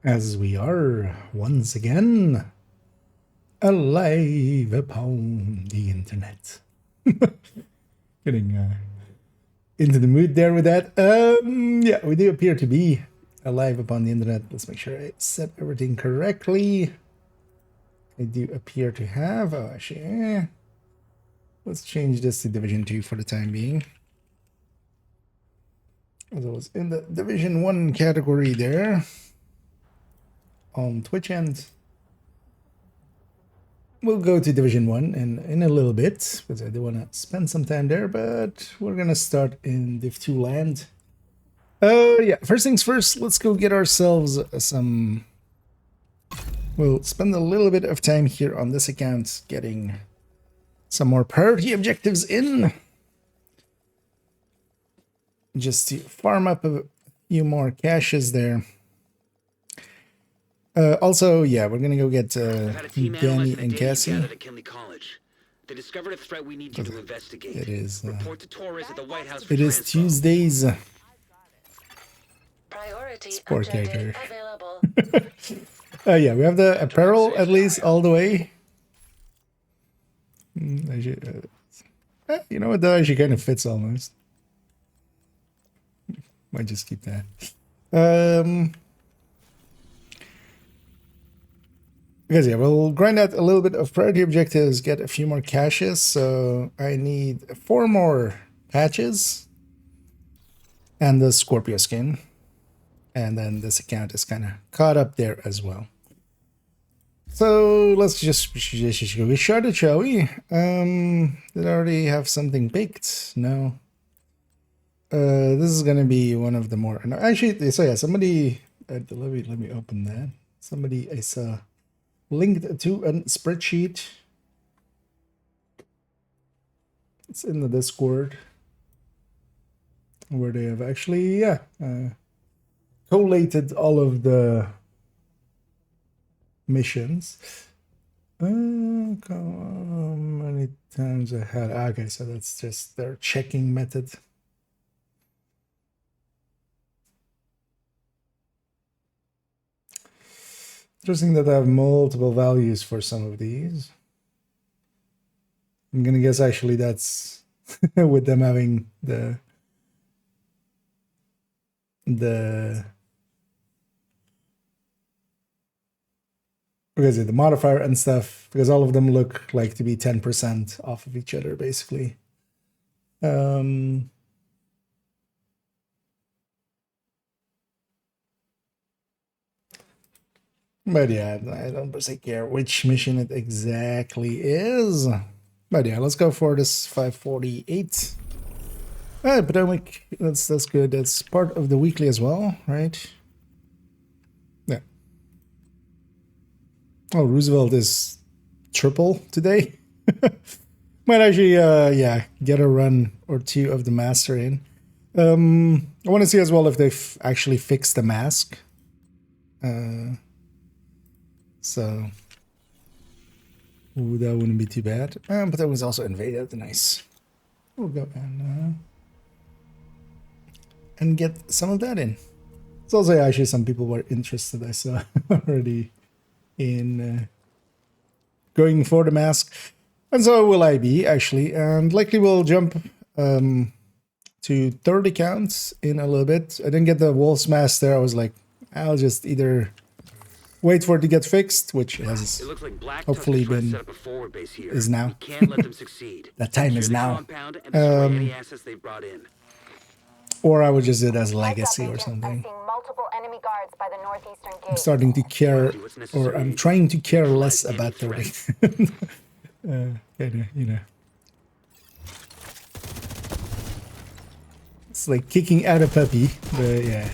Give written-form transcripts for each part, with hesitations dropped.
as we are once again alive upon the internet. Getting into the mood there with that. Yeah, we do appear to be alive upon the internet. Let's make sure I set everything correctly. I do appear to have. Oh, actually, let's change this to Division 2 for the time being. As I was in the Division 1 category there on Twitch end. We'll go to Division 1 in a little bit, because I do want to spend some time there, but we're going to start in Div 2 land. Yeah, first things first, let's go get ourselves some... We'll spend a little bit of time here on this account getting some more priority objectives in. Just to farm up a few more caches there. Also, yeah, we're gonna go get Danny and Cassie. They discovered a threat we need you to investigate. It is. Report to Torres at the White House. It is Tuesdays. Priority Poor objective character. available. Yeah, we have the apparel at least all the way. I should, you know what? That actually kind of fits almost. Might just keep that. Because yeah, we'll grind out a little bit of priority objectives, get a few more caches. So I need 4 more patches and the Scorpio skin. And then this account is kind of caught up there as well. So let's just go get started, shall we? Did I already have something picked? No. This is gonna be one of the more. No, actually, so yeah, somebody. Let me open that. Somebody I saw linked to a spreadsheet. It's in the Discord where they have actually, yeah, collated all of the missions. How many times I had? Okay, so that's just their checking method. Interesting that I have multiple values for some of these. I'm gonna guess actually that's with them having the because the modifier and stuff, because all of them look like to be 10% off of each other basically. But yeah, I don't per se care which mission it exactly is. But yeah, let's go for this 548. Potomac, that's good. That's part of the weekly as well, right? Yeah. Oh, Roosevelt is triple today. Might actually, yeah, get a run or two of the master in. I want to see as well if they've actually fixed the mask. So, ooh, that wouldn't be too bad. But that was also invaded. Nice. We'll go and get some of that in. It's also actually some people were interested, I saw already, in going for the mask. And so will I be, actually. And likely we'll jump to 30 counts in a little bit. I didn't get the wolf's mask there. I was like, I'll just either wait for it to get fixed, which has hopefully been is now. That time is now. Or I would just do it as legacy or something. I'm starting to care, or I'm trying to care less about 30. You know. It's like kicking out a puppy, but yeah.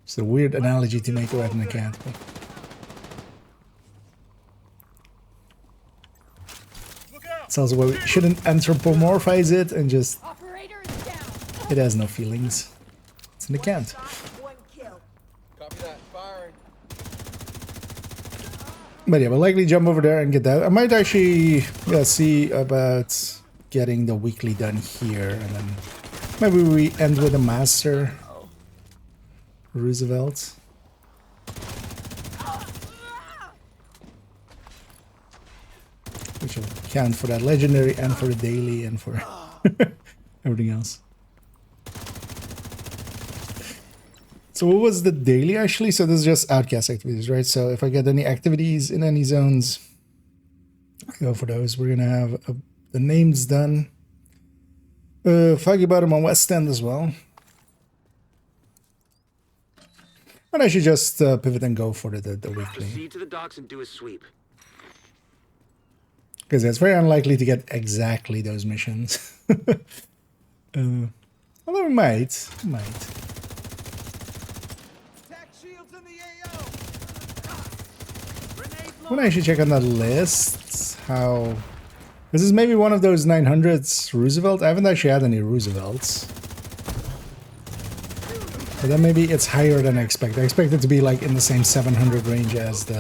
It's a weird analogy to make about an account. It's also why we shouldn't anthropomorphize it and just... It has no feelings. It's an account. But yeah, we'll likely jump over there and get that. I might actually see about getting the weekly done here and then Maybe we end with a master. Roosevelt. Which will count for that legendary and for the daily and for everything else. So what was the daily actually? So this is just outcast activities, right? So if I get any activities in any zones, I go for those. We're gonna have the names done. Foggy Bottom on West End as well. And I should just pivot and go for the weekly. Proceed to the docks and do a sweep. Because it's very unlikely to get exactly those missions. Although we might. When I should check on that list, how... This is maybe one of those 900s Roosevelt. I haven't actually had any Roosevelts. But then maybe it's higher than I expect. I expect it to be like in the same 700 range as the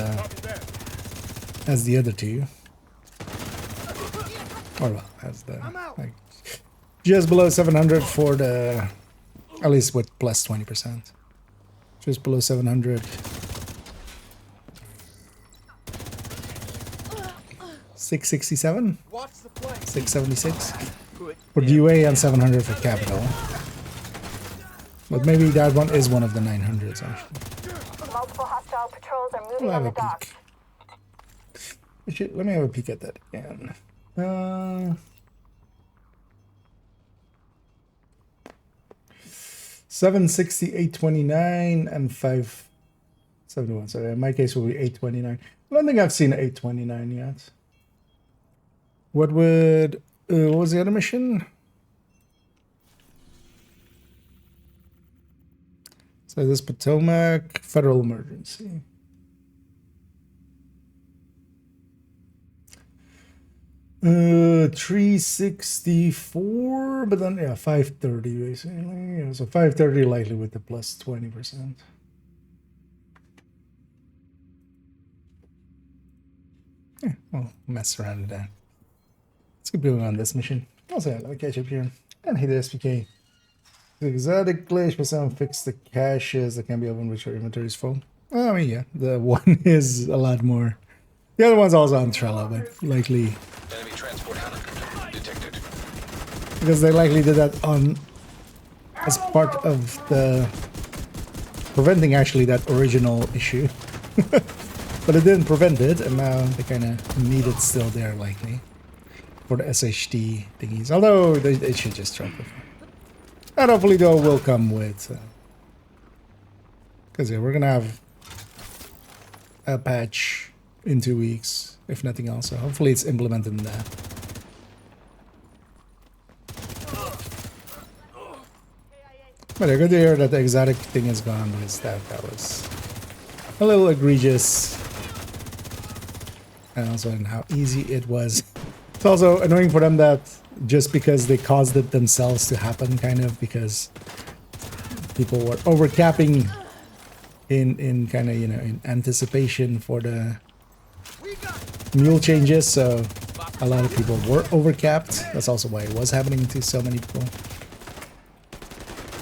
other two. Or well, as the like just below 700 for the, at least with plus 20%. Just below 700. 667? 676? For DUA and 700 for Capital. But maybe that one is one of the 900s actually. Multiple hostile patrols are moving We'll on have the a docks. peek. Let me have a peek at that again. 760, 829, and 571. So in my case, will be 829. I don't think I've seen 829 yet. What would... what was the other mission? So this Potomac Federal Emergency. Uh, 364, but then yeah, 530 basically. Yeah, so 530 likely with the plus 20%. Yeah, we'll mess around with that. Let's keep going on this mission. Also, let me catch up here and hit the SPK. The exotic glitch, but some fix the caches that can be opened with your inventory is full. I mean, yeah, the one is a lot more. The other one's also on Trello, but likely. Enemy transport hunter detected. Because they likely did that on as part of the preventing actually that original issue. But it didn't prevent it, and now they kind of need it still there likely for the SHD thingies. Although they should just drop it. And hopefully though will come with because yeah, we're gonna have a patch in 2 weeks, if nothing else. So hopefully it's implemented in that. But I good to hear that the exotic thing is gone, because that was a little egregious. And also in how easy it was. It's also annoying for them that just because they caused it themselves to happen, kind of, because people were overcapping in kind of, you know, in anticipation for the mule changes, so a lot of people were overcapped. That's also why it was happening to so many people.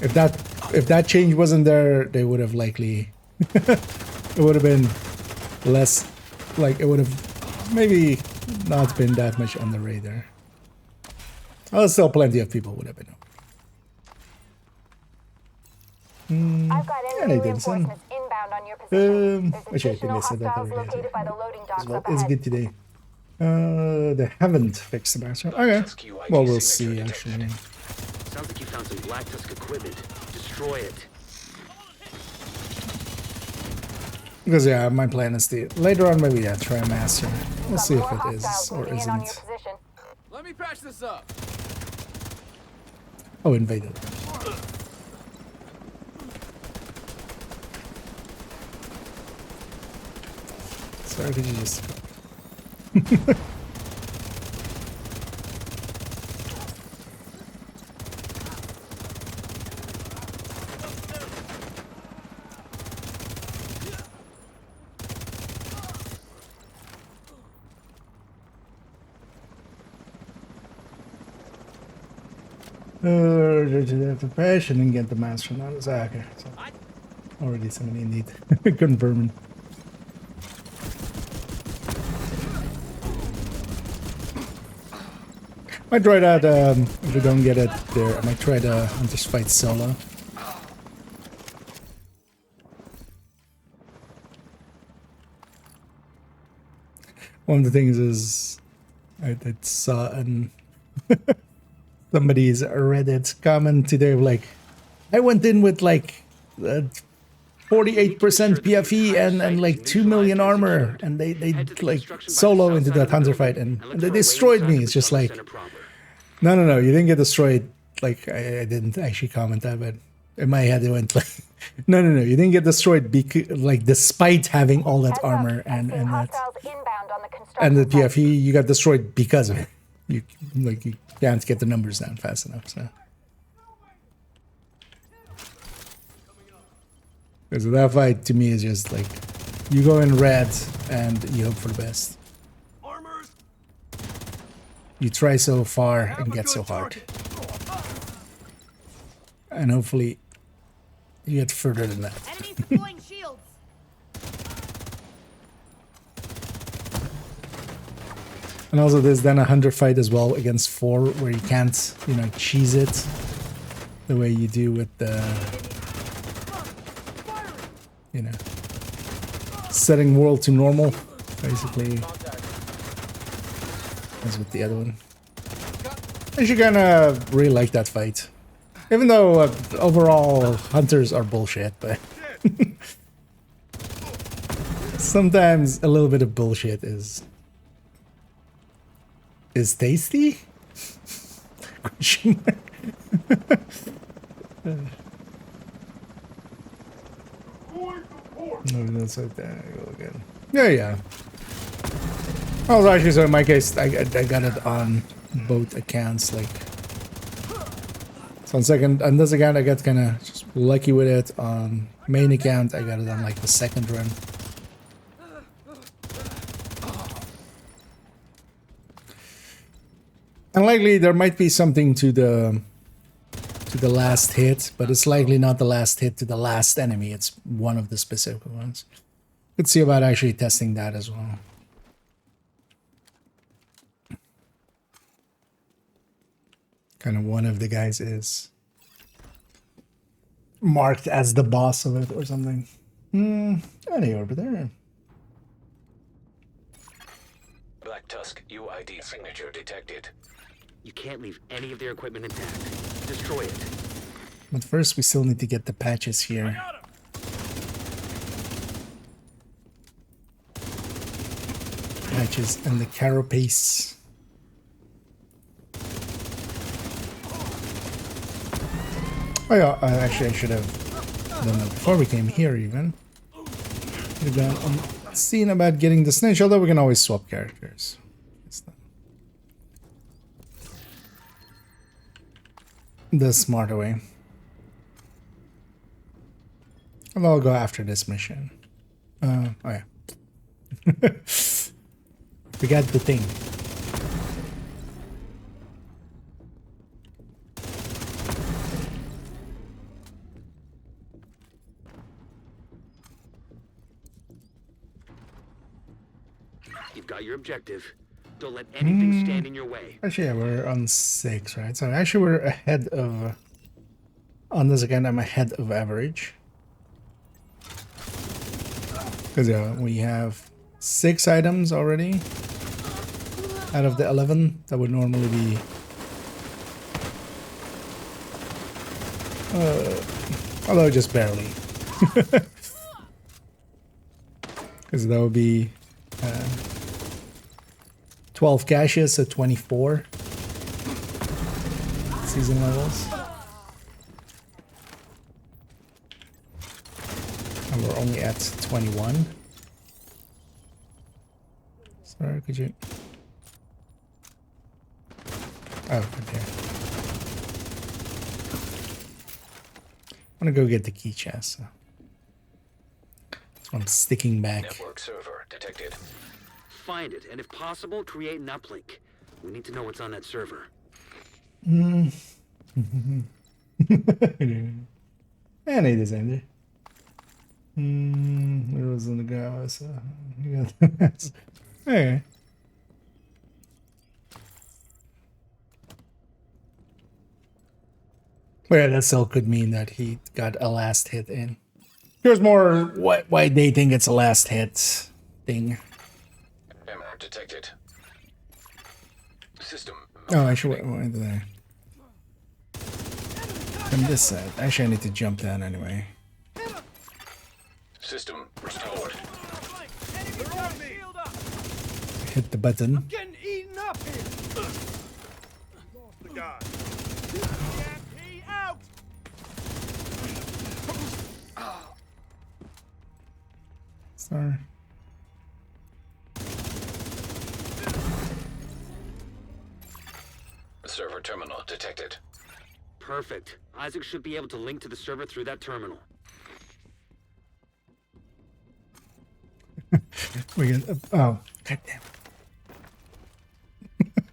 If that change wasn't there, they would have likely it would have been less, like it would have maybe not been that much on the radar. Well, still plenty of people would have been. I've got enemy reinforcements inbound on your position. There's Which I think I additional said that hostiles already. located by the loading docks Well, up it's ahead. good today. They haven't fixed the master. Okay. Well, we'll see actually. Sounds like you found some Black Tusk equipment. Destroy it. Because yeah, my plan is to later on maybe try a master. We'll see if it is or moving in on your isn't. position. Let me patch this up. Oh, invaded. Sorry, did you just... further to the patch and then get the master from that. Okay, so already somebody indeed confirming. Might try that if we don't get it there. I might try the Hunters fight solo. One of the things is I saw an somebody's Reddit comment today like I went in with like 48% PFE and like 2 million armor and they like solo into that hunter fight and they destroyed me. It's just like no, you didn't get destroyed. Like I didn't actually comment that, but in my head it went like no, you didn't get destroyed because like despite having all that armor and that and the PFE, you got destroyed because of it. You can't get the numbers down fast enough. So because that fight to me is just like you go in red and you hope for the best. You try so far and get so hard. And hopefully you get further than that. Enemies deploying shields. And also there's then a hunter fight as well against 4 where you can't, you know, cheese it the way you do with the, you know, setting world to normal, basically. As with the other one. I should kinda really like that fight. Even though overall hunters are bullshit, but sometimes a little bit of bullshit is tasty? No, that's like that. Go again. Yeah. Oh, actually, so in my case, I got it on both accounts. Like, so on this account, I got kind of just lucky with it. On main account, I got it on like the second run. And likely there might be something to the last hit, but it's likely not the last hit to the last enemy. It's one of the specific ones. Let's see about actually testing that as well. Kind of one of the guys is marked as the boss of it or something. Any over there. Black Tusk UID signature detected. You can't leave any of their equipment intact. Destroy it. But first we still need to get the patches here. Patches and the carapace. Oh yeah, actually I should have done that before we came here even. We've been seeing about getting the snitch, although we can always swap characters. The smarter way. And I'll go after this mission. Oh yeah. We got the thing. You've got your objective. Don't let anything stand in your way. Actually, yeah, we're on 6, right? So actually we're ahead of... On this again, I'm ahead of average. Because yeah, we have 6 items already. Out of the 11 that would normally be... although just barely. Because that would be... 12 caches at 24 season levels. And we're only at 21. Sorry, could you... Oh, okay. I'm gonna go get the key chest. So. That's why I'm sticking back. Network server detected. Find it, and if possible, create an uplink. We need to know what's on that server. And it is Andy. It was in the guy, so you got okay. Well, yeah, that still could mean that he got a last hit in. Here's more why they think it's a last hit thing. Error detected. System. Oh, I should wait there. From this side. Actually, I need to jump down anyway. System restored. Hit the button. Getting eaten up here. The guy. EMP out. Sorry. Server terminal detected. Perfect. Isaac should be able to link to the server through that terminal. We get oh goddamn.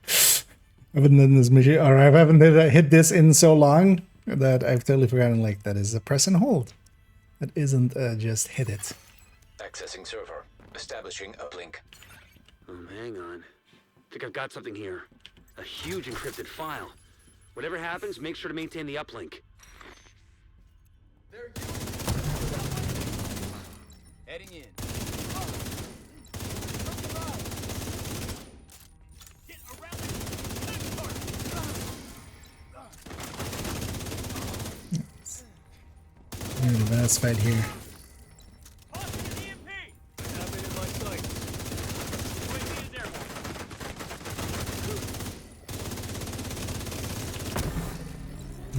I haven't done this mission, or I haven't hit this in so long that I've totally forgotten. Like that is a press and hold. That isn't just hit it. Accessing server. Establishing uplink. Hang on. Think I've got something here. A huge encrypted file. Whatever happens, make sure to maintain the uplink. Heading in. Get around We're in the vast fight here.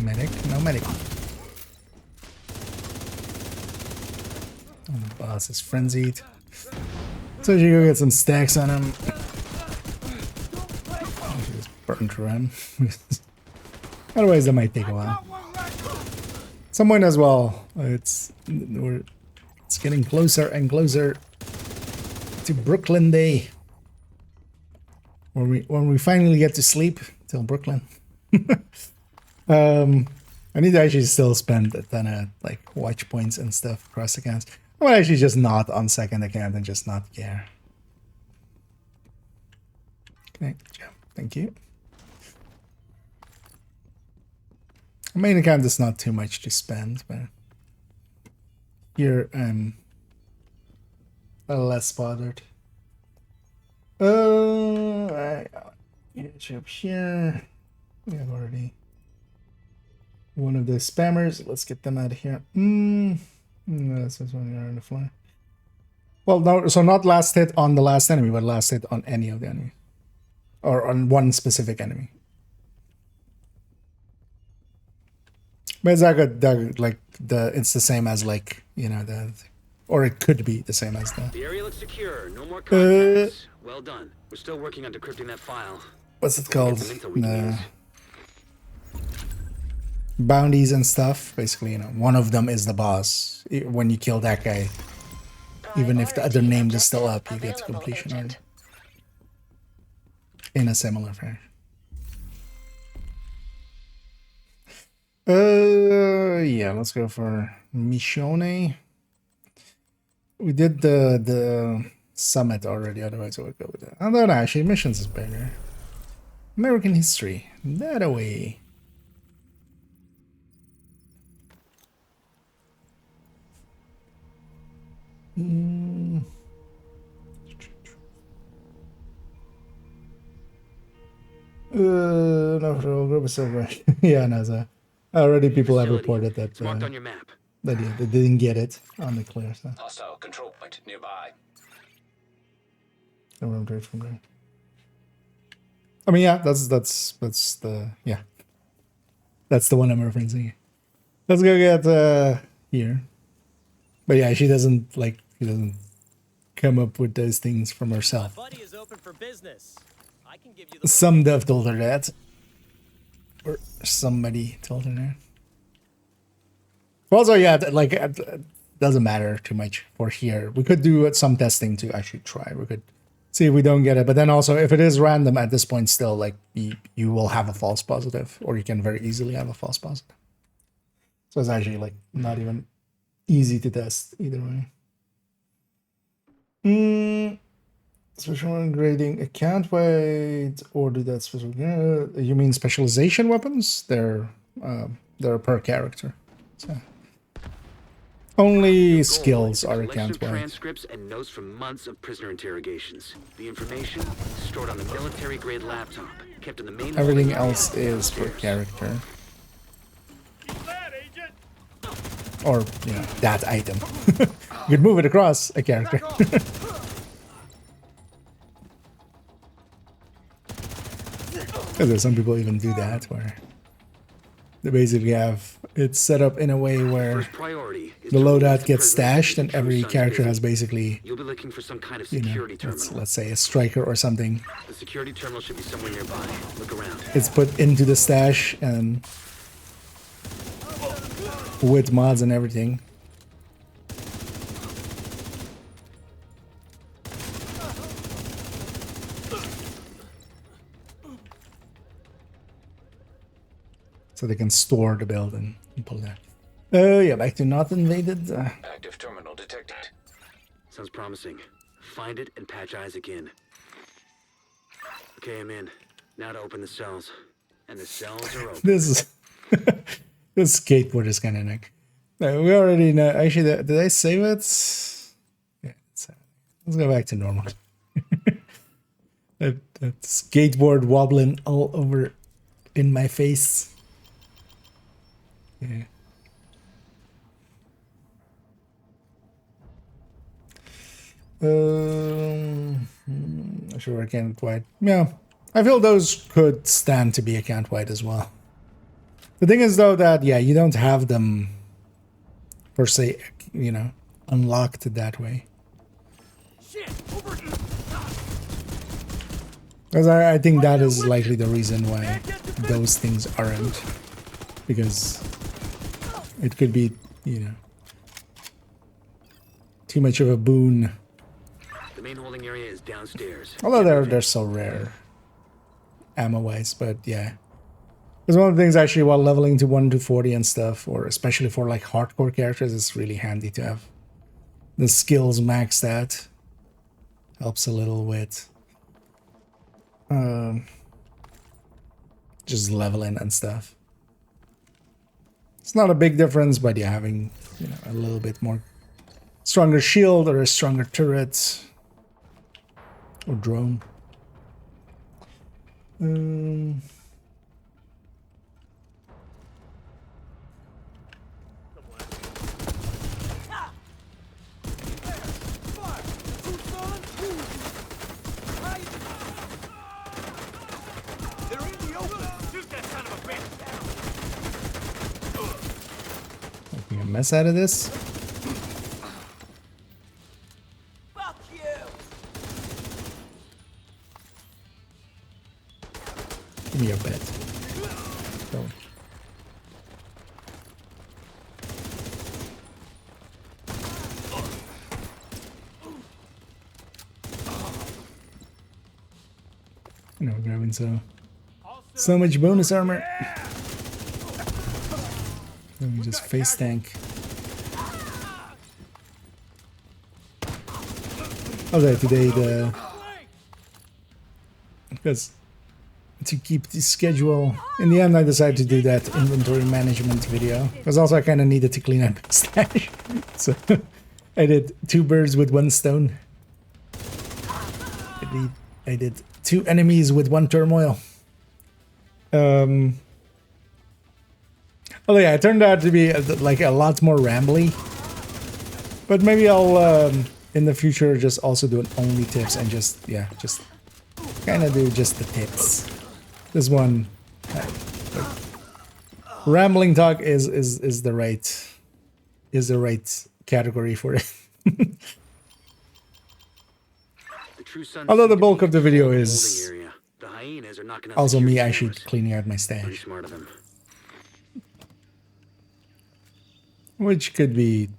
Medic, no medic. Oh, the boss is frenzied. So you go get some stacks on him. Just burn through him. Otherwise, that might take a while. Some point as well. It's getting closer and closer to Brooklyn Day. When we finally get to sleep till Brooklyn. I need to actually still spend a ton of like watch points and stuff across accounts. I would actually just not on second account and just not care. Okay, jump. Thank you. Main account is not too much to spend, but here I'm a little less bothered. Jump here. We have already one of the spammers. Let's get them out of here. No, this is when you're on the floor. Well, no, so not last hit on the last enemy, but last hit on any of the enemy. Or on one specific enemy. But it's it's the same as like, you know, or it could be the same as The area looks secure. No more contacts. Well done. We're still working on decrypting that file. What's it called? Get some intel we can use. Bounties and stuff. Basically, you know, one of them is the boss. When you kill that guy, even if the other name is still up, you get to completion on it. In a similar fashion. Yeah, let's go for Michonne. We did the summit already, otherwise I would go with that. Although no, actually missions is better. American history. That away. No, group is over. Yeah, no, so already people have reported that It's marked on your map. they didn't get it on the clear, so Hostile control point nearby. I went right from there. I mean, yeah, that's the yeah, that's the one I'm referencing. Let's go get here. But yeah, she doesn't come up with those things from herself. My buddy is open for business. I can give you the Some dev told her that. Or somebody told her that. Also, yeah, it doesn't matter too much for here. We could do some testing to actually try. We could see if we don't get it. But then also, if it is random at this point still, like, you will have a false positive. Or you can very easily have a false positive. So it's actually like not even easy to test either way. Special grading account weight or do that special? You mean specialization weapons? They're per character. So only skills are account weight. Transcripts and notes from months of prisoner interrogations. The information stored on the military-grade laptop, kept in the main. Everything else is per character. Or, you know, that item. You could move it across a character. Because some people even do that, where they basically have it set up in a way where the loadout gets stashed and every character has basically, You'll be looking for some kind of you know, security terminal. let's say a striker or something. The security terminal should be somewhere nearby. Look around. It's put into the stash and with mods and everything. So they can store the build and pull that. Yeah, back to not invaded. Active terminal detected. Sounds promising. Find it and patch Isaac in. Okay, I'm in. Now to open the cells. And the cells are open. This is this skateboard is kind of like. We already know. Actually, did I save it? Yeah, let's go back to normal. that skateboard wobbling all over in my face. Yeah. Sure, account wide. Yeah, I feel those could stand to be account wide as well. The thing is, though, that yeah, you don't have them per se, you know, unlocked that way. Because I think that is likely the reason why those things aren't, because it could be, you know, too much of a boon. The main holding area is downstairs. Although they're so rare, ammo-wise, but yeah. It's one of the things actually while leveling to 1 to 40 and stuff, or especially for like hardcore characters, it's really handy to have the skills maxed out. Helps a little with just leveling and stuff. It's not a big difference, but yeah, having, you know, a little bit more stronger shield or a stronger turret or drone. Making a mess out of this. Fuck you! Give me your bed. Go. You know, grabbing so much bonus armor. Let me just face tank. Okay, today because to keep the schedule, in the end I decided to do that inventory management video, because also I kind of needed to clean up my stash. So I did 2 birds with 1 stone. I did 2 enemies with 1 turmoil. Oh yeah, it turned out to be like a lot more rambly. But maybe I'll in the future just also do only tips and just kind of do just the tips. This one, rambling talk is the right category for it. Although the bulk of the video is also me actually cleaning out my stash, which could be.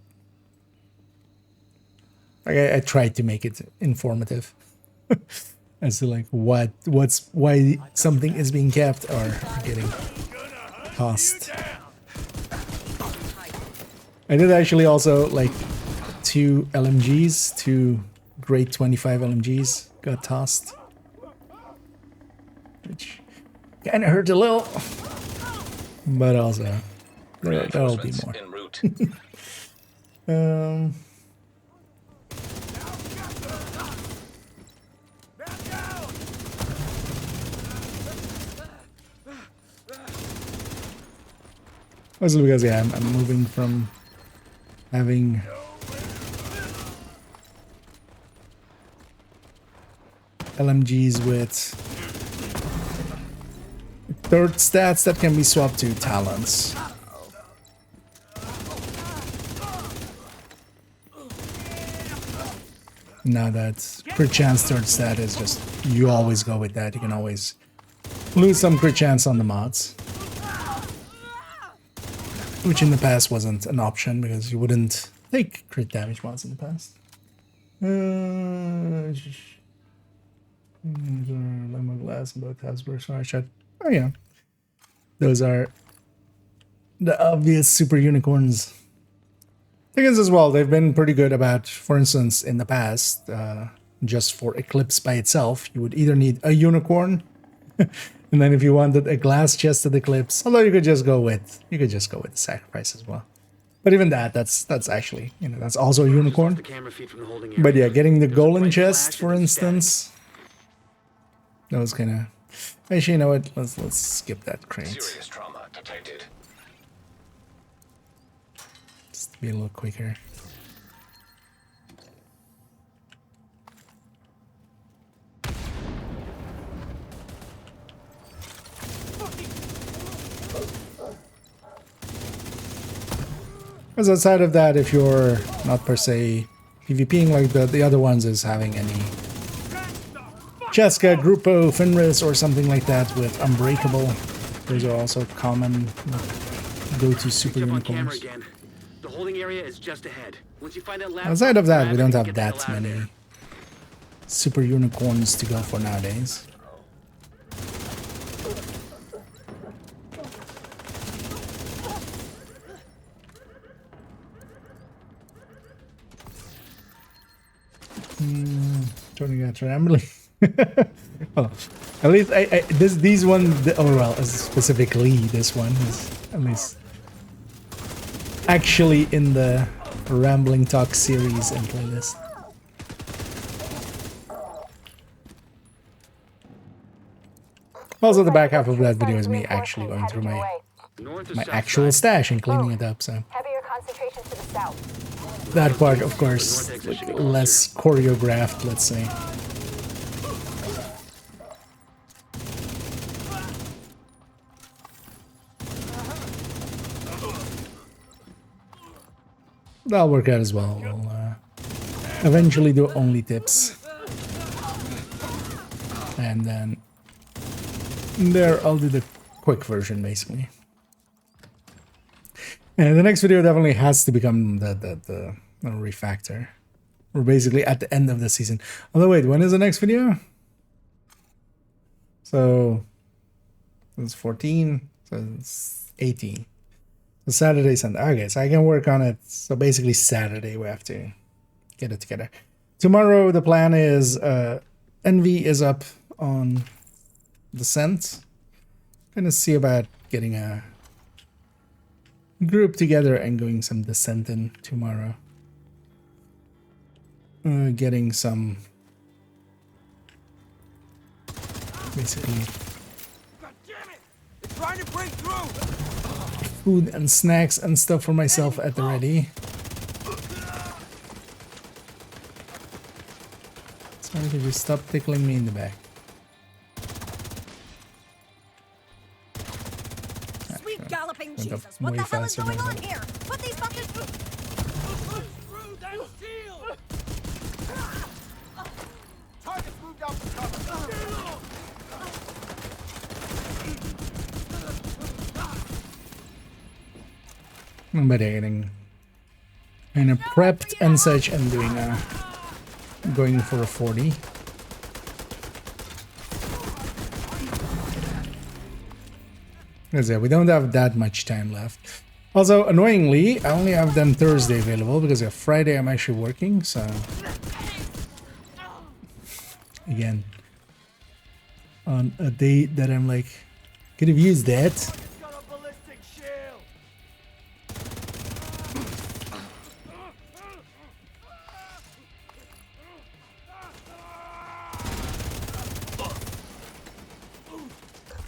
Like I tried to make it informative as to like why something is being kept or getting tossed. I did actually also like 2 LMGs, 2 grade 25 LMGs got tossed, which kind of hurt a little, but also there'll be Reinforcements more. en route. Um, mostly because yeah, I'm moving from having LMGs with third stats that can be swapped to talents. Now that crit chance third stat is just, you always go with that. You can always lose some crit chance on the mods, which in the past wasn't an option because you wouldn't take crit damage mods in the past. Lemon glass and both has burst fire shot. Oh yeah, those are the obvious super unicorns. Things as well, they've been pretty good about, for instance, in the past, just for Eclipse by itself, you would either need a unicorn, and then if you wanted a glass chested Eclipse, although you could just go with the sacrifice as well. But even that's actually, you know, that's also a unicorn. The camera feed from the holding area. But yeah, getting the There's a golden bright chest, flash for and it's static. instance, that was kind of. Actually, you know what? Let's skip that crate. Serious trauma detected. Just to be a little quicker. Because outside of that, if you're not per se PvPing like the other ones is having any Cheska, Grupo, Fenris, or something like that with Unbreakable, those are also common go-to super Jump on camera unicorns. again. The holding area is just ahead. Once you find that lab, Outside of that, we don't have get the hell that out of many there. super unicorns to go for nowadays. Turning out rambling. Well, at least these one. Oh well, specifically this one is at least actually in the Rambling Talk series and playlist. Also, the back half of that video is me actually going through my North or my south actual side? stash and cleaning it up. So Heavier concentration to the south. that part, of course, like, less choreographed, let's say. That'll work out as well. We'll eventually do only tips. And then there I'll do the quick version, basically. And the next video definitely has to become the refactor. We're basically at the end of the season. Although wait, when is the next video? So it's 14, so it's 18. So Saturday, Sunday. Okay, so I can work on it. So basically Saturday we have to get it together. Tomorrow the plan is Envy is up on Descent. Gonna see about getting a group together and going some Descent in tomorrow. Getting some basically God damn it! They're trying to break through! food and snacks and stuff for myself at the ready. Sorry, could you stop tickling me in the back? Sweet galloping went up Jesus, what way the hell is faster going than I on thought. here? Put these fuckers through. Through that shield! Target's moved out for cover. But yeah, getting kind of prepped and such and doing going for a 40. Because yeah, we don't have that much time left. Also, annoyingly, I only have them Thursday available because Friday I'm actually working, so... Again, on a date that I'm like, could have used that. Got a ballistic shield.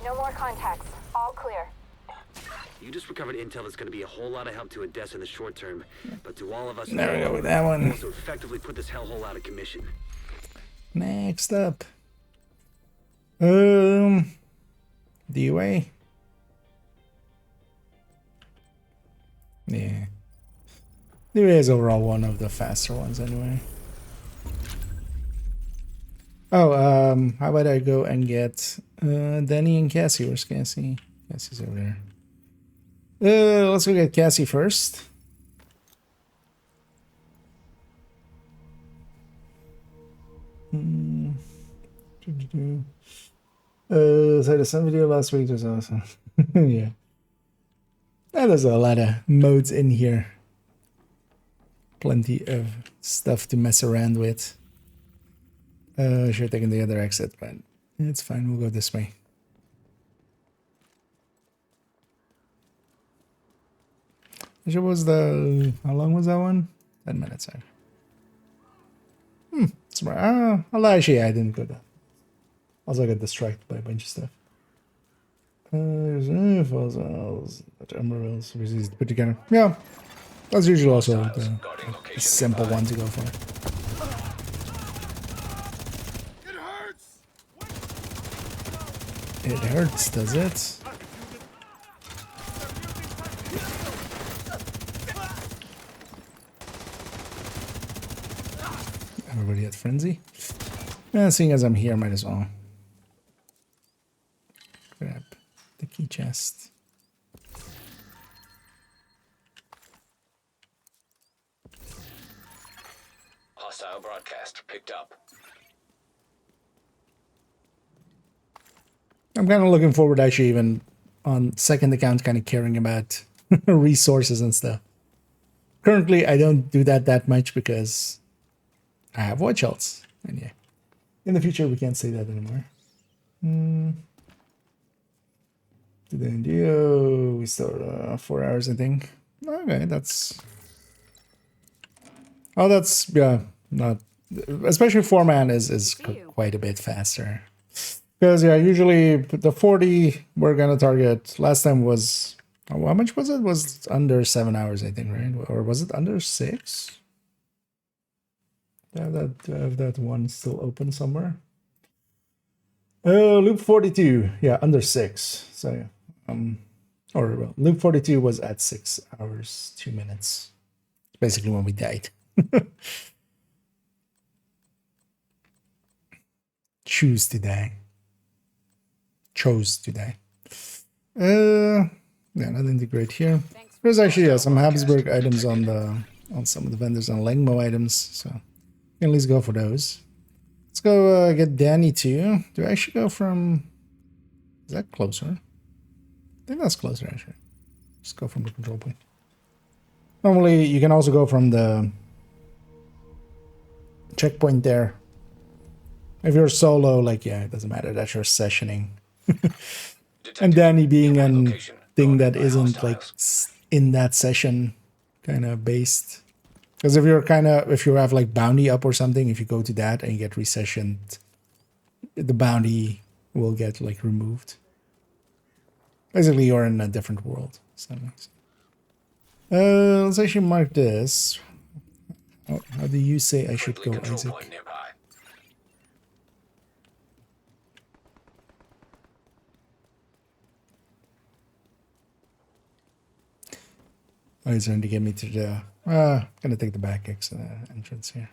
No more contacts. All clear. You just recovered intel that's going to be a whole lot of help to Odessa in the short term, but to all of us, There we go with that one. also effectively put this hellhole out of commission. Next up. DUA. Yeah. DUA is overall one of the faster ones anyway. Oh, how about I go and get Danny and Cassie? Where's Cassie? Cassie's over there. Let's go get Cassie first. So the sun video last week was awesome. Yeah. There's a lot of modes in here. Plenty of stuff to mess around with. Should have taken the other exit, but it's fine. We'll go this way. Which was the... How long was that one? 10 minutes. Smart. Actually, I didn't go that. Also, I got distracted by a bunch of stuff. Files, emeralds, put together. Yeah, that's usually also the simple one to go for. It hurts, does it? Everybody at frenzy? Yeah, seeing as I'm here, might as well grab the key chest. Hostile broadcast picked up. I'm kind of looking forward, actually, even on second account, kind of caring about resources and stuff. Currently, I don't do that much because I have watch outs. And yeah, in the future, we can't say that anymore. Then we still 4 hours, I think. Okay, that's... Oh, that's, yeah, not... Especially 4-man is quite a bit faster. Because, yeah, usually the 40 we're going to target. Last time was... Oh, how much was it? Was under 7 hours, I think, right? Or was it under 6? Yeah, have that one still open somewhere. Loop 42. Yeah, under 6. So, yeah. Well, loop 42 was at 6 hours, 2 minutes. Basically when we died. Chose to die. Yeah, nothing to great here. There's actually some Habsburg items on some of the vendors on Lengmo items, so you can at least go for those. Let's go get Danny too. Do I actually go from... Is that closer? I think that's closer, actually. Just go from the control point. Normally, you can also go from the checkpoint there. If you're solo, like, yeah, it doesn't matter. That's your sessioning. And Danny being a thing that isn't, like, in that session kind of based. Because if you have, like, bounty up or something, if you go to that and you get resessioned, the bounty will get, like, removed. Basically, you're in a different world. So let's actually mark this. How do you say I should go, Isaac? Oh, he's trying to get me to the... gonna take the back exit entrance here.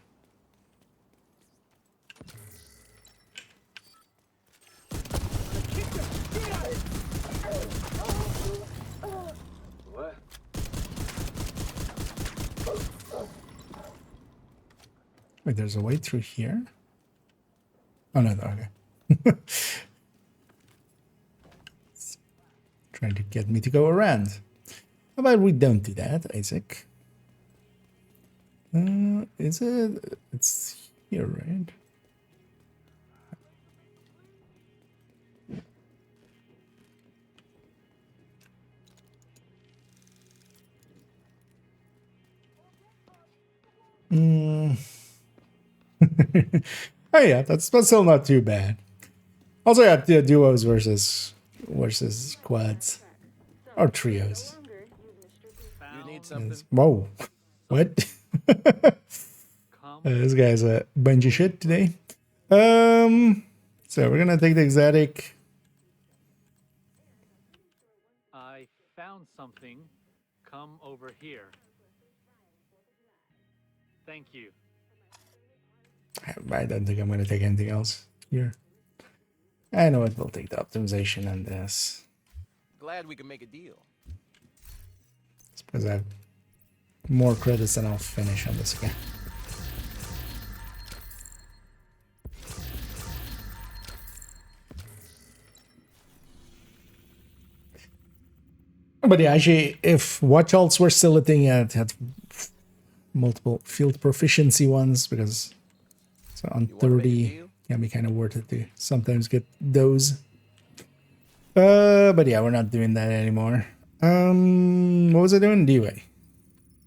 Wait, there's a way through here? Oh, no, okay. Trying to get me to go around. How about we don't do that, Isaac? Is it? It's here, right? Oh yeah, that's still not too bad. Also, yeah, duos versus quads or trios. You need something? Whoa, what? This guy's a bunch of shit today. So we're gonna take the exotic. I found something. Come over here. Thank you. I don't think I'm gonna take anything else here. I know it will take the optimization on this. Glad we can make a deal. It's because I have more credits than I'll finish on this again. But yeah, actually, if watch alts were still a thing, had multiple field proficiency ones, because so on 30, can be kind of worth it to sometimes get those. But yeah, we're not doing that anymore. What was I doing? D-Way.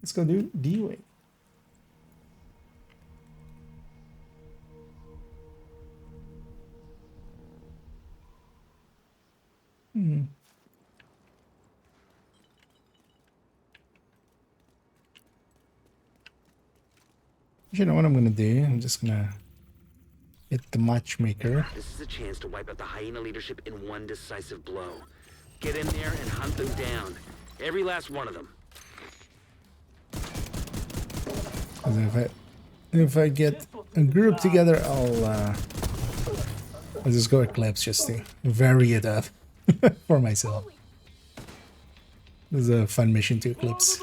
Let's go do D-Way. You know what I'm gonna do? I'm just gonna hit the matchmaker. This is a chance to wipe out the hyena leadership in one decisive blow. Get in there and hunt them down. Every last one of them. 'Cause if I get a group together, I'll just go Eclipse just to vary it up for myself. This is a fun mission to Eclipse.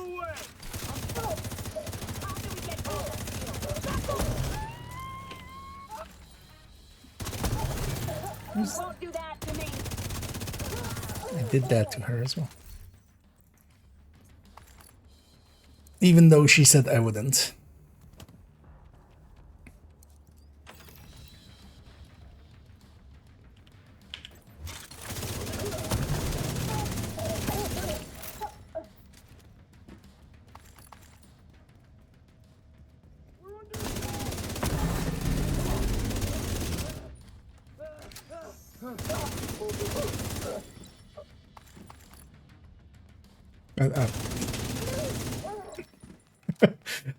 Won't do that to me. I did that to her as well. Even though she said I wouldn't.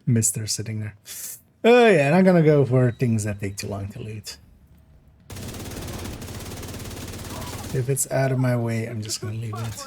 Mister sitting there. Oh yeah, I'm gonna go for things that take too long to loot. If it's out of my way, I'm just gonna leave it.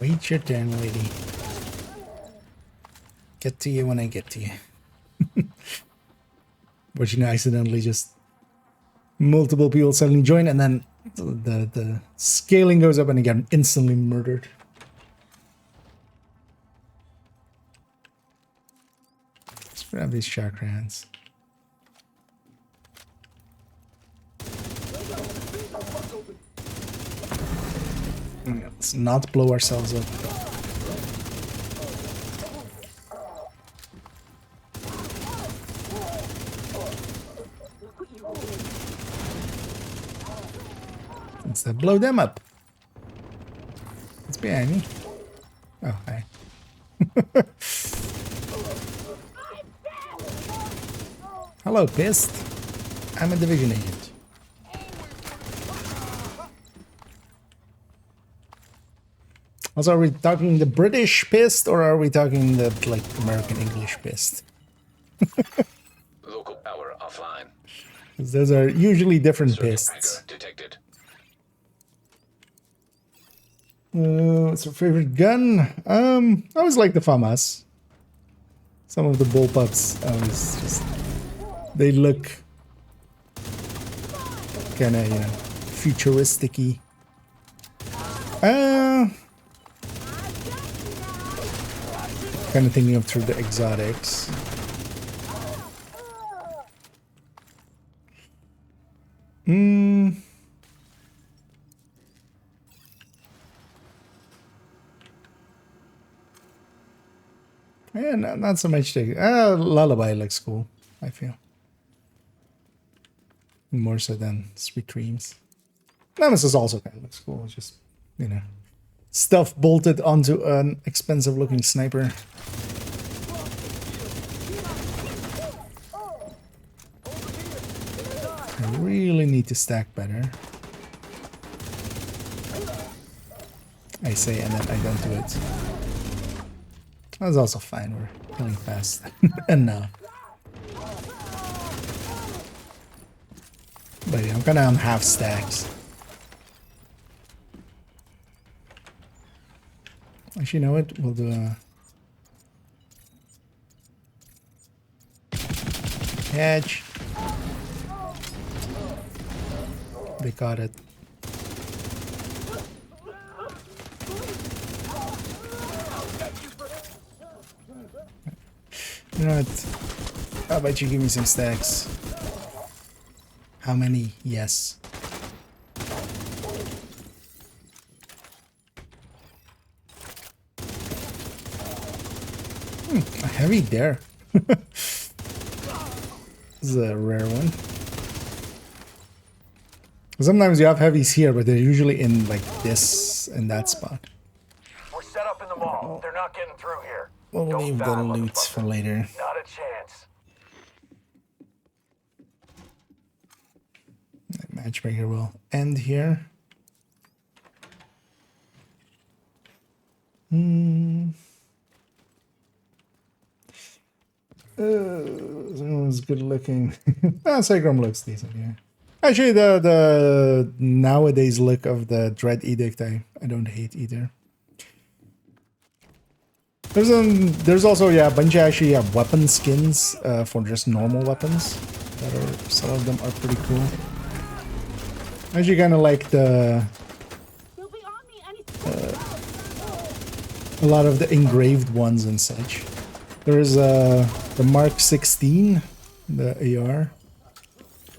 Wait your turn, lady. Get to you when I get to you. But you know, accidentally just multiple people suddenly join, and then the scaling goes up and you get instantly murdered. Let's grab these chakrans. Let's not blow ourselves up. Instead, blow them up. It's behind me. Oh, hi. Hello, Pissed. I'm a division agent. Also, are we talking the British Pissed or are we talking the like American English Pissed? Local power offline. 'Cause those are usually different Circuit Pists. breaker detected. What's your favorite gun? I always like the FAMAS. Some of the bullpups always just, they look kind of, you know, futuristic-y. Kind of thinking of through the exotics. Yeah, not so much. Lullaby looks cool, I feel. More so than Sweet Dreams. Nemesis also kind of looks cool. It's just, you know, stuff bolted onto an expensive looking sniper. I really need to stack better. I say and then I don't do it. That's also fine, we're killing fast enough. But yeah, I'm kinda on half stacks. Actually, you know what? We'll do a catch. They got it. You know what? How about you give me some stacks? How many? Yes. A heavy there. This is a rare one. Sometimes you have heavies here, but they're usually in like this and that spot. We're set up in the mall. They're not getting through here. We'll Don't leave the die, loot motherfucker. for later. Not a chance. Matchmaker will end here. Someone's good looking. Sacrum looks decent, yeah. Actually, the nowadays look of the Dread Edict, I don't hate either. There's also, yeah, a bunch of actually weapon skins for just normal weapons. That are, some of them are pretty cool. I actually kind of like the a lot of the engraved ones and such. There's the Mark 16, the AR.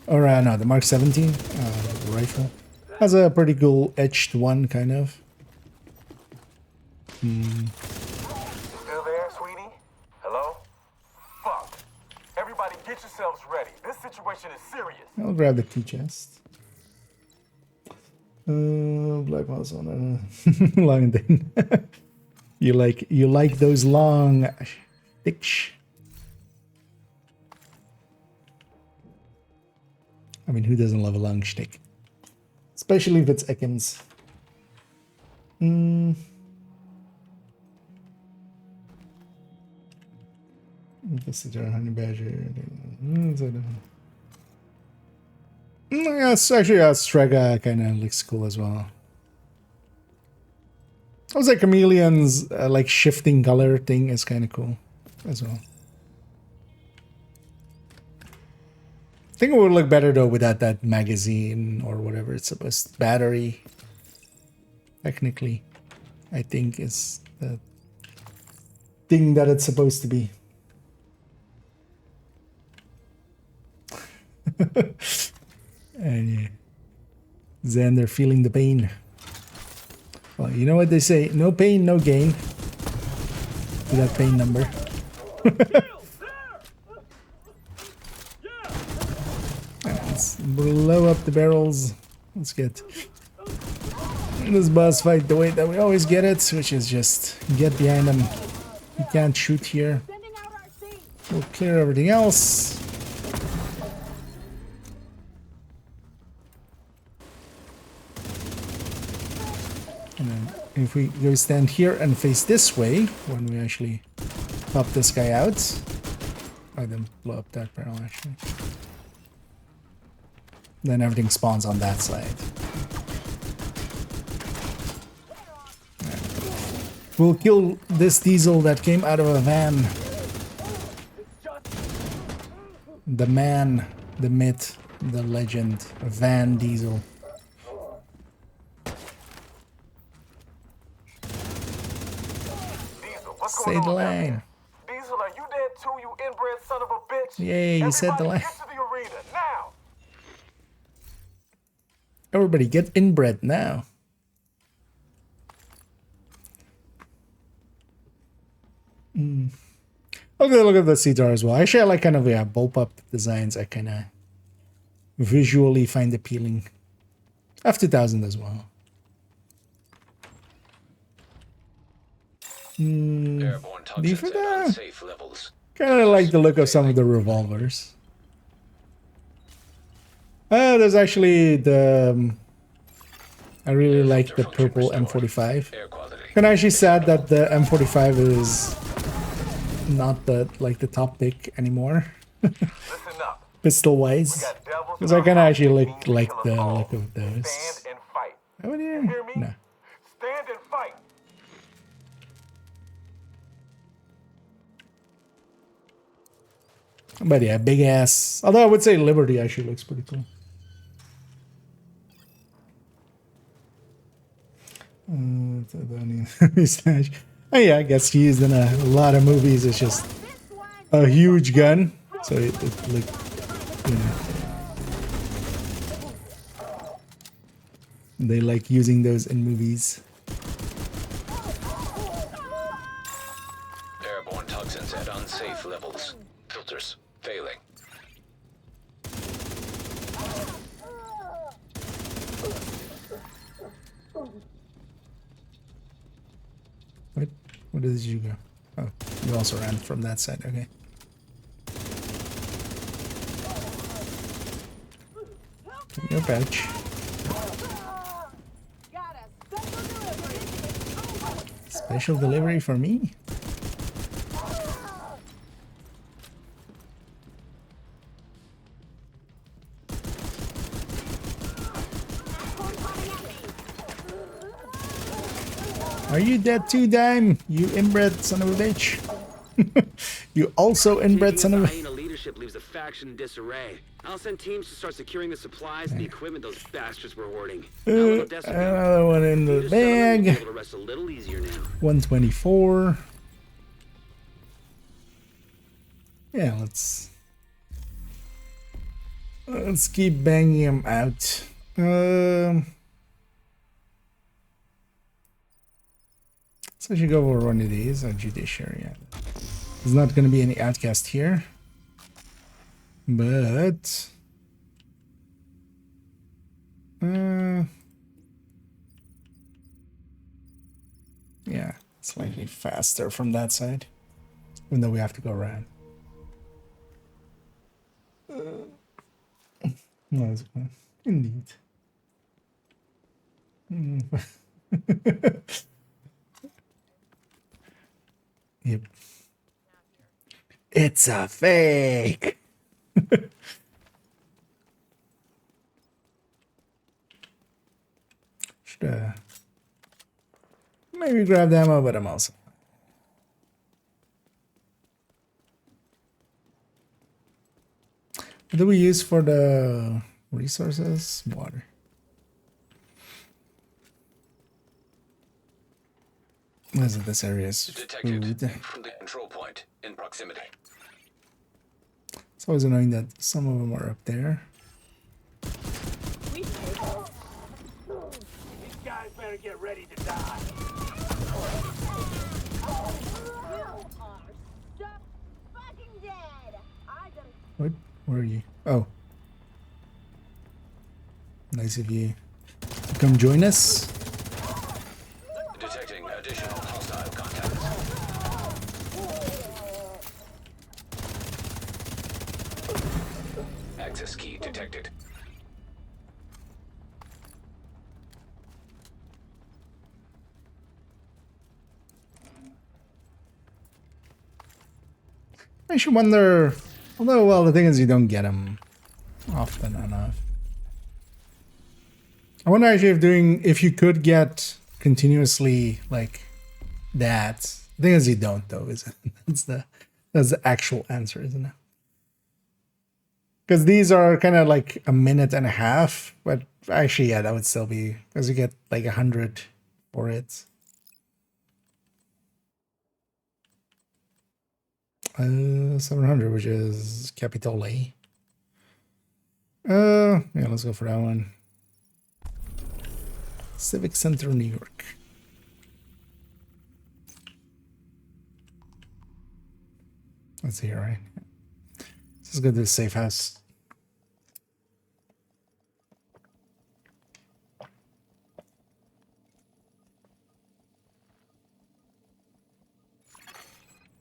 Or no, the Mark 17 rifle. Has a pretty cool etched one, kind of. Still there, sweetie? Hello? Fuck. Everybody get yourselves ready. This situation is serious. I'll grab the key chest. Black mouse on a long thing. You like those long sticks. I mean, who doesn't love a long stick? Especially if it's Ekans. Visitor, honey badger. Yeah, it's actually a Strega kind of looks cool as well. I was like Chameleon's like shifting color thing is kind of cool as well. I think it would look better though without that magazine or whatever it's supposed to, battery. Technically, I think is the thing that it's supposed to be. And yeah, Xander feeling the pain. Well, you know what they say, no pain, no gain. To that pain number. Let's blow up the barrels. Let's get this boss fight the way that we always get it, which is just get behind them. You can't shoot here. We'll clear everything else. And then if we go stand here and face this way, when we actually pop this guy out, I then blow up that barrel actually. Then everything spawns on that side. We'll kill this diesel that came out of a van. The man, the myth, the legend, Van Diesel. Diesel, what's Say going the on down line. there? Diesel, are you dead too, you inbred son of a bitch? Yay, you said the line. Get to the arena, now! Everybody get inbred now. Okay, look at the CTR as well. Actually, I like kind of, yeah, bullpup designs. I kind of visually find appealing. F2000 as well. Airborne toxins at that? unsafe levels. Kind of like the look of some of the revolvers. There's actually the... I really like the purple M45. Air quality. And I'm actually sad that the M45 is not the top pick anymore, Listen up. pistol We wise. got devils Because in I our kind of house actually waiting to like kill the us all. look of those. Stand and fight. Oh, yeah. You hear me? No. Stand and fight. But yeah, big ass. Although I would say Liberty actually looks pretty cool. Mustache. Oh yeah, I guess he used in a lot of movies. It's just a huge gun, so it looked, you know. They like using those in movies. Airborne toxins at unsafe levels. Filters failing. Where did you go? Oh, you also ran from that side. Okay. Give me your pouch. Special delivery for me? Are you dead too, Dime? You inbred son of a bitch. You also inbred son of a... Hyena leadership leaves the faction in disarray. I'll send teams to start securing the supplies and the equipment those bastards were hoarding. Another one in the bag. Able to rest a little easier now. 124. Yeah, let's keep banging him out. So I should go over one of these. A judiciary. There's not going to be any outcast here, but yeah, slightly faster from that side, even though we have to go around. No, it's fine. Indeed. Yep. It's a fake. Should maybe grab the ammo, but I'm also. What do we use for the resources? Water. What is it? This area is Detected food. from the control point in proximity. It's always annoying that some of them are up there. These guys better get ready to die. What? Where are you? Oh. Nice of you to come join us. Detecting additional hostile contacts. Access key detected. I should wonder. Although, well, the thing is, you don't get them often enough. I wonder actually if you could get continuously like that. The thing is, you don't though, is it? That's the actual answer, isn't it? Because these are kind of like a minute and a half, but actually, yeah, that would still be because you get like 100 for it. 700, which is capital A. Yeah, let's go for that one. Civic Center, New York. That's here, right? Let's go to the safe house.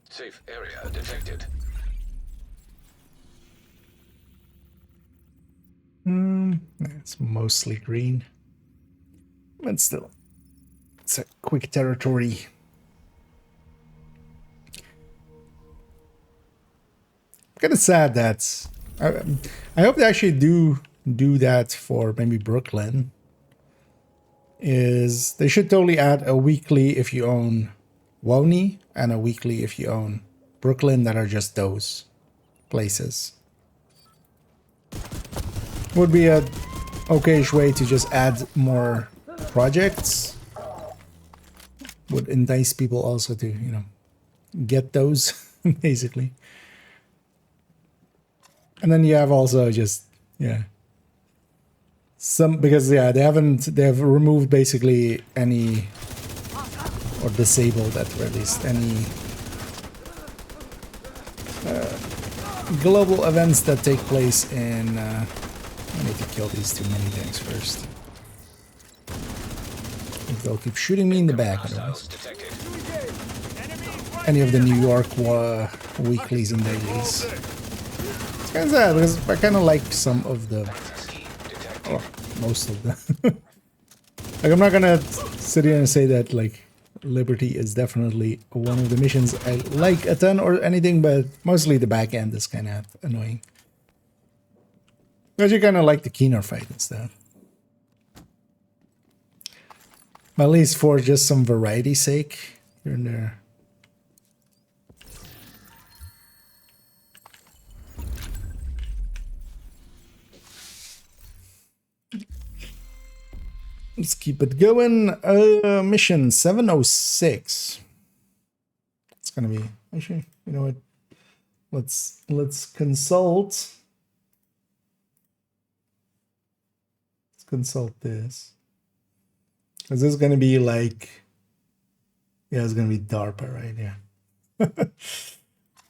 Safe area detected. It's mostly green, but still, it's a quick territory. Kind of sad that I hope they actually do that for maybe Brooklyn. Is they should totally add a weekly if you own Woney and a weekly if you own Brooklyn that are just those places. Would be a okayish way to just add more projects. Would entice people also to, you know, get those basically. And then you have also just, yeah, some, because yeah, they have removed basically any, or disabled at least any global events that take place in, I need to kill these too many things first. They'll keep shooting me in the back otherwise. Any of the New York weeklies and dailies. It's kind of sad because I kind of like some of the, or most of them. Like, I'm not gonna sit here and say that like Liberty is definitely one of the missions I like a ton or anything, but mostly the back end is kind of annoying. Because you kind of like the keener fight and stuff. But at least for just some variety's sake, here and there. Let's keep it going. Mission 706. It's gonna be, actually, you know what? Let's consult. Let's consult this. Is this gonna be like, yeah, it's gonna be DARPA, right? Yeah.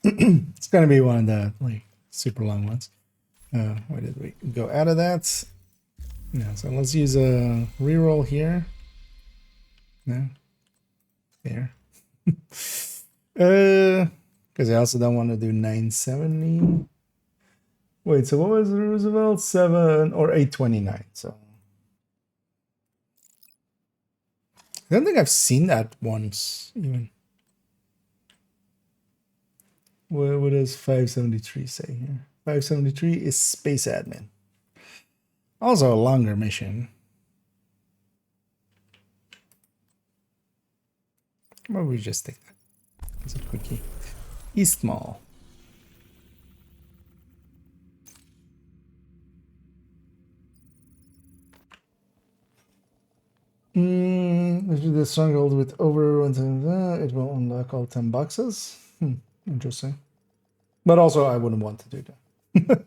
It's gonna be one of the like super long ones. Where did we go out of that? Yeah, so let's use a reroll here. No. There. Because I also don't want to do 970. Wait, so what was Roosevelt? 7 or 829, so. I don't think I've seen that once, even. What does 573 say here? 573 is Space Admin. Also a longer mission. Maybe we just take that as a quickie. East Mall. Let's do the stronghold with over 1, it will unlock all 10 boxes. Interesting. But also I wouldn't want to do that.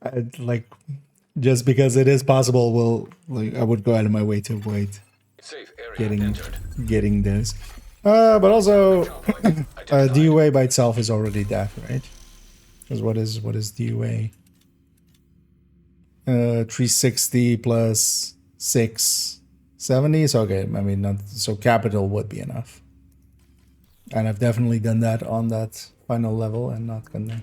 I'd like, just because it is possible, I would go out of my way to avoid getting this. But also, DUA by itself is already that, right? Because what is DUA? 360 plus 670. So okay, I mean, not so capital would be enough. And I've definitely done that on that final level and not gone there.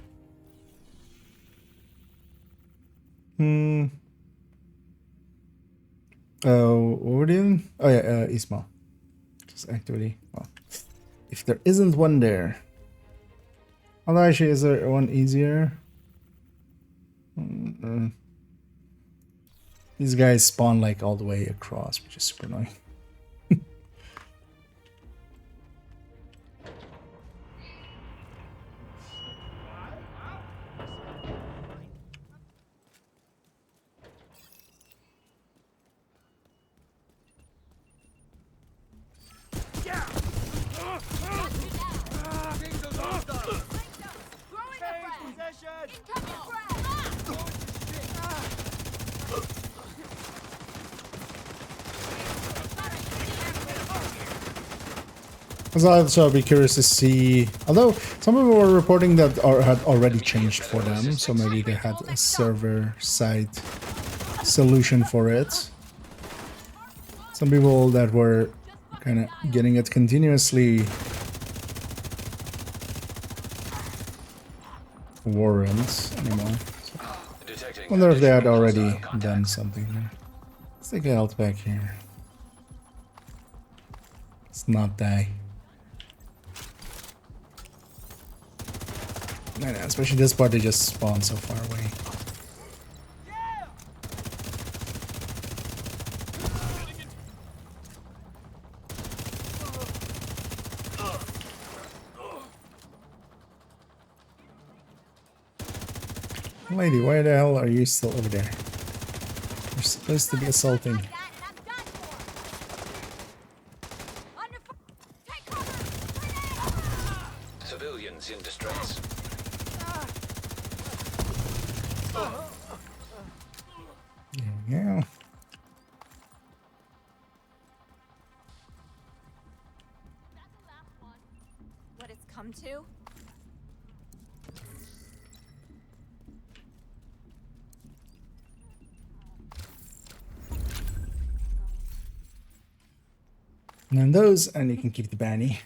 What were we doing? Oh yeah, Ismail. Just activity. Well, if there isn't one there. Although actually, is there one easier? These guys spawn like all the way across, which is super annoying. So I'd be curious to see, although some people were reporting that had already changed for them, so maybe they had a server-side solution for it. Some people that were kind of getting it continuously weren't anymore. So, wonder if they had already done something there. Let's take a health back here. Let's not die. No, especially this part, they just spawn so far away. Lady, why the hell are you still over there? You're supposed to be assaulting. Civilians in distress. Yeah. What it's come to? And then those, and you can keep the bounty.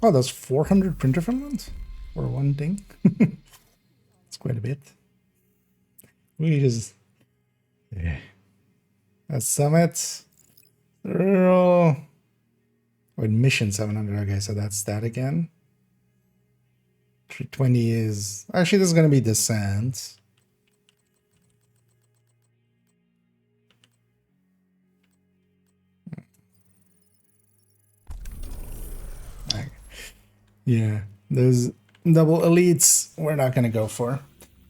Oh, that's 400 printer filaments for one thing. It's quite a bit. We just... Yeah. That's summit. Wait, mission 700. Okay, so that's that again. 320 is... Actually, this is going to be descent. Yeah, those double elites we're not gonna go for.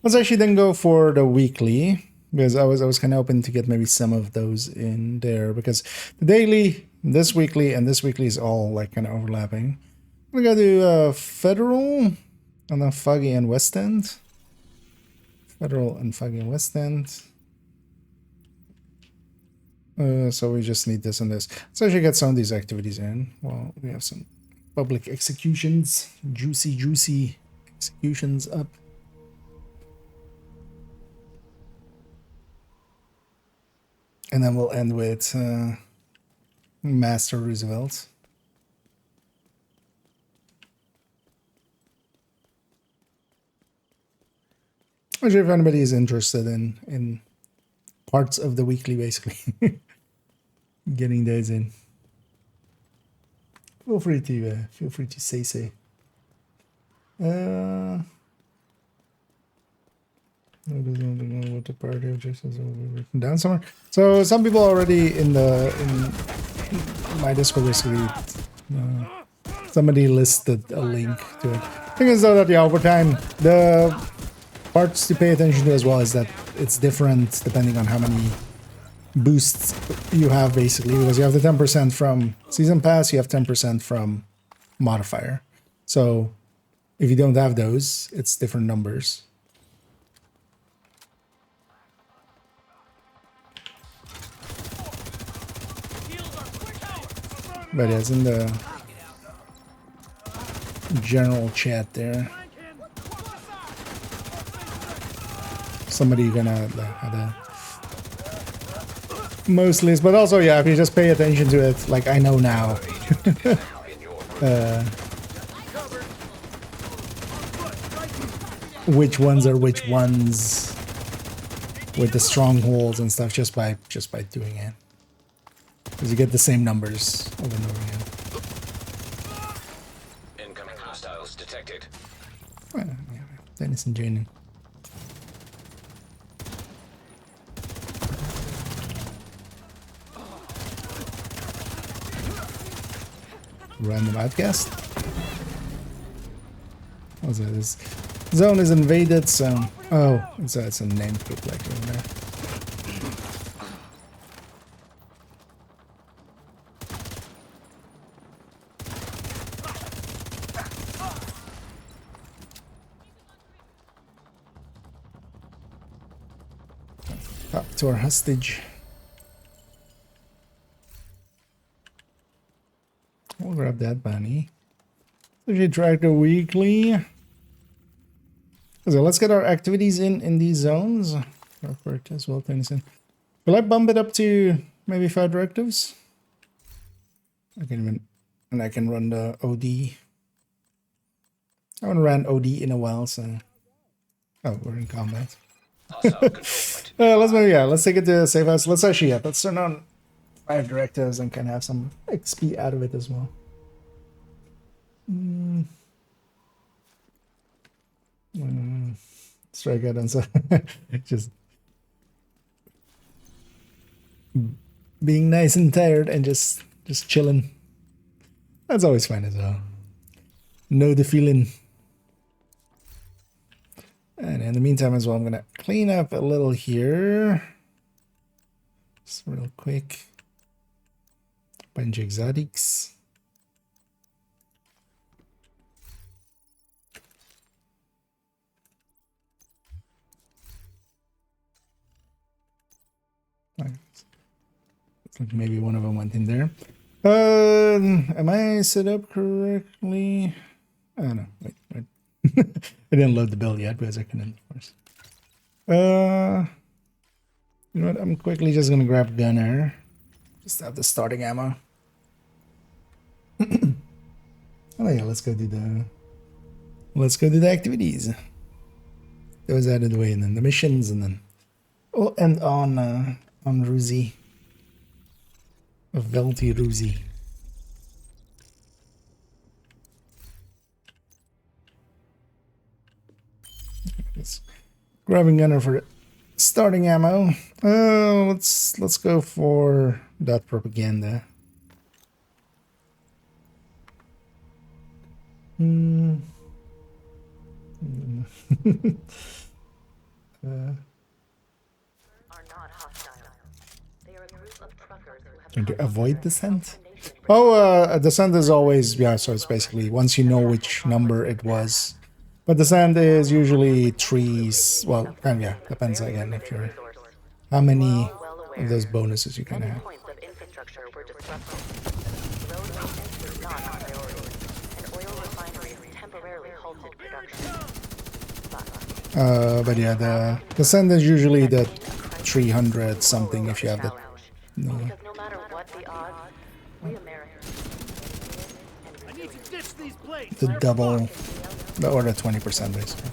Let's actually then go for the weekly, because I was kind of hoping to get maybe some of those in there, because the daily, this weekly, and this weekly is all like kind of overlapping. We gotta do Federal, and then Foggy and West End. Federal and Foggy and West End. So we just need this and this. Let's actually get some of these activities in. Well, we have some public executions, juicy executions up. And then we'll end with Master Roosevelt. Actually, if anybody is interested in parts of the weekly, basically, getting those in. Feel free to say. I don't know what the party objectives are written down somewhere. So some people already in my Discord basically somebody listed a link to it. The thing is though that over time the parts to pay attention to as well is that it's different depending on how many boosts you have, basically, because you have the 10% from season pass, you have 10% from modifier. So if you don't have those, it's different numbers. But it's in the general chat there. Somebody gonna have a mostly, but also yeah, if you just pay attention to it, like I know now. Which ones are which ones with the strongholds and stuff just by doing it, because you get the same numbers over and over again. Incoming hostiles detected. Well, yeah, Dennis and Jane. Random outcast. What's that? This zone is invaded, so it's a name put like over there. Talk to our hostage. grab that bunny. Sushi Tractor Weekly. So let's get our activities in these zones. Perfect as well, Tennyson. Will I bump it up to maybe 5 directives? I can even, and I can run the OD. I haven't ran OD in a while, so. Oh, we're in combat. Let's take it to safe house. Let's actually, let's turn on 5 directives and can have some XP out of it as well. Strike out and so just being nice and tired and just chilling. That's always fine as well. Know the feeling. And in the meantime as well, I'm gonna clean up a little here. Just real quick. Bunch of exotics. Looks like maybe one of them went in there. Am I set up correctly? Oh no, wait. I didn't load the build yet because I couldn't, of course. You know what? I'm quickly just gonna grab gunner. Just have the starting ammo. Oh yeah, let's go do the activities. Those out of the way, and then the missions, and then and on Ruzi. Velty Ruzi. Just grabbing gunner for starting ammo. Let's go for that propaganda. And to avoid descent? Oh, descent is always, yeah, so it's basically once you know which number it was. But descent is usually 3s, well, kind of, yeah, depends again if you're, how many of those bonuses you can have. But yeah, the descent is usually the 300 something if you have the double, or the 20% basically.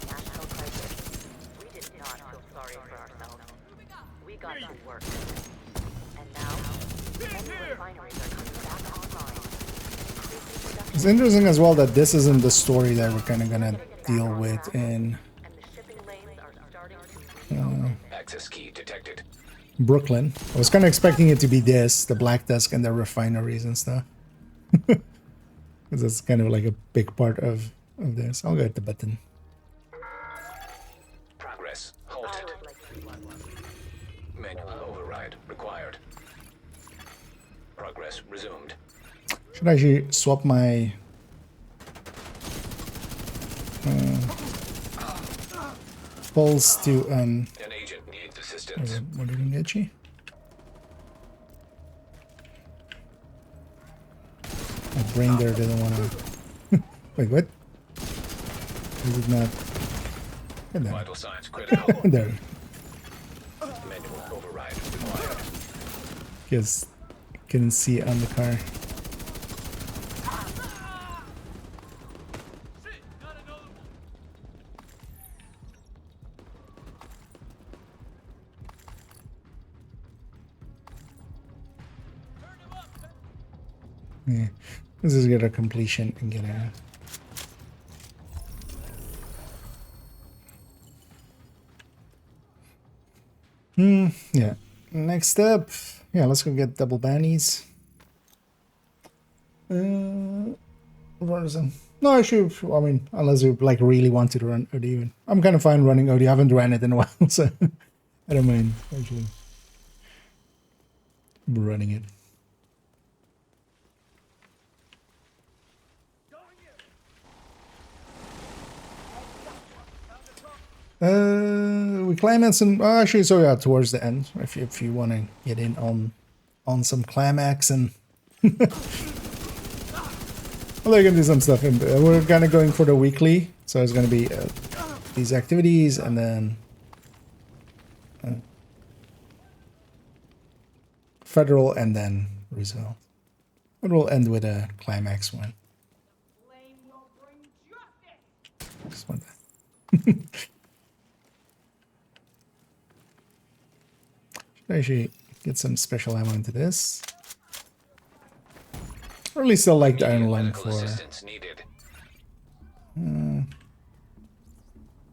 It's interesting as well that this isn't the story that we're kind of gonna deal with in access key detected. Brooklyn. I was kind of expecting it to be this, the Black Desk and the refineries and stuff. Because that's kind of like a big part of this. I'll go hit the button. Progress halted. Manual override required. Progress resumed. Should I actually swap my pulse to An agent needs assistance. what did you get, Chi? My brain there didn't want to. Wait, what? Is it not? Get there. Vital signs critical. There. Manual override required. Because couldn't see it on the car. Yeah, let's just get a completion and get a. Yeah. Next up, yeah, let's go get double bannies. Where is it? No, actually, I mean, unless you like really wanted to run OD, even I'm kind of fine running OD. I haven't ran it in a while, so I don't mind actually running it. We climax and actually, so yeah, towards the end, if you want to get in on some climax and Well, I can do some stuff. We're kind of going for the weekly, so it's going to be these activities and then federal and then result. But we'll end with a climax one. Just want that. Should actually get some special ammo into this. I really still like the iron lung for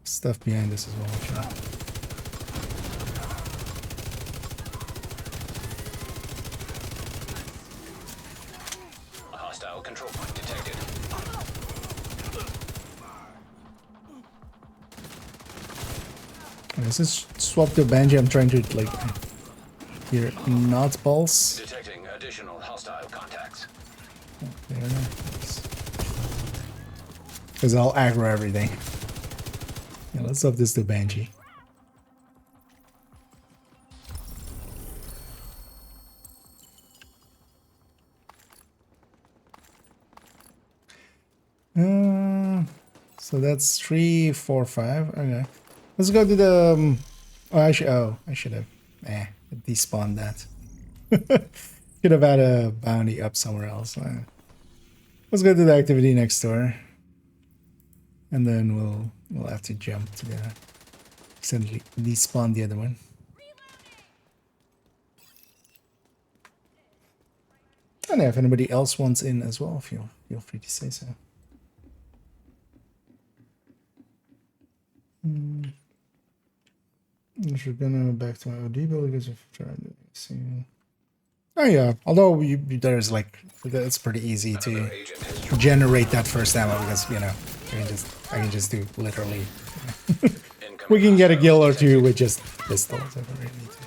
stuff behind this as well. Actually. A hostile control point detected. This is swap to Banji. I'm trying to like hear not pulse. Detecting additional hostile contacts. Because I'll aggro everything. Yeah, let's swap this to Banji. So that's 3, 4, 5. Okay. Let's go to the. I should have. Despawned that. Should have had a bounty up somewhere else. Let's go to the activity next door, and then we'll have to jump to the accidentally despawn the other one. And if anybody else wants in as well, feel free to say so. If you're gonna back to my OD bill because if trying to see. Oh yeah, although there's like it's pretty easy to generate that first ammo because you know I can just do literally. We can get a kill or two with just pistols if we really need to.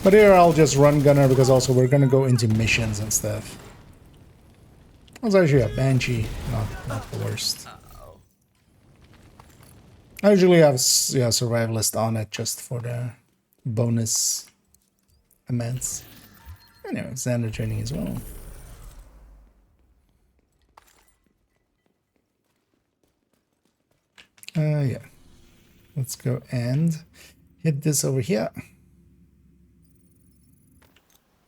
But here I'll just run gunner because also we're gonna go into missions and stuff. That's actually a Banshee, not the worst. I usually have survivalist on it just for the bonus amounts. Anyway, Xander training as well. Yeah. Let's go and hit this over here.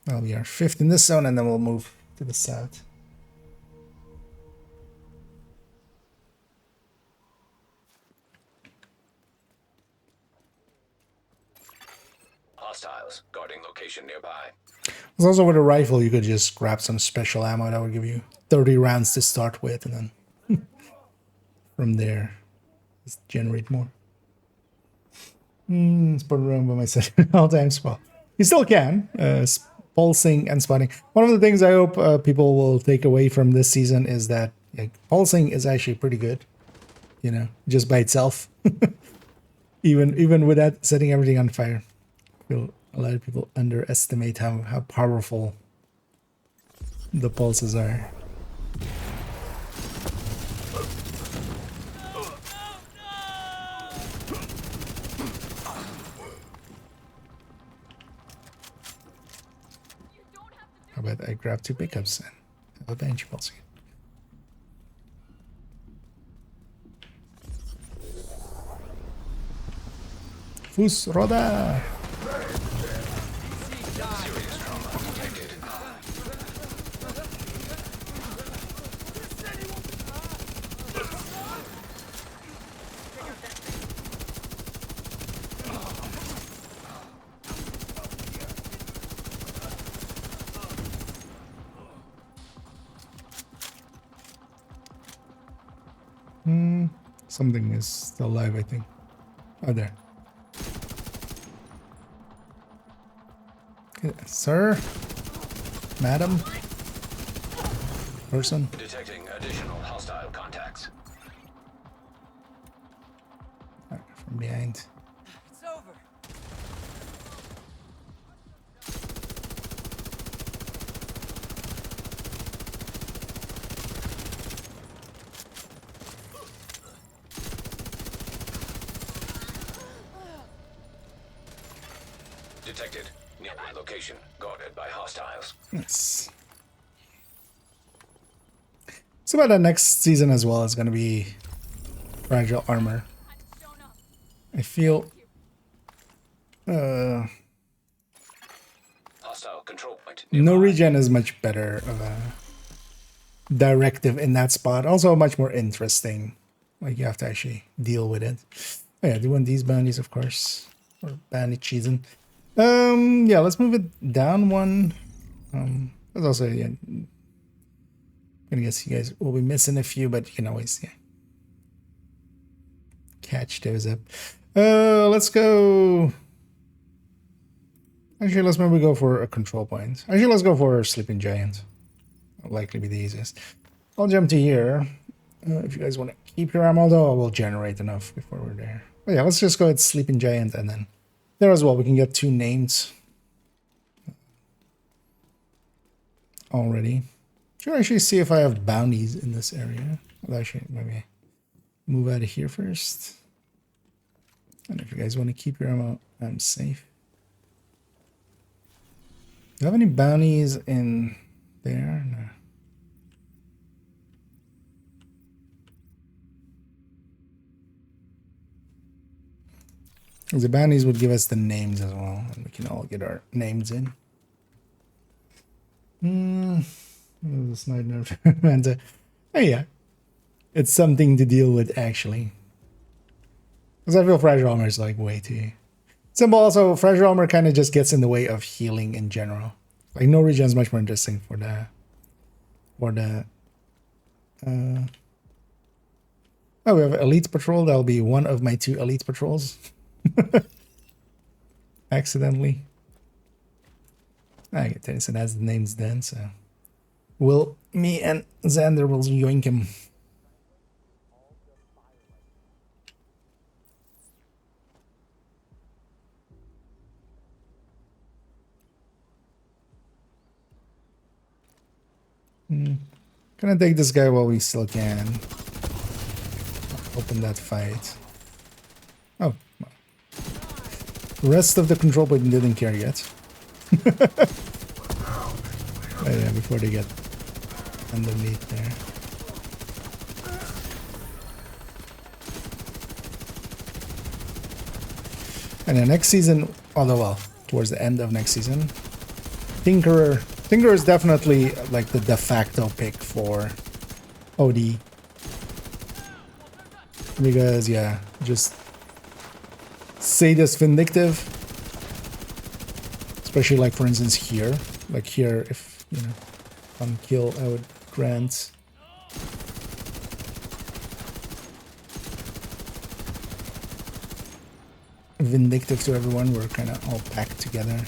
Well, we are 5th in this zone and then we'll move to the south. Hostiles guarding location nearby. There's also with a rifle, you could just grab some special ammo that would give you 30 rounds to start with, and then from there, just generate more. Spot around by myself all times. Well, you still can. Pulsing and spotting. One of the things I hope people will take away from this season is that pulsing is actually pretty good. You know, just by itself. even without setting everything on fire. I feel a lot of people underestimate how powerful the pulses are. How about I grab 2 pickups and have a bench pulse again? Fus roda! Serious trauma detected. Something is still alive, I think. Oh, there. Sir? Madam? Person? Detecting additional hostile contacts. From behind. It's over. Detected. Nearby location guarded by hostiles. Yes. So about the next season as well is going to be fragile armor. I feel Hostile control point. no nearby. regen is much better of a directive in that spot. Also much more interesting. Like you have to actually deal with it. Oh yeah, do want these bounties, of course. Or bounty cheesing. Yeah, let's move it down one. There's also, yeah, I guess you guys will be missing a few, but you can always, yeah, catch those up. Let's go. Actually, let's maybe go for a control point. Actually, let's go for a sleeping giant. That'll likely be the easiest. I'll jump to here. If you guys want to keep your ammo, although I will generate enough before we're there. But yeah, let's just go with sleeping giant, and then there as well we can get 2 names already. Should I actually see if I have bounties in this area? I'll actually maybe move out of here first. And if you guys want to keep your ammo, I'm safe. Do you have any bounties in there? No. The bounties would give us the names as well, and we can all get our names in. This night nerve. And oh yeah, it's something to deal with actually. Because I feel fragile armor is like way too simple. Also, fragile armor kind of just gets in the way of healing in general. Like no regen is much more interesting for the oh, we have elite patrol. That'll be one of my 2 elite patrols. Accidentally. I get Tennyson has the names then, so me and Xander will yoink him. Gonna take this guy while we still can. Open that fight. Oh, well. The rest of the control point didn't care yet. Oh yeah, before they get underneath there. And then next season, although well, towards the end of next season, Tinkerer is definitely like the de facto pick for OD. Because yeah, just Sadist Vindictive. Especially like for instance here. Like here, if you know, on kill I would grant Vindictive to everyone. We're kinda all packed together.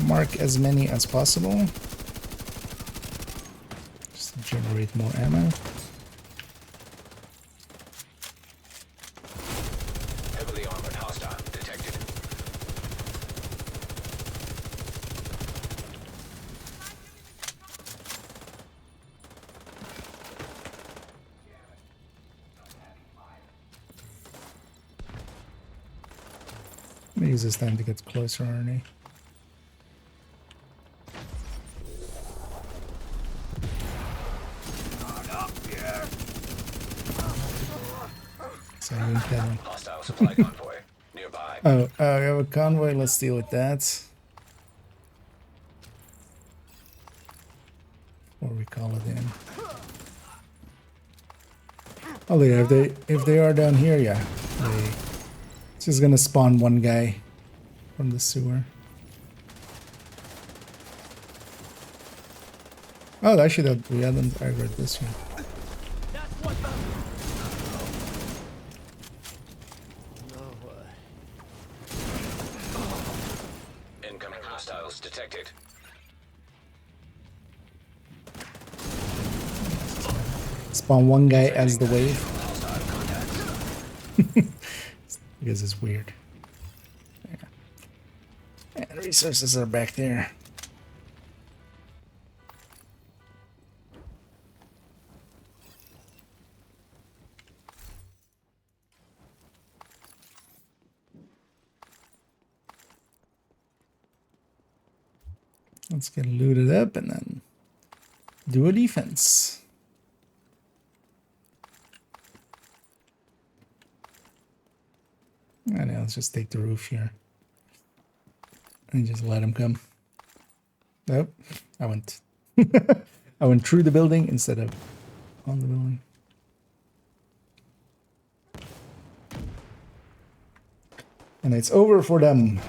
Mark as many as possible. Just to generate more ammo. Heavily armored hostile detected. I'm gonna use this time to get closer, Arnie. Hostile supply convoy nearby. Oh, we have a convoy. Let's deal with that. Or we call it in. Oh yeah, if they are down here, yeah. It's just gonna spawn one guy from the sewer. Oh, actually that we hadn't aggroed this one. Incoming hostiles detected. Spawn one guy as the wave. Because it's weird. Yeah. And resources are back there. Let's get looted up and then do a defense. I know, let's just take the roof here. And just let him come. Nope. I went I went through the building instead of on the building. And it's over for them.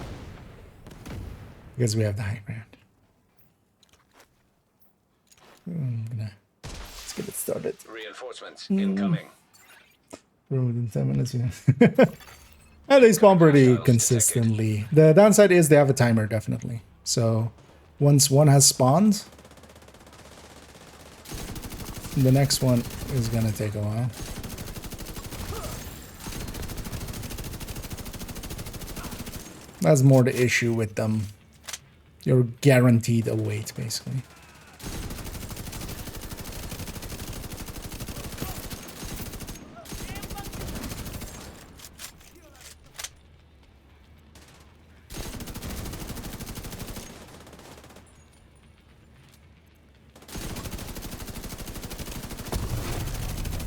Because we have the high ground. Let's get it started. Reinforcements incoming. Within 10 minutes, yeah. And they spawn pretty consistently. The downside is they have a timer, definitely. So once one has spawned, the next one is gonna take a while. That's more the issue with them. You're guaranteed a wait, basically.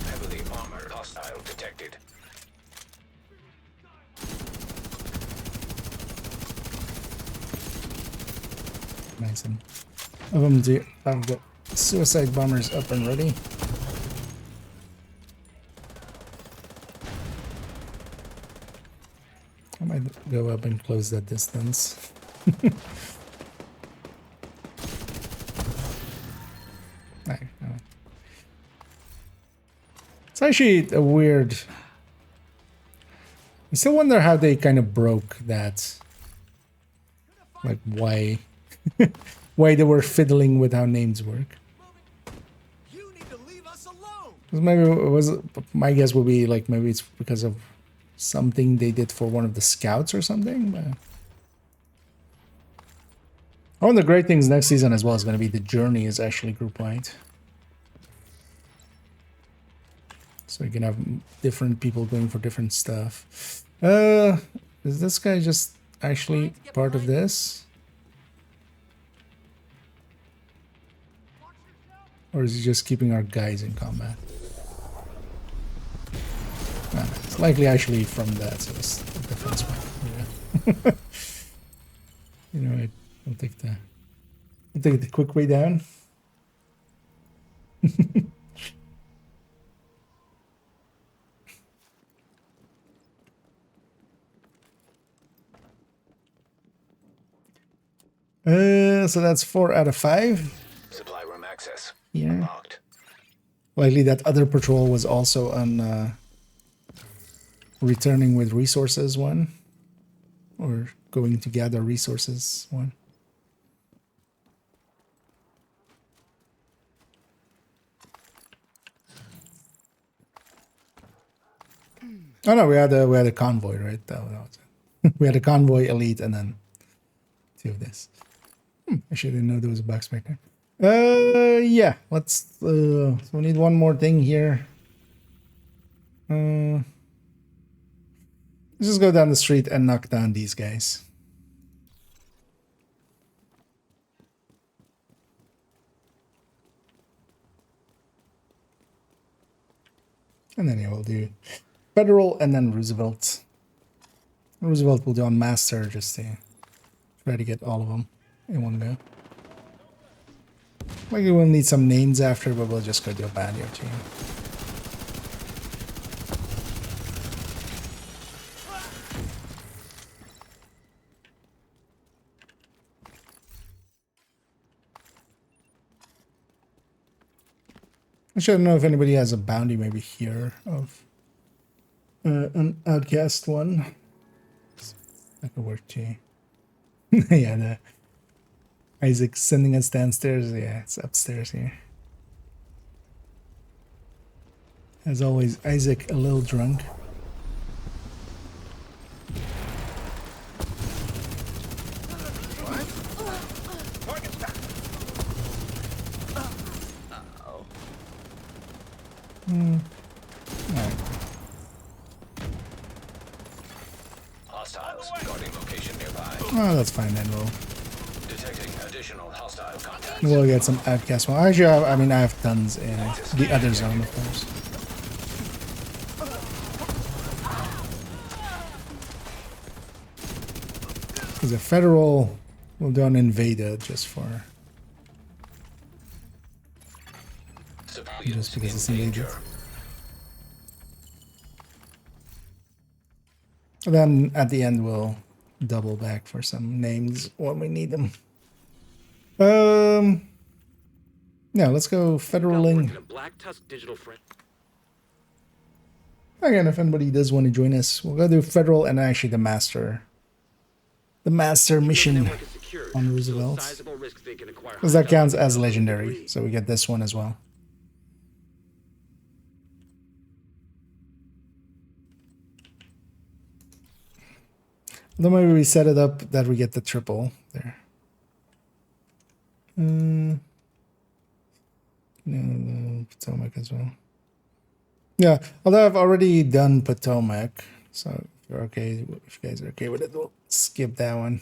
Heavily armored hostile detected. Nice. And of them do have the suicide bombers up and ready. I might go up and close that distance. No. It's actually a weird... I still wonder how they kind of broke that. Like, why... why they were fiddling with how names work. You need to leave us alone. 'Cause maybe it was... My guess would be, like, maybe it's because of something they did for one of the scouts or something, but... One of the great things next season as well is going to be the journey is actually group-wide. So you can have different people going for different stuff. Is this guy just actually part of this? Or is he just keeping our guys in combat? Ah, it's likely actually from that, so it's a defense one. Yeah. You know what? I'll take the quick way down. So that's 4 out of 5. Supply room access. Yeah. Unlocked. Likely that other patrol was also on returning with resources one. Or going to gather resources one. Oh no, we had a convoy, right? That was it. We had a convoy, elite, and then 2 of this. I should didn't know there was a box back there. Yeah, let's, so we need one more thing here. Let's just go down the street and knock down these guys. And then yeah, we'll do Federal and then Roosevelt. Roosevelt will do on Master just to try to get all of them in one go. Maybe we'll need some names after, but we'll just go do a bounty or 2. I don't know if anybody has a bounty maybe here of an outcast one. That could work too. Yeah, the Isaac sending us downstairs. Yeah, it's upstairs here. As always, Isaac a little drunk. Alright. Hostiles guarding location nearby. Oh, that's fine then. We'll Detecting additional hostile contacts. We'll get some outcast. Well, actually, I mean, I have tons in the other zone, of course. Because the federal will don't invade it just for Civilians because it's in invaded. danger. And then at the end we'll double back for some names when we need them. Yeah, let's go federaling. A black tusk digital friend. Again, if anybody does want to join us, we'll go do federal and actually the master mission on Roosevelt, because that counts as legendary, so we get this one as well. Then maybe we set it up that we get the triple there. No, Potomac as well. Yeah, although I've already done Potomac, so if you're okay, if you guys are okay with it, we'll skip that one.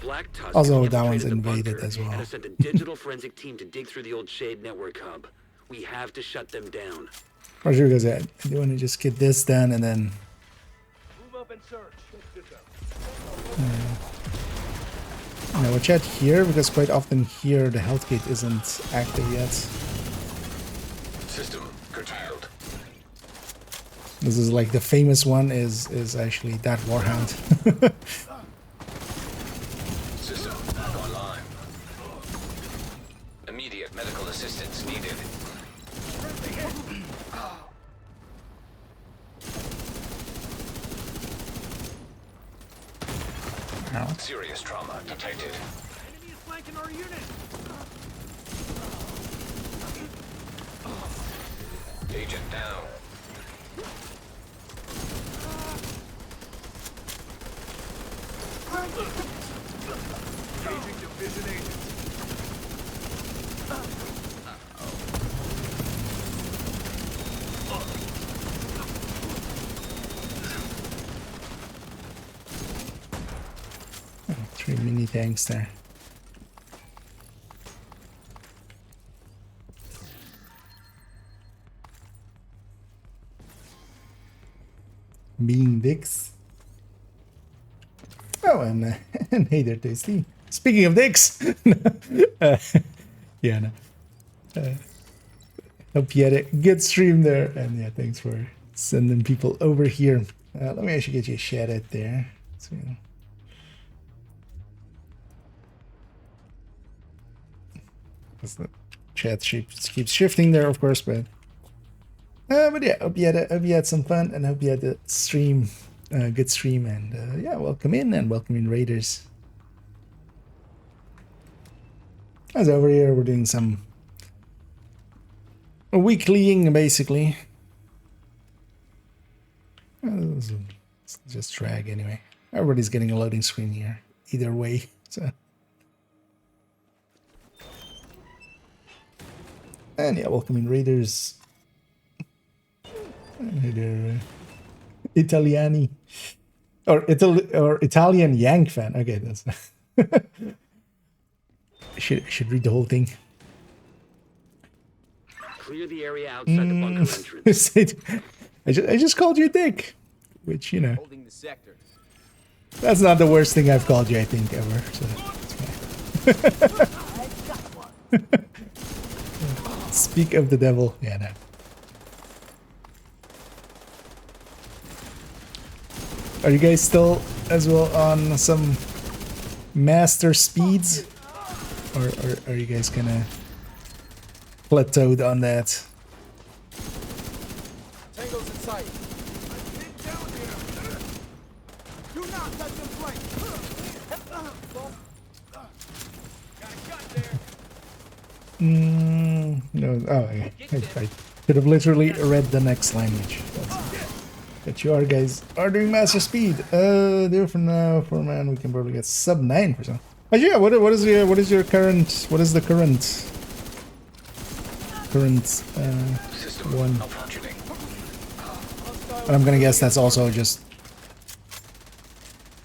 Black Tusk Also, that one's infiltrated the invaded bunker as well. And has sent a digital forensic team to dig through the old Shade network hub. We have to shut them down. Or sure, guys, I do want to just get this done and then. Move up and search. Now watch out here, because quite often here the health gate isn't active yet. System curtailed. This is like the famous one is actually that Warhound. System online. Immediate medical assistance needed. Serious trauma detected. Enemy is flanking our unit. Agent down. Engaging division agents. Three mini tanks there. Being dicks. Oh, and and hey there, Tasty. Speaking of dicks, yeah, no. Hope you had a good stream there, and yeah, thanks for sending people over here. Let me actually get you a shout out there. So, the chat keeps shifting there, of course, but yeah, hope you had some fun, and hope you had a stream, good stream, and yeah, welcome in raiders. As over here, we're doing some weeklying basically. It's just drag anyway. Everybody's getting a loading screen here, either way. So. And yeah, welcoming raiders. Italiani. Or Italian Yank fan. Okay, that's should read the whole thing. Clear the area outside the bunker entrance. I just called you a dick. Which, you know. Holding the sector. That's not the worst thing I've called you, I think, ever. So it's fine. Speak of the devil. Yeah, no. Are you guys still as well on some master speeds? Or are you guys gonna plateaued on that? Tango's in sight. Get down here. Do not touch them flank. Got a gun there. No. Oh, yeah. I could have literally read the next language. But you are guys are doing master speed. There for now, for man, we can probably get sub 9 for some. But yeah, what is the current one? But I'm gonna guess that's also just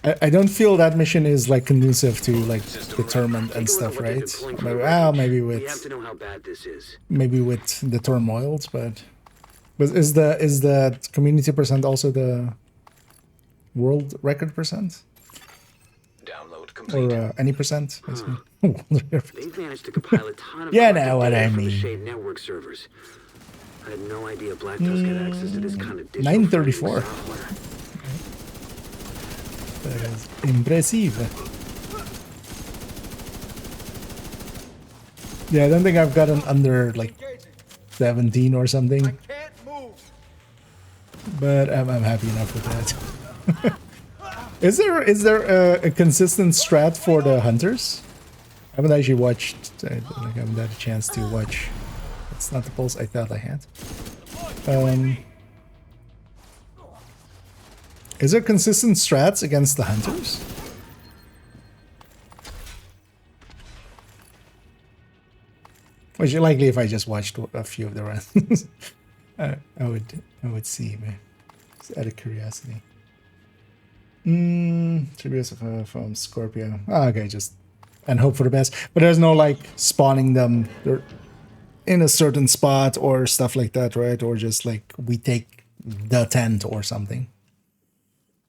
I don't feel that mission is like conducive to like determined and stuff, right? Maybe, well, maybe We have with to know how bad this is. the turmoils, but is the community percent also the world record percent? Download complete. Or any percent, basically. They've managed to compile a ton of Yeah, collected know what data I from the mean. Shade network servers. I had no idea Black Tusk had access to this kind of digital 934. software. That is impressive. Yeah, I don't think I've gotten under like 17 or something, Can't move. but I'm happy enough with that. Is there a consistent strat for the hunters? I haven't actually watched. I haven't had a chance to watch. It's not the pulse I thought I had. Is there consistent strats against the hunters? Which likely, if I just watched a few of the runs, I would see, man. Just out of curiosity. Tributes from Scorpio. Oh, okay, just and hope for the best. But there's no like spawning them in a certain spot or stuff like that, right? Or just like we take the tent or something.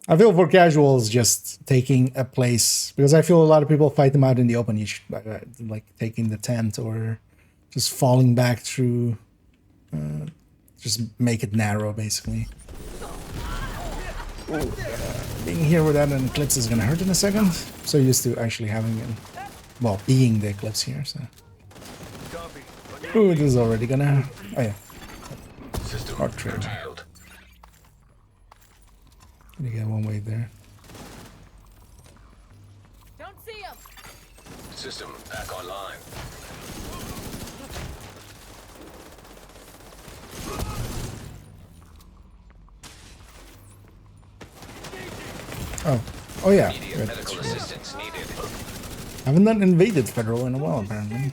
I feel for casuals just taking a place, because I feel a lot of people fight them out in the open. You should, like taking the tent or just falling back through. Just make it narrow, basically. Ooh, being here without an eclipse is gonna hurt in a second. So used to actually having it, well, being the eclipse here. So. Ooh, this is already gonna. Oh yeah. System Hard trade. curtailed. You get one way there. Don't see him. System back online. Oh yeah. Immediate Right, medical that's right. assistance needed. Haven't done invaded federal in a while, apparently.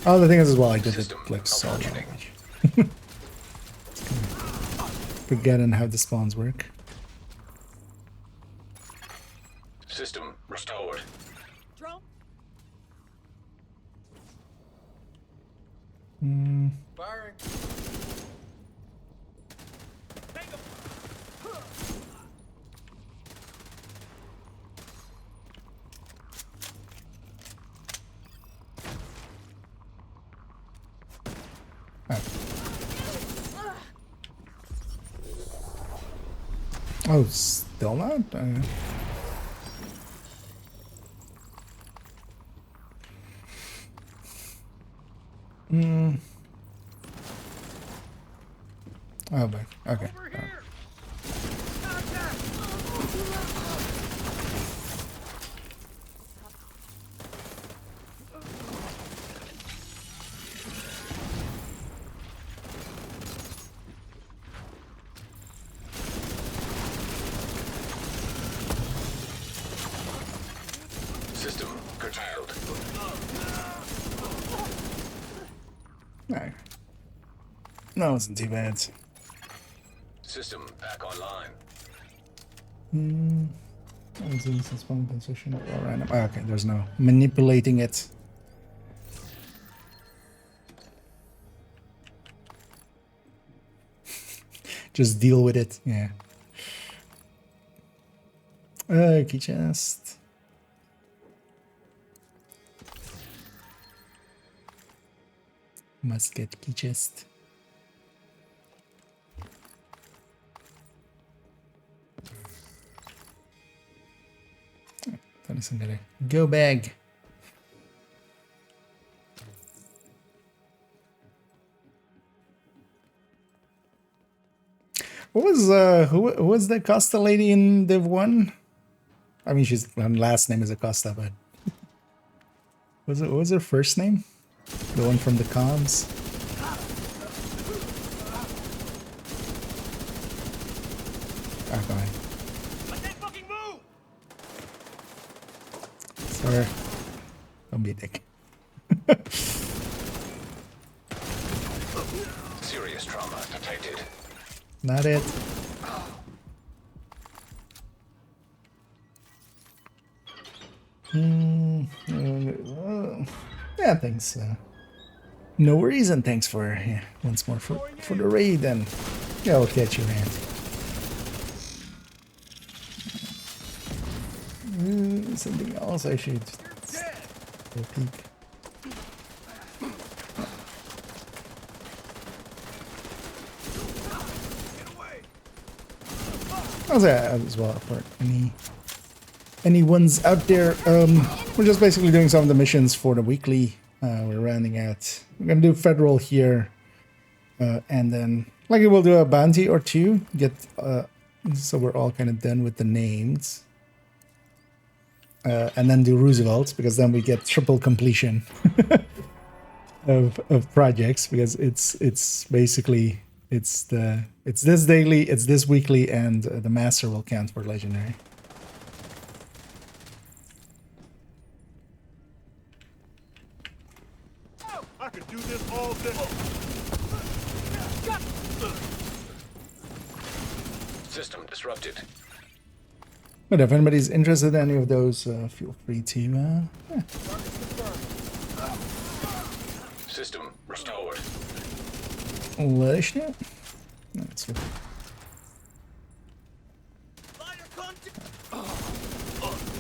Oh, the thing is as well, I did it System like so long. malfunctioning. Forgetting how the spawns work. System restored. Drone. Firing. Oh, still not? Oh, but okay. System curtailed. No. No, it wasn't too bad. System back online. I was in this spawn position or random. Oh, okay, there's no manipulating it. Just deal with it. Yeah. Key chest. Must get key chest. That is gonna go bag. What was who was the Costa lady in Div 1? I mean, her last name is Acosta, but what was her first name? The one from the comms. Okay. I can't fucking move. Sorry. Don't be a dick. Serious trauma detected. Not it. Yeah, thanks. No worries, and thanks for once more for the raid. And yeah, I'll catch you, man. Something else I should take a peek. How's that as well for anyone's out there? We're just basically doing some of the missions for the weekly. We're gonna do federal here, and then likely we'll do a bounty or two. So we're all kind of done with the names, and then do Roosevelt, because then we get triple completion of projects, because it's basically it's this daily, it's this weekly, and the master will count for legendary. I could do this all day. System disrupted. But if anybody's interested in any of those, feel free to. Yeah. System restored. Let us know. That's good.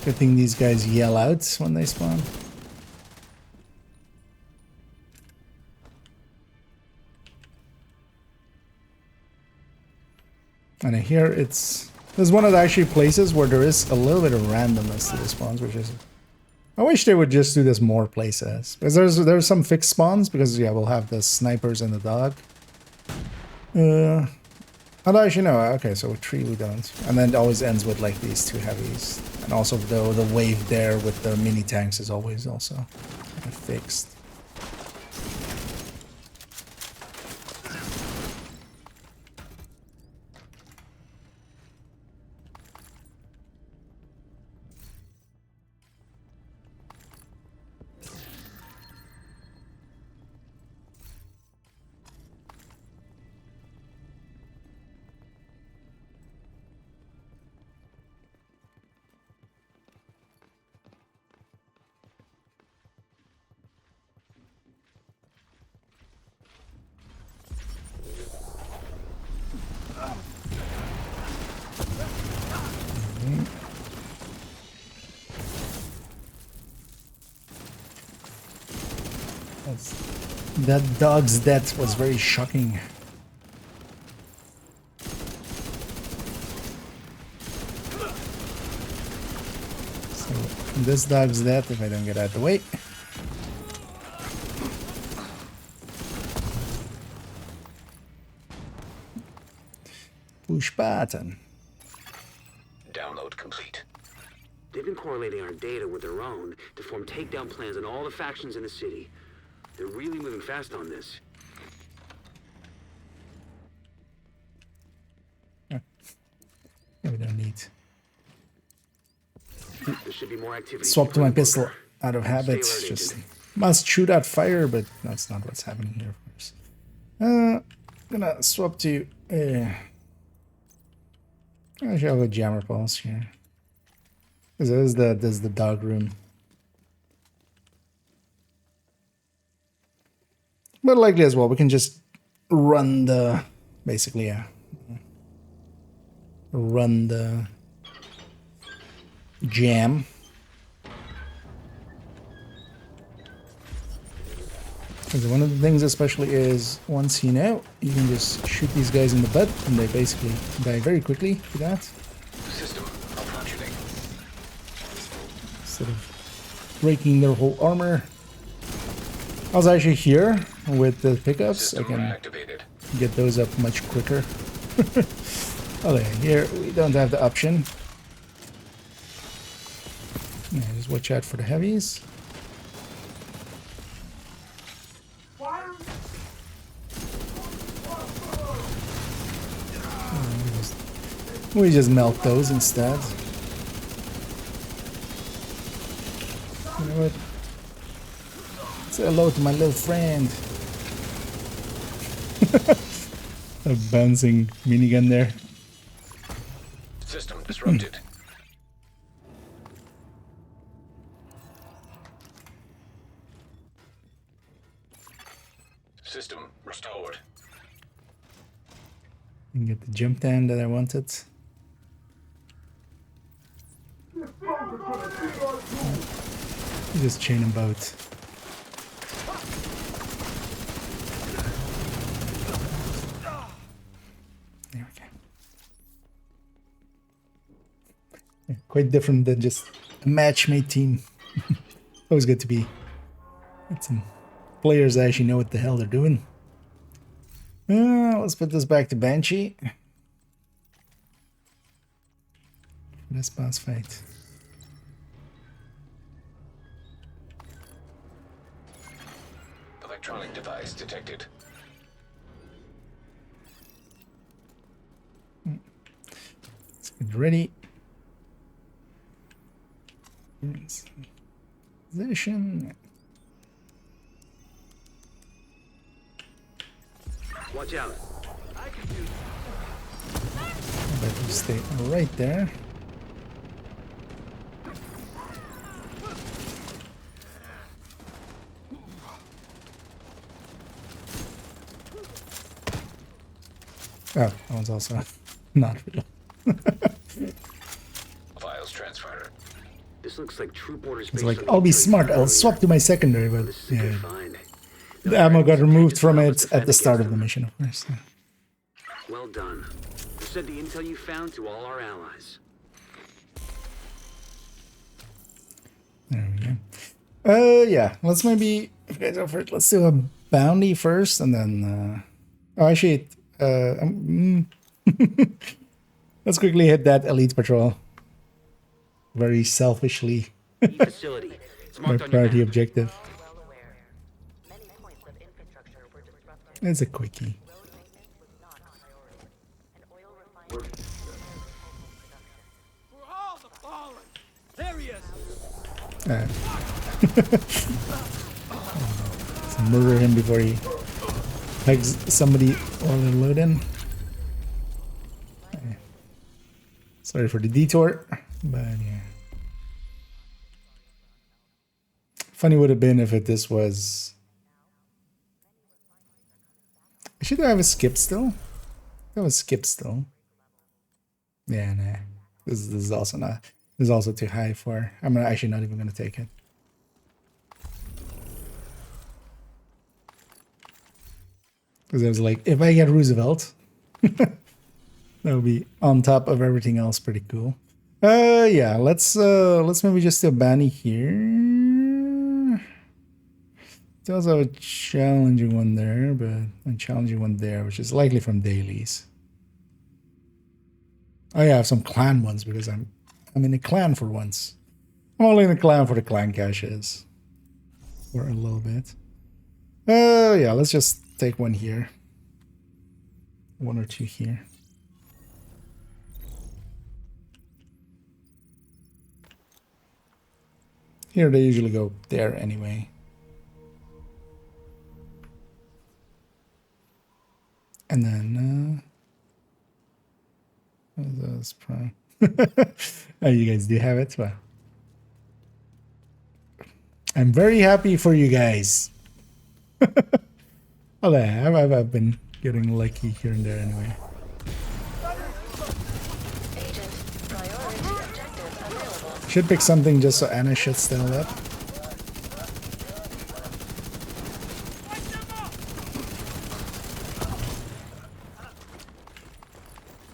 Good thing these guys yell out when they spawn. And here there's one of the actually places where there is a little bit of randomness to the spawns, which is, I wish they would just do this more places, because there's some fixed spawns, because yeah, we'll have the snipers and the dog. Although actually no, okay, so with 3 we don't, and then it always ends with like these 2 heavies, and also the wave there with the mini tanks is always also fixed. That dog's death was very shocking. So this dog's death if I don't get out of the way. Push button. Download complete. They've been correlating our data with their own to form takedown plans on all the factions in the city. They're really moving fast on this. Yeah, we don't need. There should be more activity. Swap to my pistol out of habit. Just must shoot out fire, but that's not what's happening here, of course. Gonna swap to. Actually, I'll go jammer pulse here. This is the dog room. But likely as well, we can just run the, basically, yeah. Run the jam. Because one of the things especially is, once you know, you can just shoot these guys in the butt, and they basically die very quickly for that. System malfunctioning. Instead of breaking their whole armor. I was actually here with the pickups. System I can reactivated. get those up much quicker. Okay, here we don't have the option. Yeah, just watch out for the heavies. We just melt those instead. You know what? Say hello to my little friend. A bouncing minigun there. System disrupted. System restored. And get the jump down that I wanted. Just chain them both. There we go. Yeah, quite different than just a match-made team. Always good to be with some players that actually know what the hell they're doing. Let's put this back to Banshee. For this boss fight. Electronic device detected. Let's get ready. Position. Watch out. Let you stay right there. Oh, that one's also not real. Files transferred. This looks like true borders. It's like, I'll be smart, I'll swap to my secondary, but This is a good yeah. find. The ammo got removed from it at the start of the mission, of course. Well done. You sent the intel you found to all our allies. There we go. Yeah, let's maybe, if you guys are for it, let's do a bounty first, and then, oh, actually, let's quickly hit that elite patrol. Very selfishly, Facility. It's my marked on your priority map. objective. It's a quickie. For all the fallen. There he is. Let's murder him before he pegs somebody while they're loading. Sorry for the detour, but yeah. Funny would have been if this was. Should I have a skip still? That was skip still. Yeah, nah. This is also not. This is also too high for. I'm actually not even gonna take it. Because I was like, if I get Roosevelt, that would be on top of everything else pretty cool. Yeah, let's maybe just do a bounty here. There's also a challenging one there, but a challenging one there, which is likely from dailies. Oh yeah, I have some clan ones because I'm in a clan for once. I'm only in a clan for the clan caches. For a little bit. Yeah, let's just take one here. One or two here. Here they usually go there anyway. And then that's prime. Oh, you guys do have it? Well, I'm very happy for you guys. Well, I've been getting lucky here and there anyway. Should pick something just so Anna should stand up.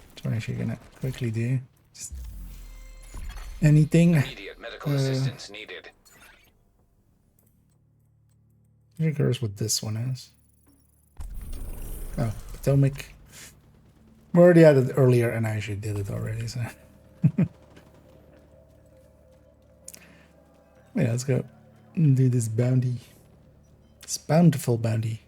That's what I'm actually gonna quickly do. Just anything. Immediate medical assistance needed. Regards what this one is. Oh, Potomac. We already had it earlier, and I actually did it already. So, yeah, let's go and do this bounty. This bountiful bounty.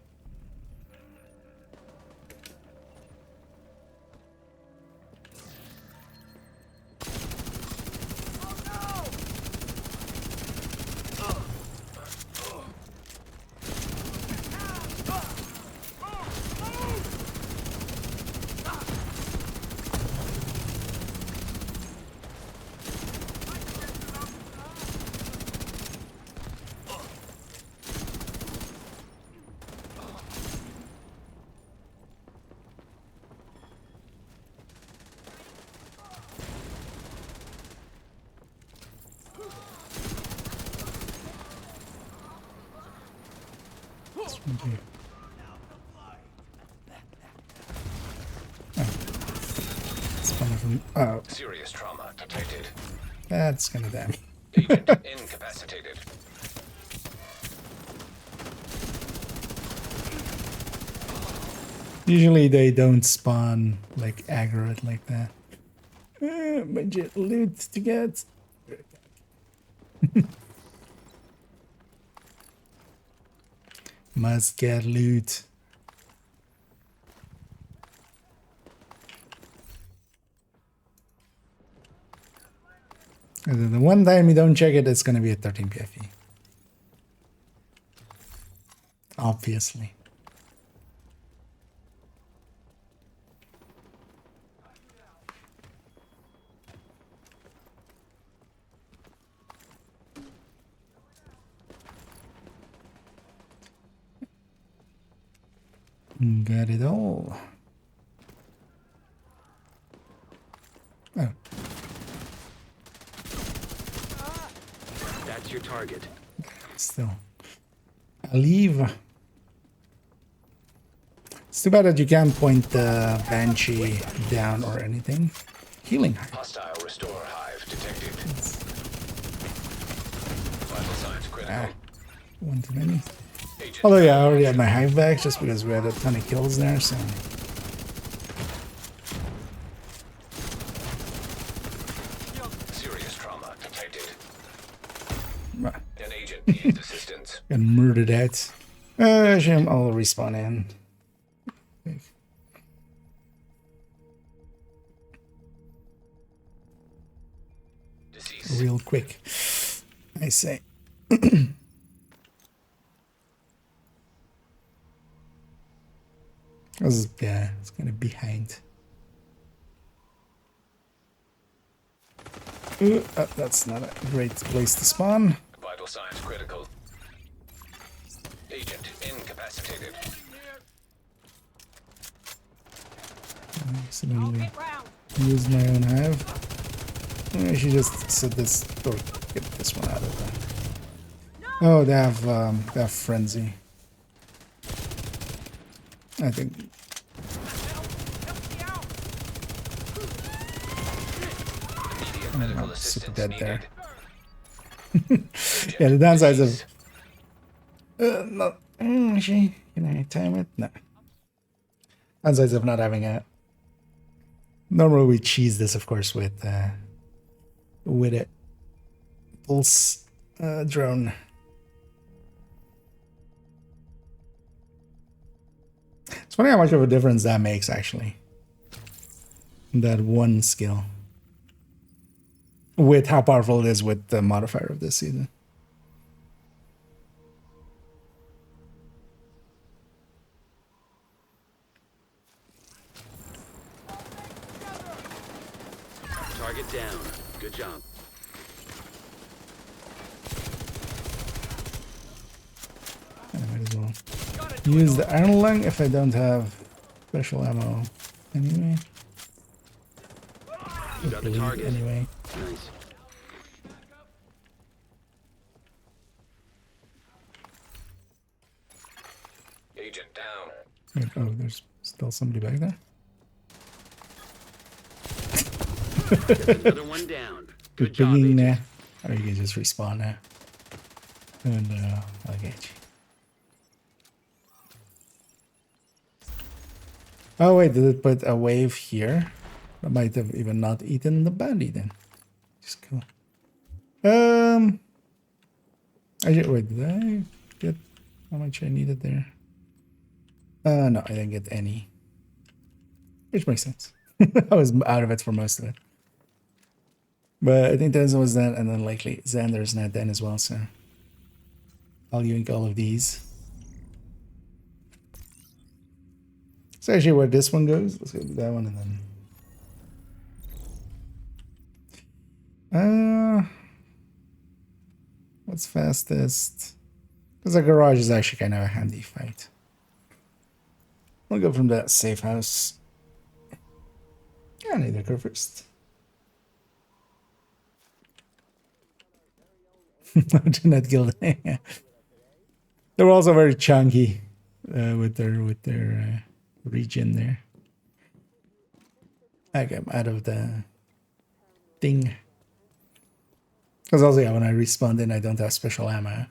Okay. Oh, Serious trauma detected. that's gonna damage. Agent incapacitated. Usually they don't spawn like aggro it like that. Budget loot to get. Must get loot. And then the one time you don't check it, it's gonna be a 13 PFE. Obviously. Got it all. Oh. That's your target. Still. I'll leave. It's too bad that you can't point the Banshee down or anything. Healing hive. Hostile restore hive detected. Vital signs critical. Ah, one too many. Agent Although yeah, I already had my hive back just because we had a ton of kills there, so. serious trauma detected. Right. An agent needs assistance. Got murdered at. Actually, I'll respawn in. Deceased. Real quick. I say. Yeah, it's kind of behind. That's not a great place to spawn. Vital signs critical. Agent incapacitated. Accidentally Get round. use my own hive. I should just set this or get this one out of there. Oh, they have frenzy. I think. Immediate medical Super assistance dead needed. there. Yeah, the downsides of not actually, can I time it? No. Downsides of not having a. Normally we cheese this, of course, with a pulse drone. It's funny how much of a difference that makes, actually. That one skill. With how powerful it is with the modifier of this season. Target down. Good job. I might as well use the iron lung if I don't have special ammo anyway. You got the Bleed target. anyway. Nice. Agent down. Wait, oh, there's still somebody back there. Another one down. Good Keep job, pinging Agent. there. Or you can just respawn now. And I'll get you. Oh wait, did it put a wave here? I might have even not eaten the bounty then. Just cool. Wait, did I get how much I needed there? No, I didn't get any. Which makes sense. I was out of it for most of it. But I think Denzel was then, and then likely Xander's not then as well, so I'll yoink all of these. So actually where this one goes, let's go do that one and then what's fastest? Because the garage is actually kind of a handy fight. We'll go from that safe house. Yeah, I need to go first. Do not kill them. They were also very chunky. with their region there. Okay, I'm out of the thing. Because also, yeah, when I respawn, then I don't have special ammo.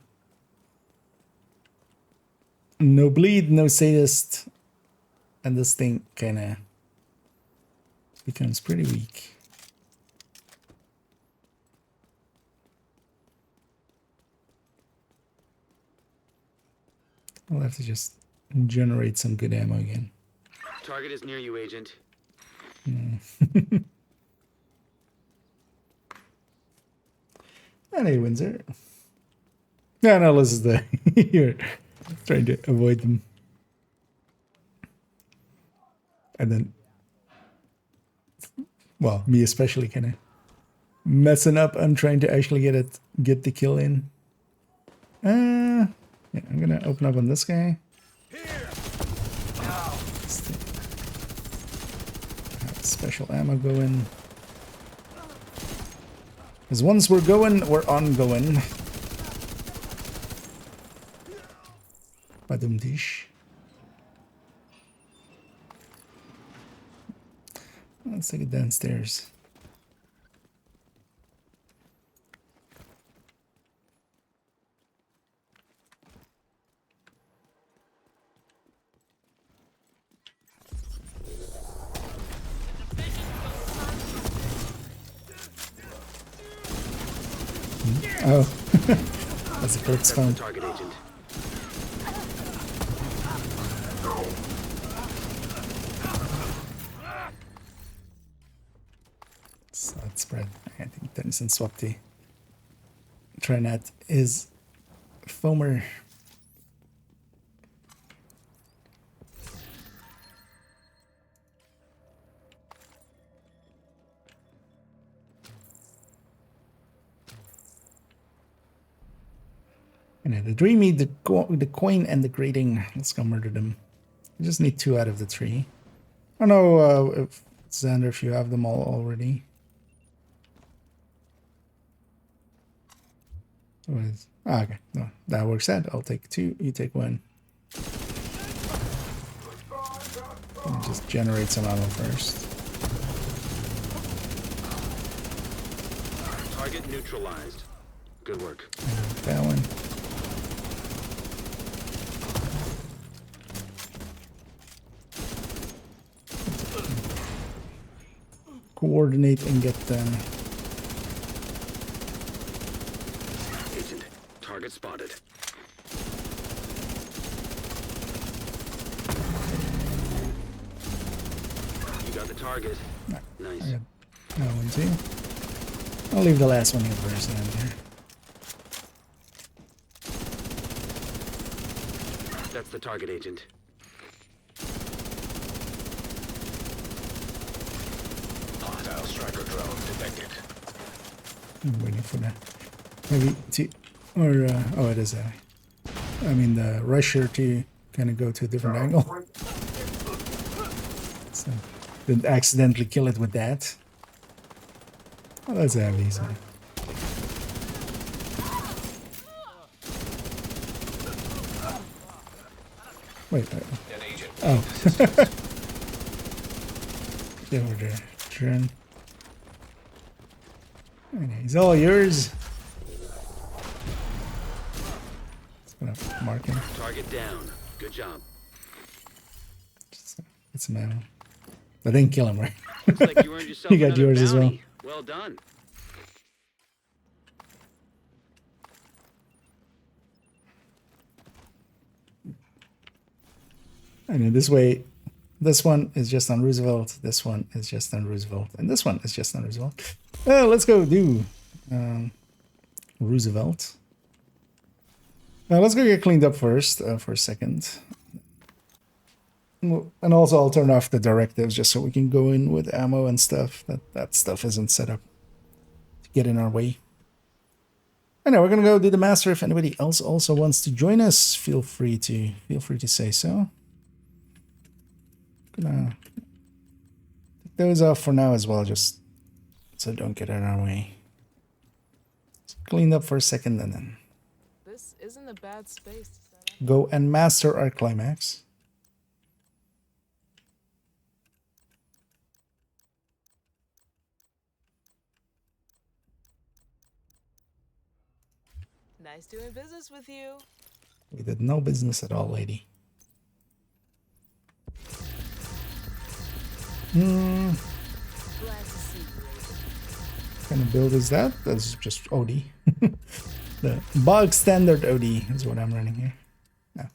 No bleed, no sadist, and this thing kind of becomes pretty weak. I'll have to just generate some good ammo again. Target is near you, Agent. And he wins it. Yeah, no, this is the you're trying to avoid them. And then, well, me especially kind of messing up. I'm trying to actually get the kill in. Yeah, I'm gonna open up on this guy. Special ammo going. Because once we're going, we're ongoing. Badum dish. Let's take it downstairs. Oh, that's a perk spawn. Target, Agent. Side spread. I think Tennyson swapped the Trinat is foamer. And the dreamy, the coin, and the grading. Let's go murder them. I just need 2 out of the 3. I don't know if Xander, if you have them all already. Okay, no, that works out. I'll take 2, you take 1. Just generate some ammo first. Target neutralized. Good work. That one. Coordinate and get the Agent, target spotted. You got the target. Nice. that one too. I'll leave the last one here first and there. That's the target, Agent. Hostile striker drone detected. I'm waiting for that. Maybe to, or oh, it is a. I mean the rusher to kind of go to a different angle. So didn't accidentally kill it with that. Oh, that's heavy. So. Wait. An agent. Oh. Get over there. Turn. Okay, he's all yours. Just gonna mark him. Target down. Good job. Just, get some ammo. I didn't kill him, right? Looks like you earned yourself You got another yours as well. bounty. Well done. I mean, this way, this one is just on Roosevelt, this one is just on Roosevelt, and this one is just on Roosevelt. Let's go do Roosevelt. Let's go get cleaned up first for a second. And also I'll turn off the directives just so we can go in with ammo and stuff. That stuff isn't set up to get in our way. Anyway, we're gonna go do the master. If anybody else also wants to join us, feel free to say so. Gonna take those off for now as well, just so don't get in our way. Just clean up for a second and then. This isn't a bad space to set go and master our climax. Nice doing business with you. We did no business at all, lady. Glad to see you, lady. What kind of build is that? That's just OD. The bog standard OD is what I'm running here. No.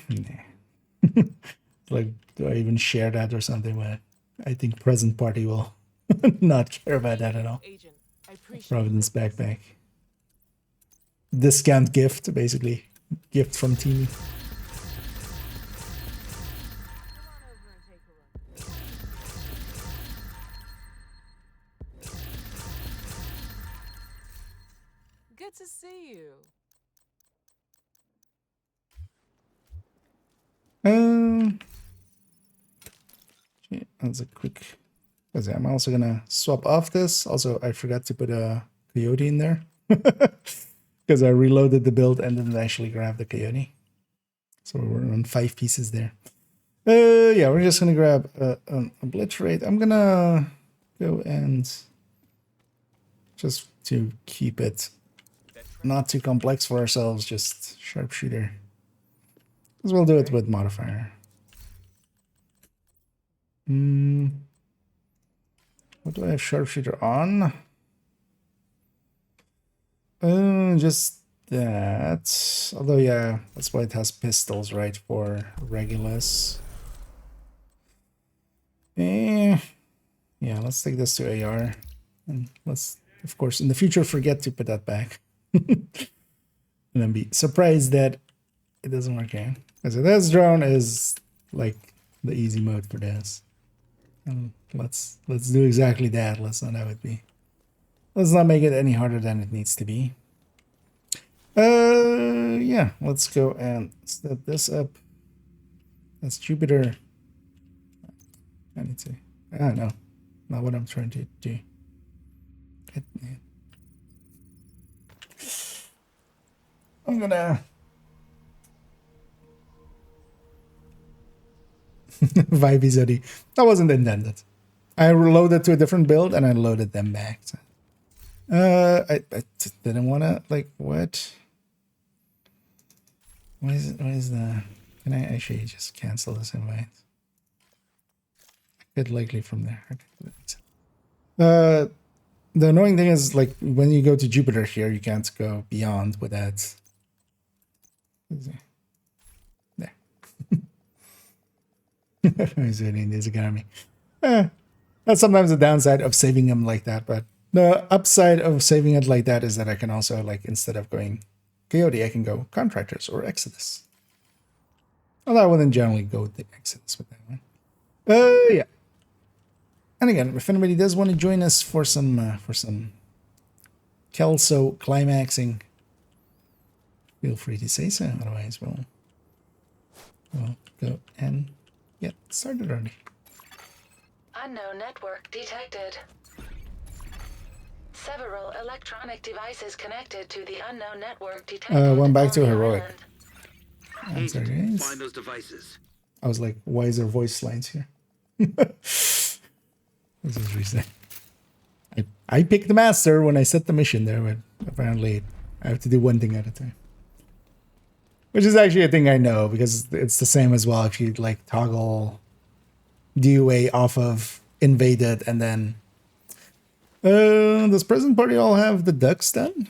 Nah. Like, do I even share that or something? But I think present party will not care about that at all. Agent, I appreciate Providence this. backpack. Discount gift, basically. Gift from Teamy. Come on over and take a look. Good to see you. Okay, that's a quick. I'm also gonna swap off this. Also, I forgot to put a coyote in there because I reloaded the build and didn't actually grab the coyote. So we're on 5 pieces there. Yeah, we're just gonna grab an obliterate. I'm gonna go and just to keep it not too complex for ourselves, just sharpshooter. Because we'll do it with modifier. What do I have sharpshooter on? Just that. Although, yeah, that's why it has pistols, right? For Regulus. Yeah, let's take this to AR. And let's, of course, in the future, forget to put that back. And then be surprised that it doesn't work here. Because this drone is like the easy mode for this. And let's do exactly that. Let's not have it be. Let's not make it any harder than it needs to be. Yeah, let's go and set this up. That's Jupiter. I need to. Ah, no, not what I'm trying to do. I'm gonna. Vibey Zodi. That wasn't intended. I reloaded to a different build and I loaded them back. So. I didn't want to, like, what? What is the... Can I actually just cancel this invite? I could likely from there. Okay. The annoying thing is, like, when you go to Jupiter here, you can't go beyond without... There. There's a economy. That's sometimes the downside of saving them like that, but the upside of saving it like that is that I can also, like, instead of going Coyote, I can go Contractors or Exodus. Although I wouldn't generally go with the Exodus with that one. Yeah. And again, if anybody does want to join us for some Kelso climaxing, feel free to say so. Otherwise, we'll go and get started already. Unknown network detected. Several electronic devices connected to the unknown network detected. Went back to on the heroic. island. I'm sorry, guys. Find those devices. I was like, why is there voice lines here? This is reason. I picked the master when I set the mission there, but apparently I have to do one thing at a time. Which is actually a thing I know, because it's the same as well if you, like, toggle DUA off of invaded and then... does present party all have the ducks done?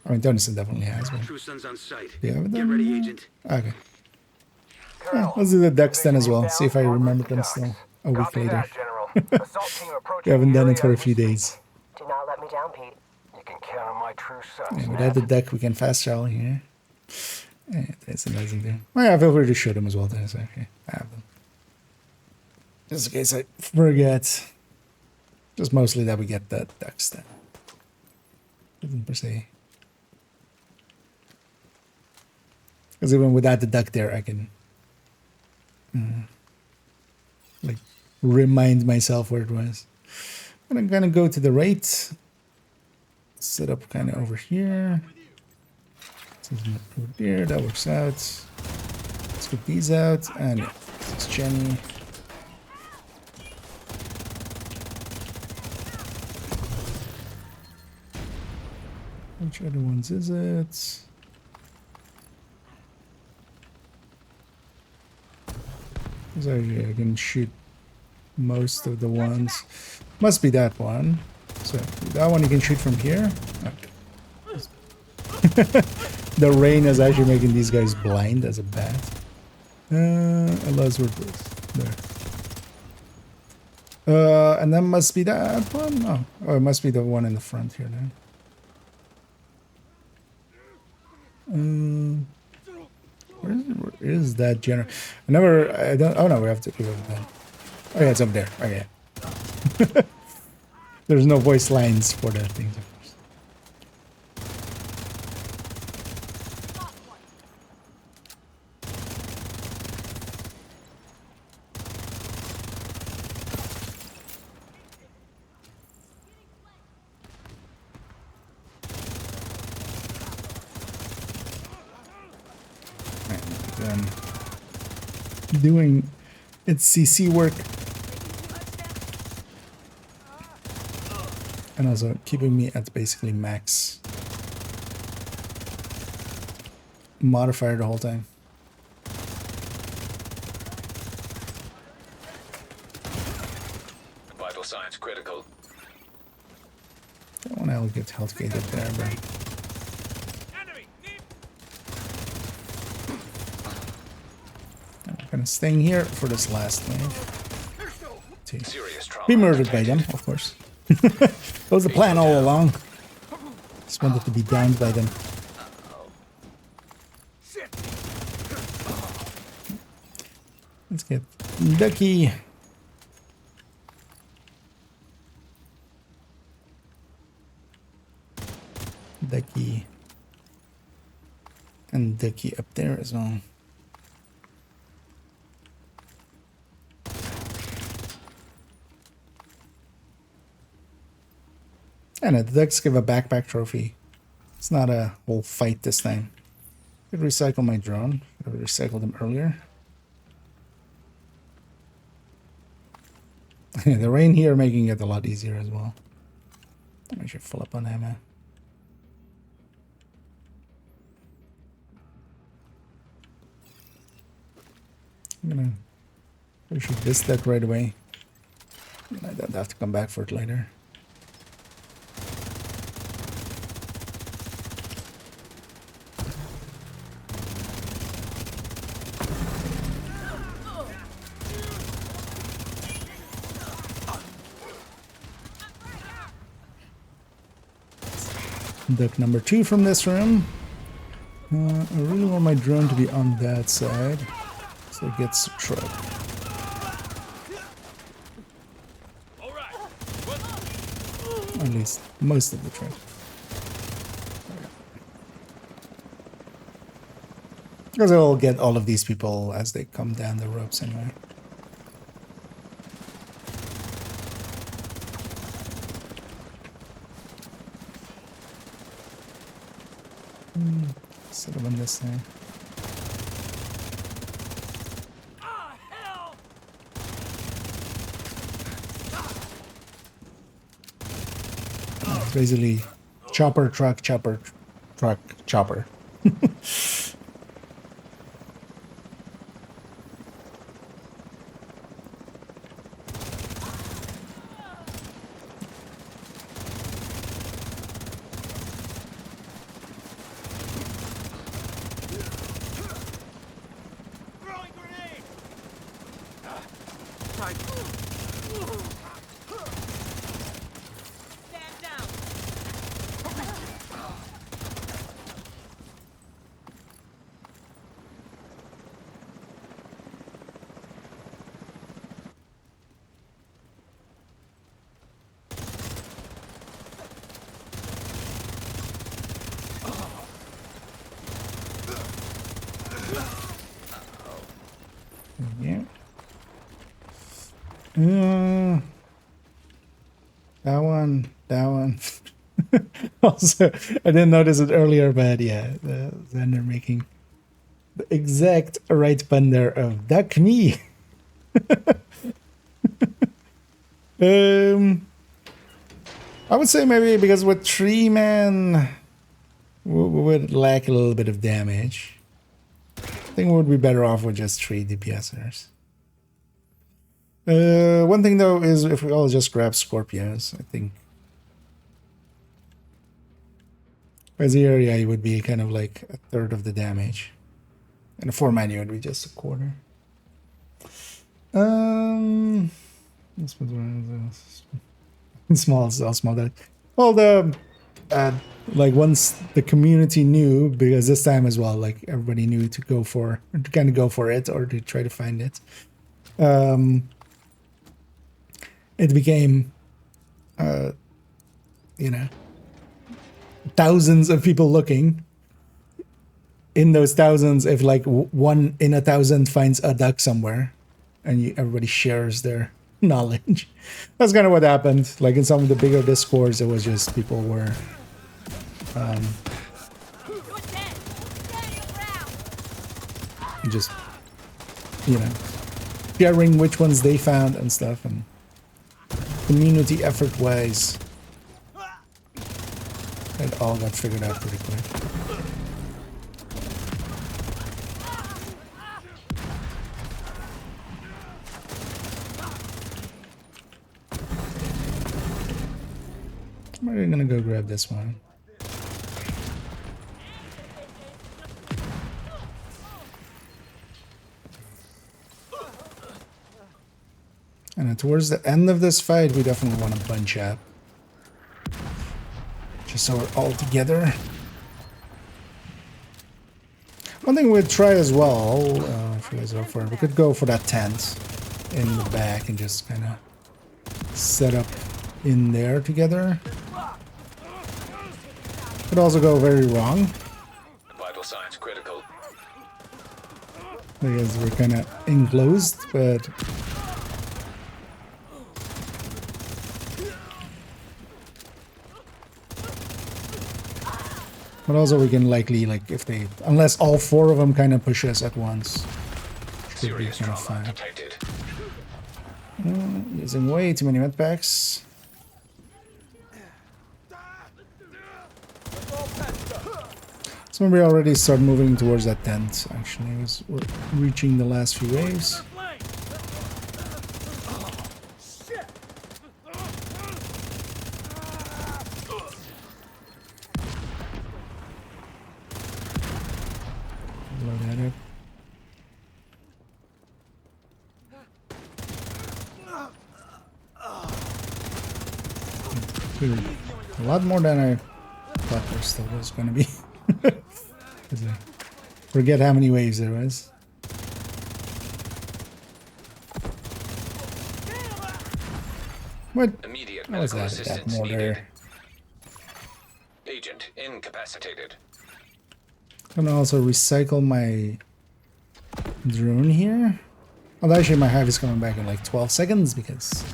I mean, Donison definitely has one. True Sun's on site. Do you have it Get done? ready, Agent. Okay. Yeah, let's do the ducks then as well. See if I remember them still a week Copy later. that, General. Assault team approaching We haven't the done area it for a as we few speak. days. Do not let me down, Pete. You can count on my true sons. Yeah, Snap. without the deck, we can fast travel here. Yeah, that's amazing thing. Oh yeah, feel free to shoot them as well, then. So, okay, I have them. Just in case I forget. Just mostly that we get the ducks then. Doesn't per se. Because even without the duck there, I can like remind myself where it was. And I'm gonna go to the right. Set up kind of over here. Over there, that works out. Let's get these out, and yeah, this is Jenny. Which other ones is it? So yeah, I can shoot most of the ones. Must be that one. So that one you can shoot from here. Okay. The rain is actually making these guys blind as a bat. Unless we're there. And that must be that one. No. Oh, it must be the one in the front here then. Where is that general? I don't. Oh no, we have to do that. Oh yeah, it's up there. Oh yeah. There's no voice lines for that thing. Doing its CC work and also keeping me at basically max modifier the whole time. Vital signs critical. Don't want to get health gated there, but I'm gonna stay here for this last wave. Be murdered by them, of course. That was the plan all along. Just wanted to be downed by them. Let's get Ducky. Ducky. And Ducky up there as well. And the ducks give a backpack trophy. It's not a whole fight this time. Could recycle my drone. I recycled them earlier. The rain here making it a lot easier as well. I should fill up on ammo. I should disc that right away. I don't have to come back for it later. Duck number 2 from this room. I really want my drone to be on that side, so it gets truck. At least most of the truck. Because I'll get all of these people as they come down the ropes anyway. Set them on this thing. It's basically chopper, truck, chopper, truck, chopper. Yeah. That one, that one. Also, I didn't notice it earlier, but yeah, then they're making the exact right button there of duck me. I would say maybe because with 3 man, we would lack a little bit of damage. I think we would be better off with just 3 DPSers. One thing though is if we all just grab Scorpios, I think. As the area, it would be kind of like a third of the damage. And a 4 man, it would be just a quarter. This was small that. Well, the like once the community knew, because this time as well, like everybody knew to go for, to kind of go for it or to try to find it. It became, you know, thousands of people looking. In those thousands, if like 1 in 1,000 finds a duck somewhere, and everybody shares their knowledge, that's kind of what happened. Like in some of the bigger discords, it was just people were just, you know, sharing which ones they found and stuff, and community effort wise, it all got figured out pretty quick. I'm gonna go grab this one. And then towards the end of this fight, we definitely want to bunch up. Just so we're all together. One thing we'd try as well, if you guys are up for it, we could go for that tent in the back and just kind of set up in there together. Could also go very wrong. Vital signs critical. Because we're kind of enclosed, but also we can likely, like, if they, unless all 4 of them kind of push us at once, should be kind of fine. Using way too many med packs. So we already start moving towards that tent, actually, as we're reaching the last few waves. Load that up. A lot more than I thought there still was going to be. Forget how many waves there was. What? Immediate What was medical that? That assistance mortar. needed. Agent incapacitated. I'm gonna also recycle my drone here. Although actually my hive is coming back in like 12 seconds because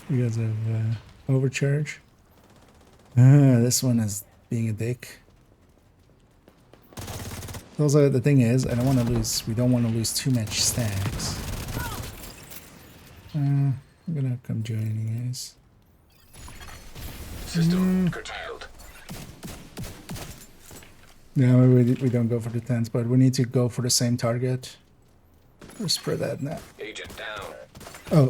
because of overcharge. This one is being a dick. Also, the thing is, I don't want to lose. We don't want to lose too much stacks. I'm gonna come join you guys. System curtailed. Yeah, we don't go for the tents, but we need to go for the same target. Or spread that now. Agent down. Oh,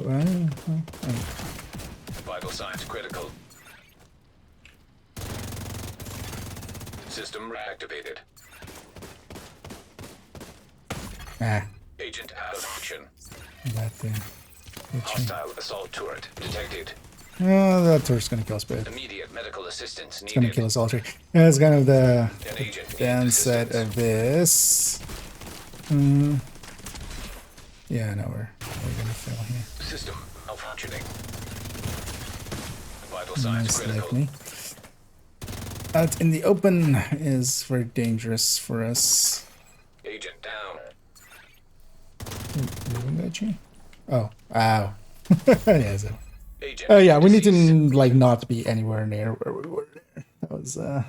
Vital signs critical. System reactivated. Agent out of action. That thing. Hostile assault turret detected. Oh, that turret's gonna kill us, but Immediate medical assistance it's gonna needed. kill us all 3. Yeah, it's kind of the An agent downside of this. Yeah, no, we're gonna fail here. System malfunctioning. Vital signs Most critical. likely. Out in the open is very dangerous for us. Agent down. Moving that you? Oh, ow. Yeah, so. Agent Yeah, we need to deceased. like not be anywhere near where we were there.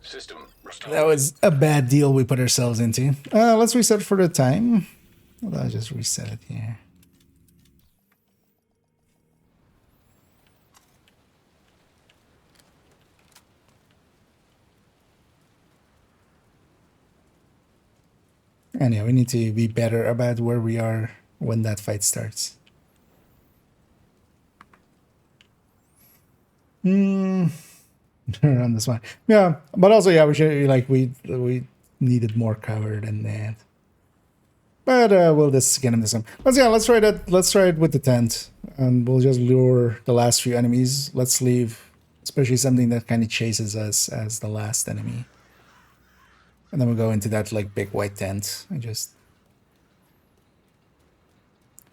System restored. That was a bad deal we put ourselves into. Let's reset for the time. I'll just reset it here. And yeah, we need to be better about where we are when that fight starts. On this one, yeah, but also yeah, we should like we needed more cover than that. But we'll just get him this one. Let's try that. Let's try it with the tent, and we'll just lure the last few enemies. Let's leave, especially something that kind of chases us as the last enemy, and then we'll go into that like big white tent and just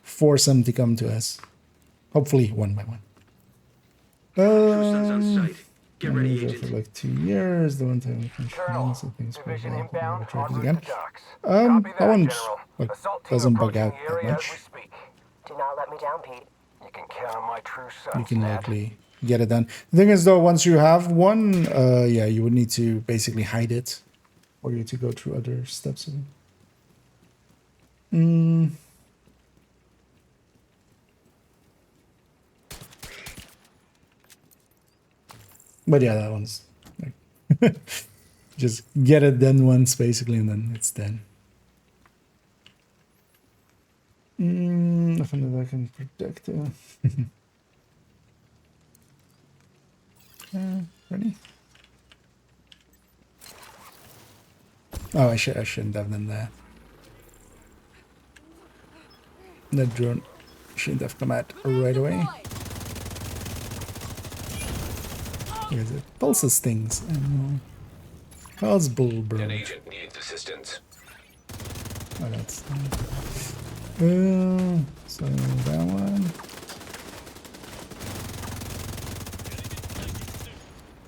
force them to come to us. Hopefully, one by one. True son's on site. Get ready, For agent. like 2 years. The one time Colonel, things division inbound, en route again. to docks. That Copy that, one General. like Assault team doesn't bug approaching out the that area as we much. speak. Do not let me down, Pete. You can count on my true You sons, can Ned. likely get it done. The thing is though, once you have one, yeah, you would need to basically hide it, or you to go through other steps of it. But yeah, that one's like just get it done once basically, and then it's done. Nothing that I can protect. Ready? Oh, I shouldn't have done that. The drone shouldn't have come out right away. Because it pulses things. How's Bullbird? An agent needs assistance. Oh, that's so that one.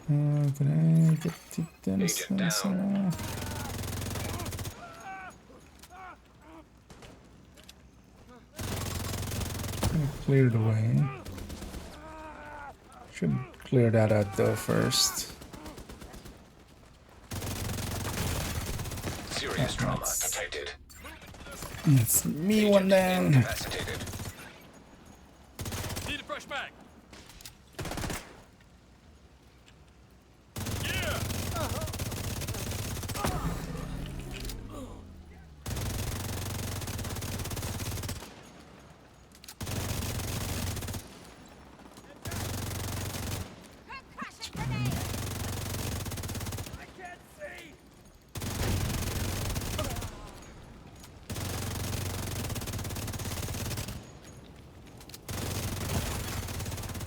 Can I get to them? Agent down. Clear the way. Should clear that out though first. Serious trauma detected. It's me Agent one down. incapacitated. Need a fresh mag.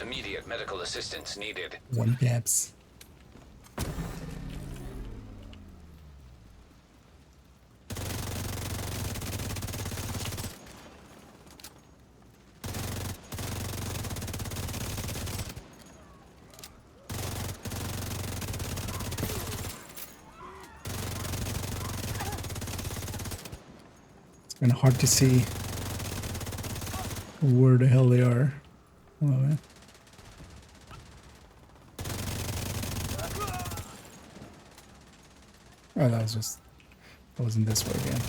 Immediate medical assistance needed. One gaps. It's kind of hard to see where the hell they are. Oh, man. Oh, that wasn't this way again.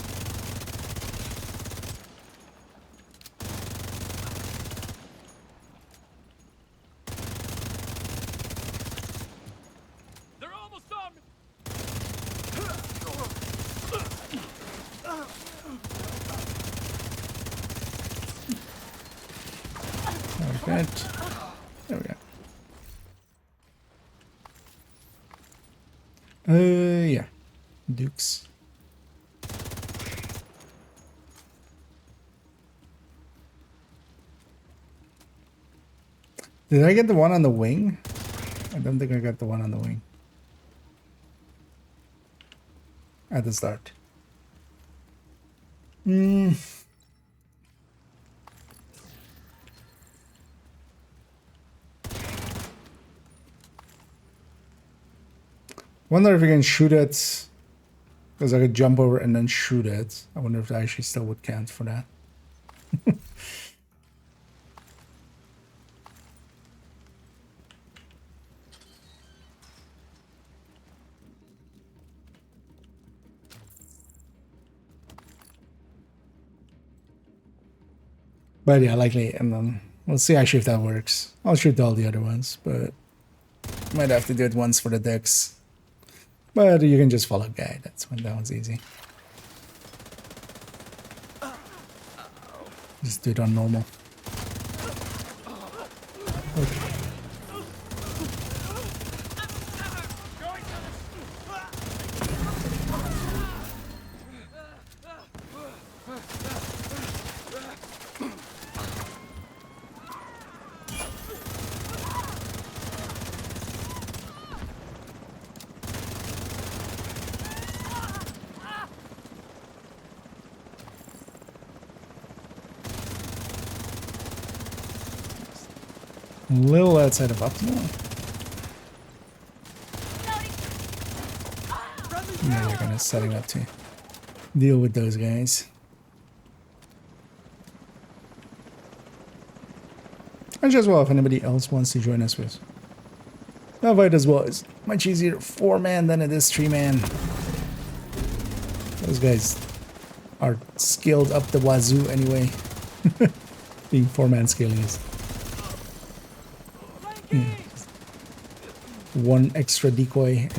They're almost on me. Perfect. There we go. Yeah. Dukes. Did I get the one on the wing? I don't think I got the one on the wing. At the start. Wonder if you can shoot it. Because I could jump over and then shoot it. I wonder if I actually still would count for that. But yeah, likely, and then we'll see actually if that works. I'll shoot all the other ones, but might have to do it once for the decks. But you can just follow guide. That's when that one's easy. Just do it on normal. Okay. A little outside of optimal. Now they're gonna setting up to deal with those guys. And just well, if anybody else wants to join us with that fight as well, it's much easier 4-man than it is 3-man. Those guys are skilled up the wazoo anyway. Being 4-man scaling is one extra decoy.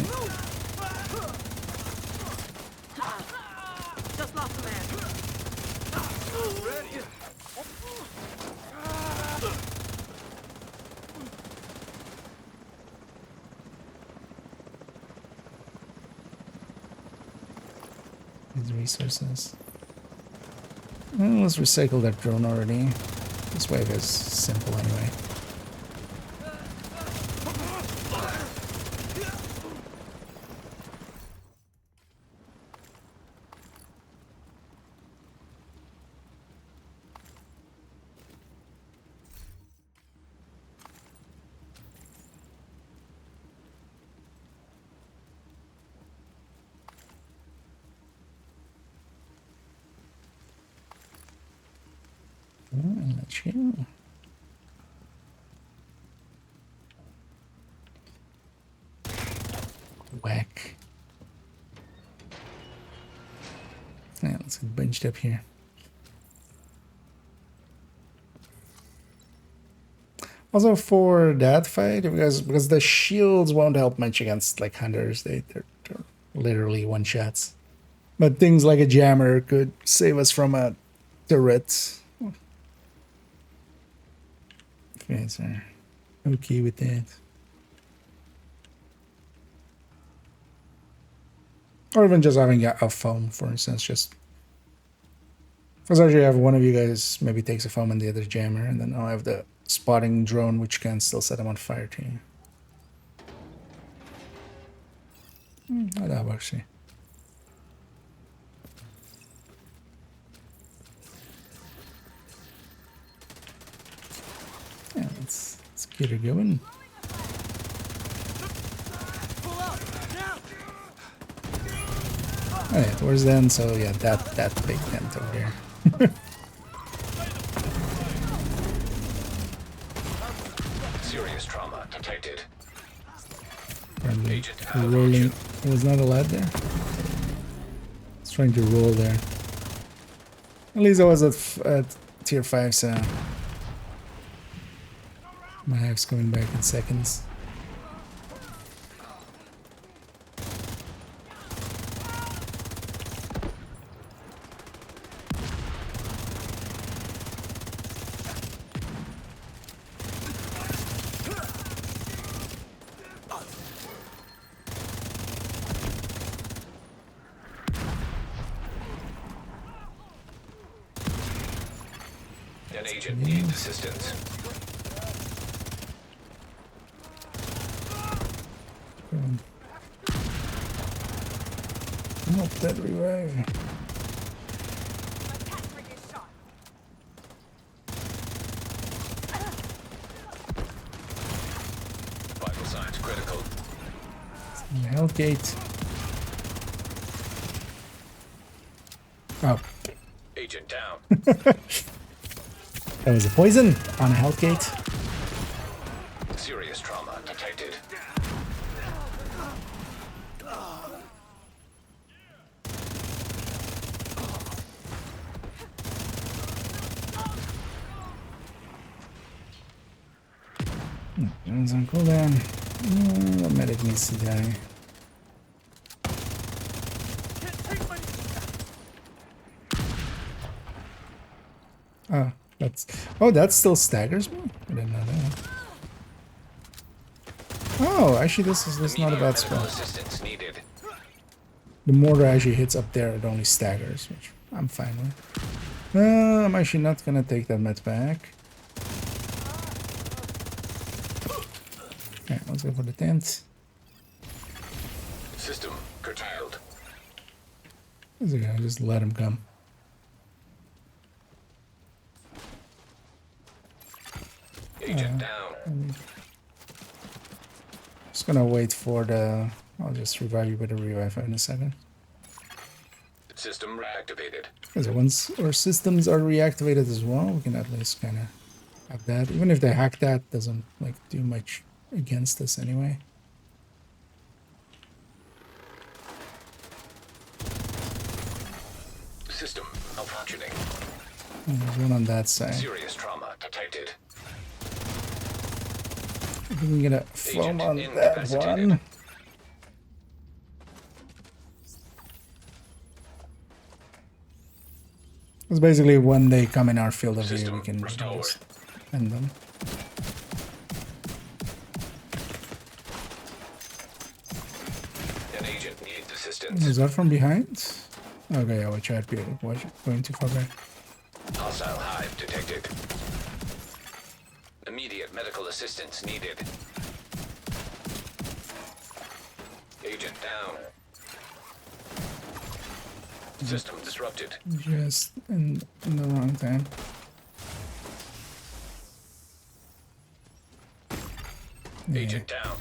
These resources. Well, let's recycle that drone already. This wave is simple anyway. Let's chill. Whack. Yeah, let's get bunched up here. Also for that fight, because the shields won't help much against like hunters, they're literally one shots. But things like a jammer could save us from a turret. If you guys are okay with that. Or even just having a foam, for instance, just because actually have one of you guys maybe takes a foam and the other jammer, and then I'll have the spotting drone which can still set them on fire too. That works. Yeah, let's get her going. Alright, where's then? So yeah, that big tent over there. Serious trauma detected. Rolling. It was not allowed there. It's trying to roll there. At least I was at tier 5, so my half's coming back in seconds. An agent needs assistance. Not that revive. Vital signs critical. Health gate. Oh. Agent down. That was a poison on a health gate. Serious trauma detected. Everyone's on cooldown. The medic needs to die. Oh, that still staggers me? I didn't know that. Oh, actually this is not a bad spell. Assistance needed. The mortar actually hits up there, it only staggers, which I'm fine with. I'm actually not gonna take that med back. Okay, let's go for the tent. System curtailed. Is it gonna just let him come? Agent down. Just gonna wait for the... I'll just revive you with a revive in a second. System reactivated. Because once our systems are reactivated as well, we can at least kind of have that. Even if they hack that, doesn't like do much against us anyway. System malfunctioning. And there's one on that side. Serious trauma detected. If we can get a foam on that incapacitated. one. It's basically when they come in our field of view, System we can restored. just end them. An agent needs assistance. Is that from behind? Okay, yeah, we tried going too far back. Hostile hive detected. Immediate medical assistance needed. Agent down. System disrupted. Just in the wrong time. Agent down.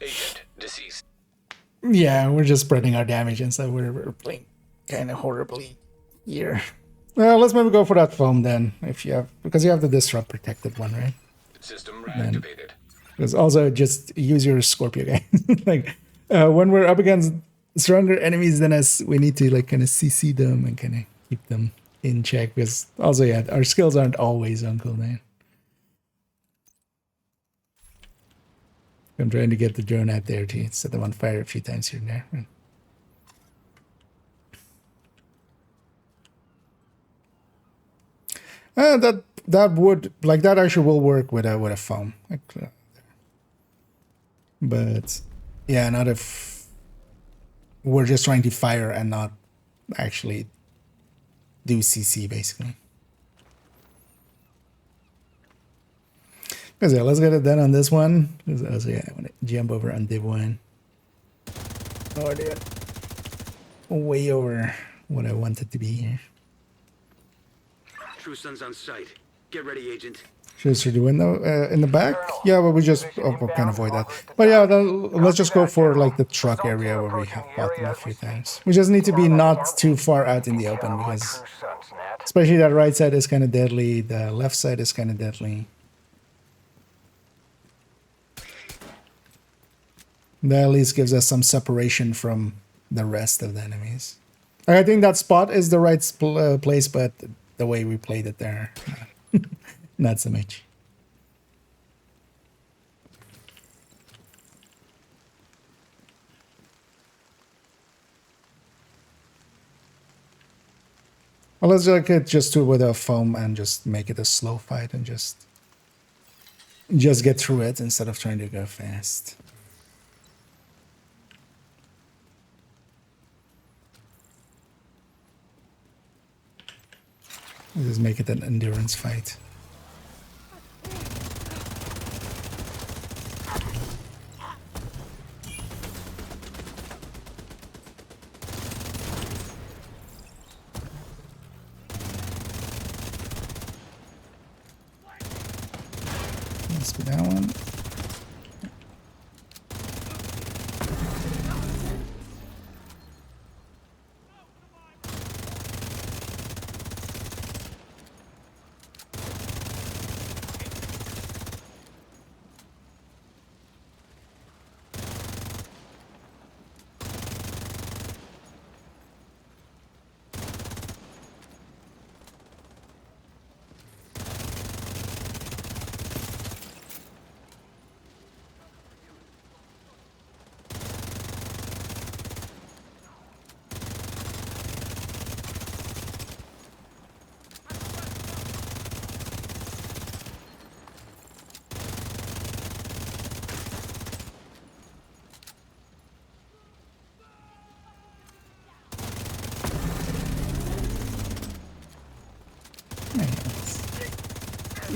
Agent deceased. Yeah, we're just spreading our damage and so we're playing kind of horribly here. Well, let's maybe go for that foam then, if you have, because you have the disrupt protected one, right? System reactivated. Because also just use your Scorpio guy. Like when we're up against stronger enemies than us, we need to like kind of CC them and kind of keep them in check. Because also, yeah, our skills aren't always on cooldown. I'm trying to get the drone out there to set them on fire a few times here and there. That would like that actually will work with a foam, like, but yeah, not if we're just trying to fire and not actually do CC basically. Because yeah, let's get it done on this one. Because also, yeah, I want to jump over on Div 1. Oh, dude. Way over what I wanted to be here. True Sun's on site. Get ready, Agent. Should through the window in the back? Yeah, but we just can avoid that. But yeah, then let's just go for like the truck area where we have fought them a few times. We just need to be not too far out in the open because especially that right side is kind of deadly. The left side is kind of deadly. That at least gives us some separation from the rest of the enemies. I think that spot is the right place, but the way we played it there, not so much. Well, let's just do it with a foam and just make it a slow fight and just get through it instead of trying to go fast. Just make it an endurance fight. Let's do that one.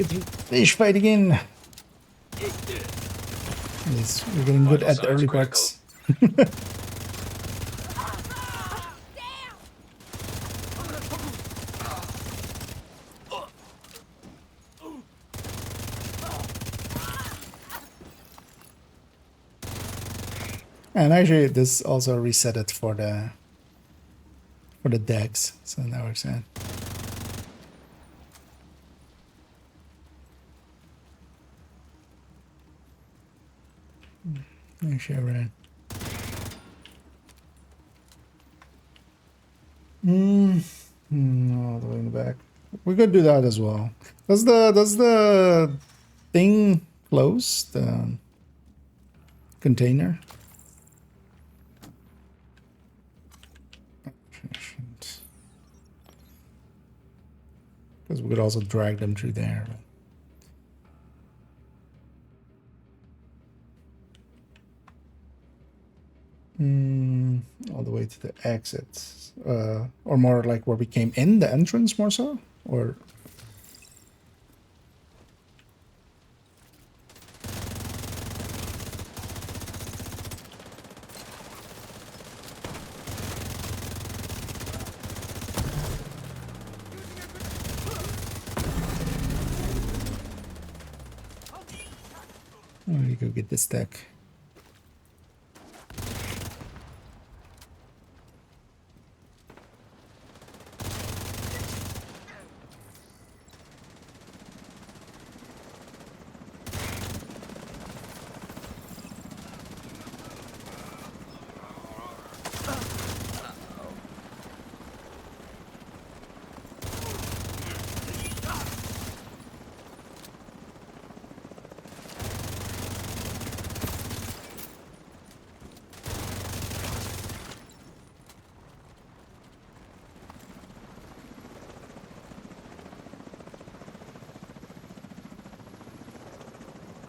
get the fish fight again. Yes, we're getting good at the early parts. And actually, this also reset it for the decks, so that works out. Actually, I ran. All the way in the back. We could do that as well. Does the thing close the container? Because we could also drag them through there. All the way to the exits, or more like where we came in, the entrance more so, or you go get this deck.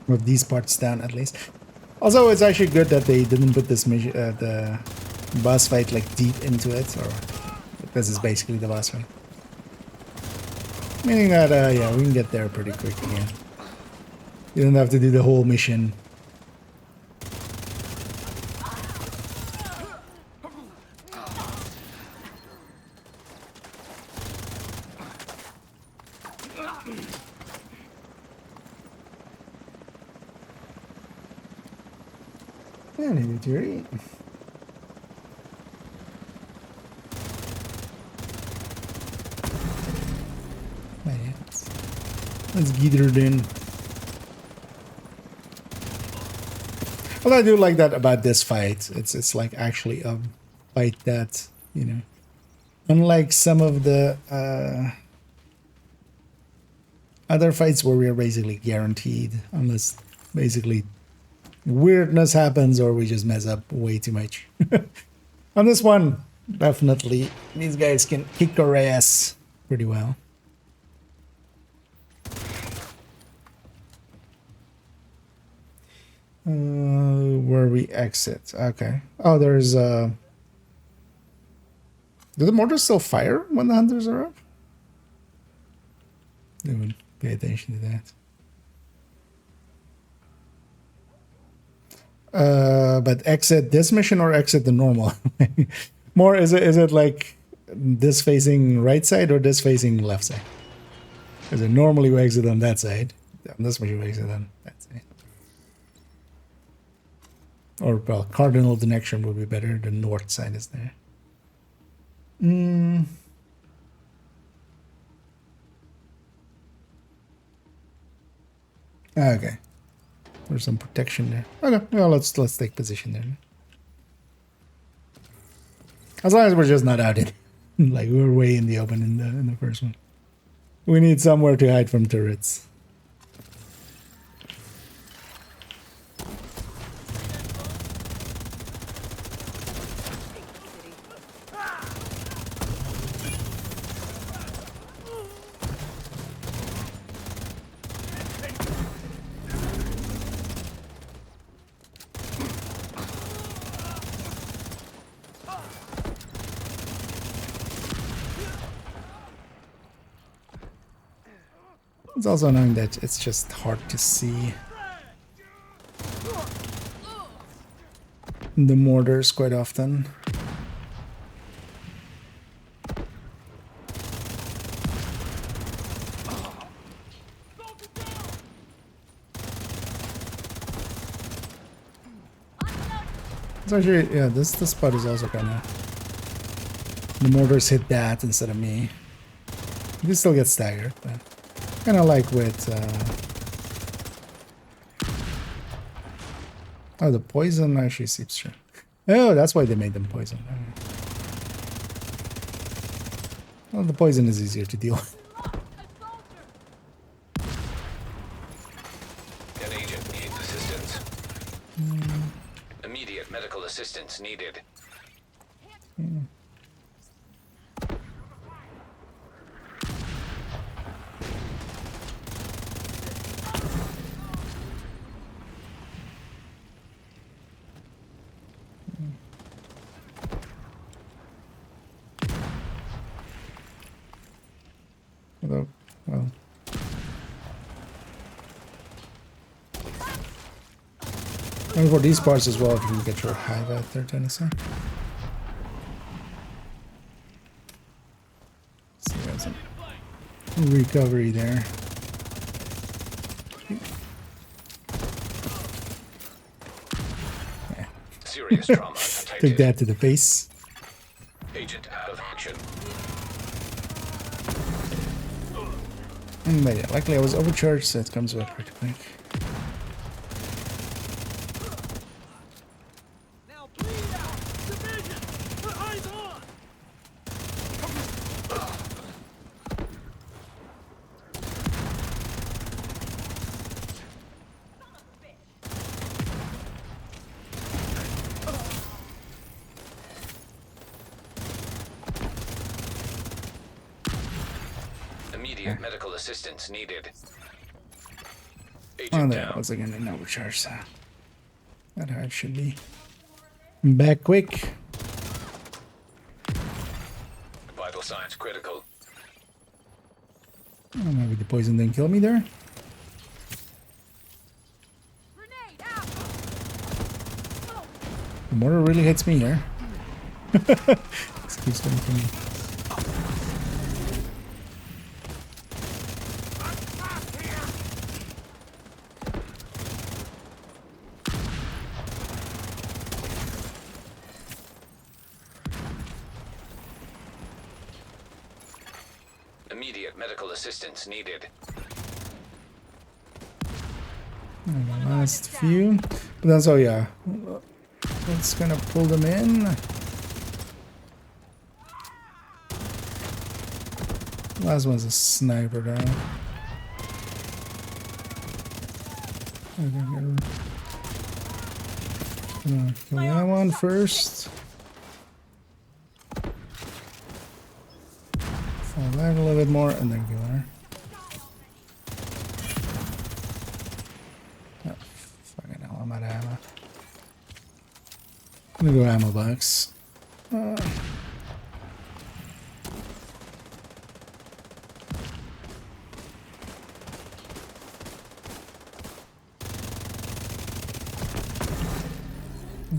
With these parts down at least. Also, it's actually good that they didn't put this the boss fight like deep into it, or this is basically the boss fight. Meaning that yeah, we can get there pretty quick again. You don't have to do the whole mission. Theory. Let's get her in. Well, I do like that about this fight. It's like actually a fight that, you know, unlike some of the other fights where we are basically guaranteed, unless basically weirdness happens or we just mess up way too much. On this one, definitely these guys can kick our ass pretty well. Where we exit. Okay. Oh, there's do the mortars still fire when the hunters are up? They would pay attention to that. But exit this mission or exit the normal? More is it like this facing right side or this facing left side? Because normally we exit on that side. On this mission we exit on that side. Or well, cardinal direction would be better. The north side is there. Okay. There's some protection there. Okay, well let's take position there. As long as we're just not out in like we're way in the open in the first one. We need somewhere to hide from turrets. It's also annoying that it's just hard to see the mortars quite often. It's actually, yeah, this spot is also kind of, the mortars hit that instead of me. You can still get staggered, but kind of like with oh, the poison actually seeps through. Oh, that's why they made them poison. Well, the poison is easier to deal with. An agent needs assistance. Immediate medical assistance needed. Although, well, and for these parts as well, if you can get your hive out there, Tennessee. So you got some recovery there. Yeah. Serious trauma Took detected. that to the face. Agent out of action. But yeah, luckily I was overcharged, so it comes back pretty quick. Now bleed out! Division! Put eyes on! Immediate medical assistance needed. Oh, Agent there down. was again an overcharge, so that hive should be back quick. Vital signs critical. Oh, maybe the poison didn't kill me there. Grenade out! The mortar really hits me here. This keeps coming from me. Immediate medical assistance needed. And the last few. But that's all, yeah. Let's kind of pull them in. Last one's a sniper though. Okay, gonna kill that one first. Fall back a little bit more and then kill her. Oh, fucking hell, I'm out of ammo. I'm gonna go ammo box.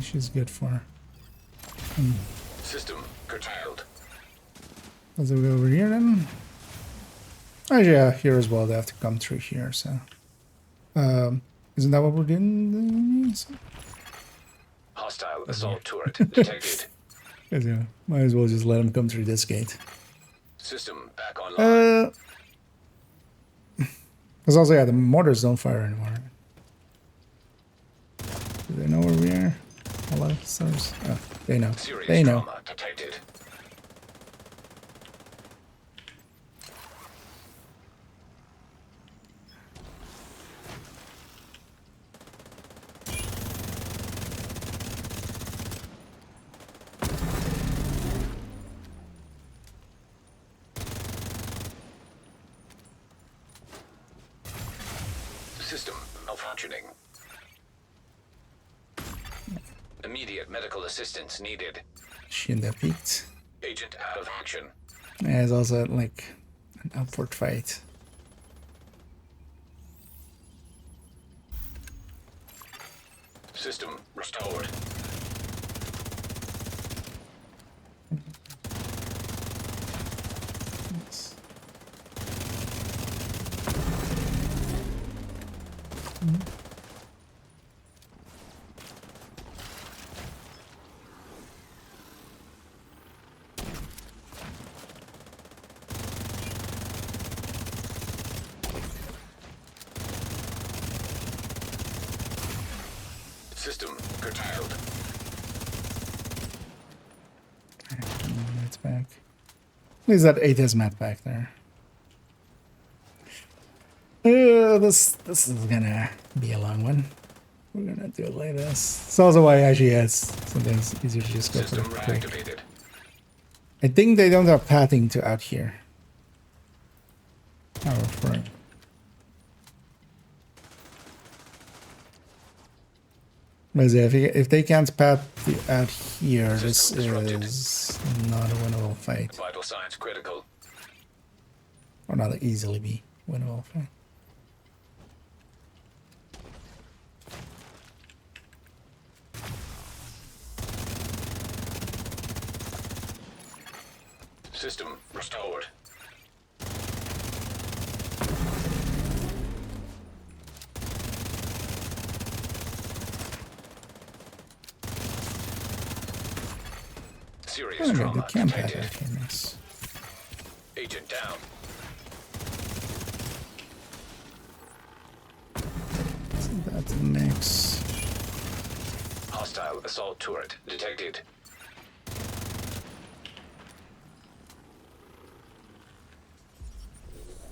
She's good for. System curtailed. Let's go over here then. Oh yeah, here as well. They have to come through here. So, isn't that what we're doing? Hostile assault turret detected. Yeah, might as well just let them come through this gate. System back online. Because also, yeah, the mortars don't fire anymore. Do they know where we are? Hello, sirs. Oh, they know. Serious They know. trauma detected. System malfunctioning. Immediate medical assistance needed. Shouldn't have peeked. Agent out of action. Yeah, it's also like an upward fight. System restored. System curtailed. It's back. There's that 8 hazmat back there. This is gonna be a long one. We're gonna do it like this. It's also why actually it's sometimes easier to just go for System it quick. reactivated. I think they don't have pathing to out here. Oh, right. But yeah, if they can't path out here, this is not a winnable fight. Vital signs critical. Or not easily be winnable fight. System restored. Serious Okay, trauma they can path detected. out here, nice. Agent down. So that's the mix. Hostile assault turret detected.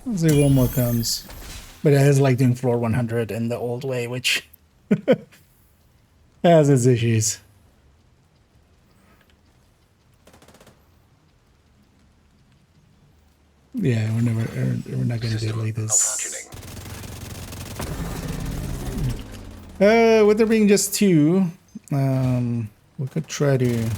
Let's see if one more comes. But it is like doing floor 100 in the old way, which has its issues. Yeah, we're not gonna do it like this. With there being just 2, we could try to.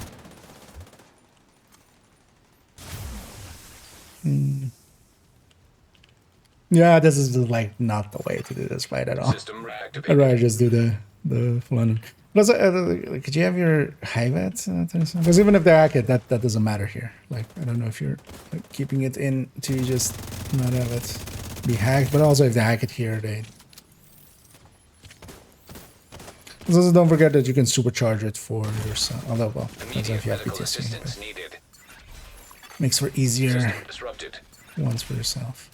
Yeah, this is like not the way to do this fight at all. System reactivated. I'd rather just do the full on. But also, could you have your Hivet? Because even if they hack it, that doesn't matter here. Like, I don't know if you're like, keeping it in to just not have it be hacked. But also, if they hack it here, they. Also, don't forget that you can supercharge it for yourself. Although, well, depends on if you have Medical PTSD. assistance needed. Makes for easier System disrupted. ones for yourself.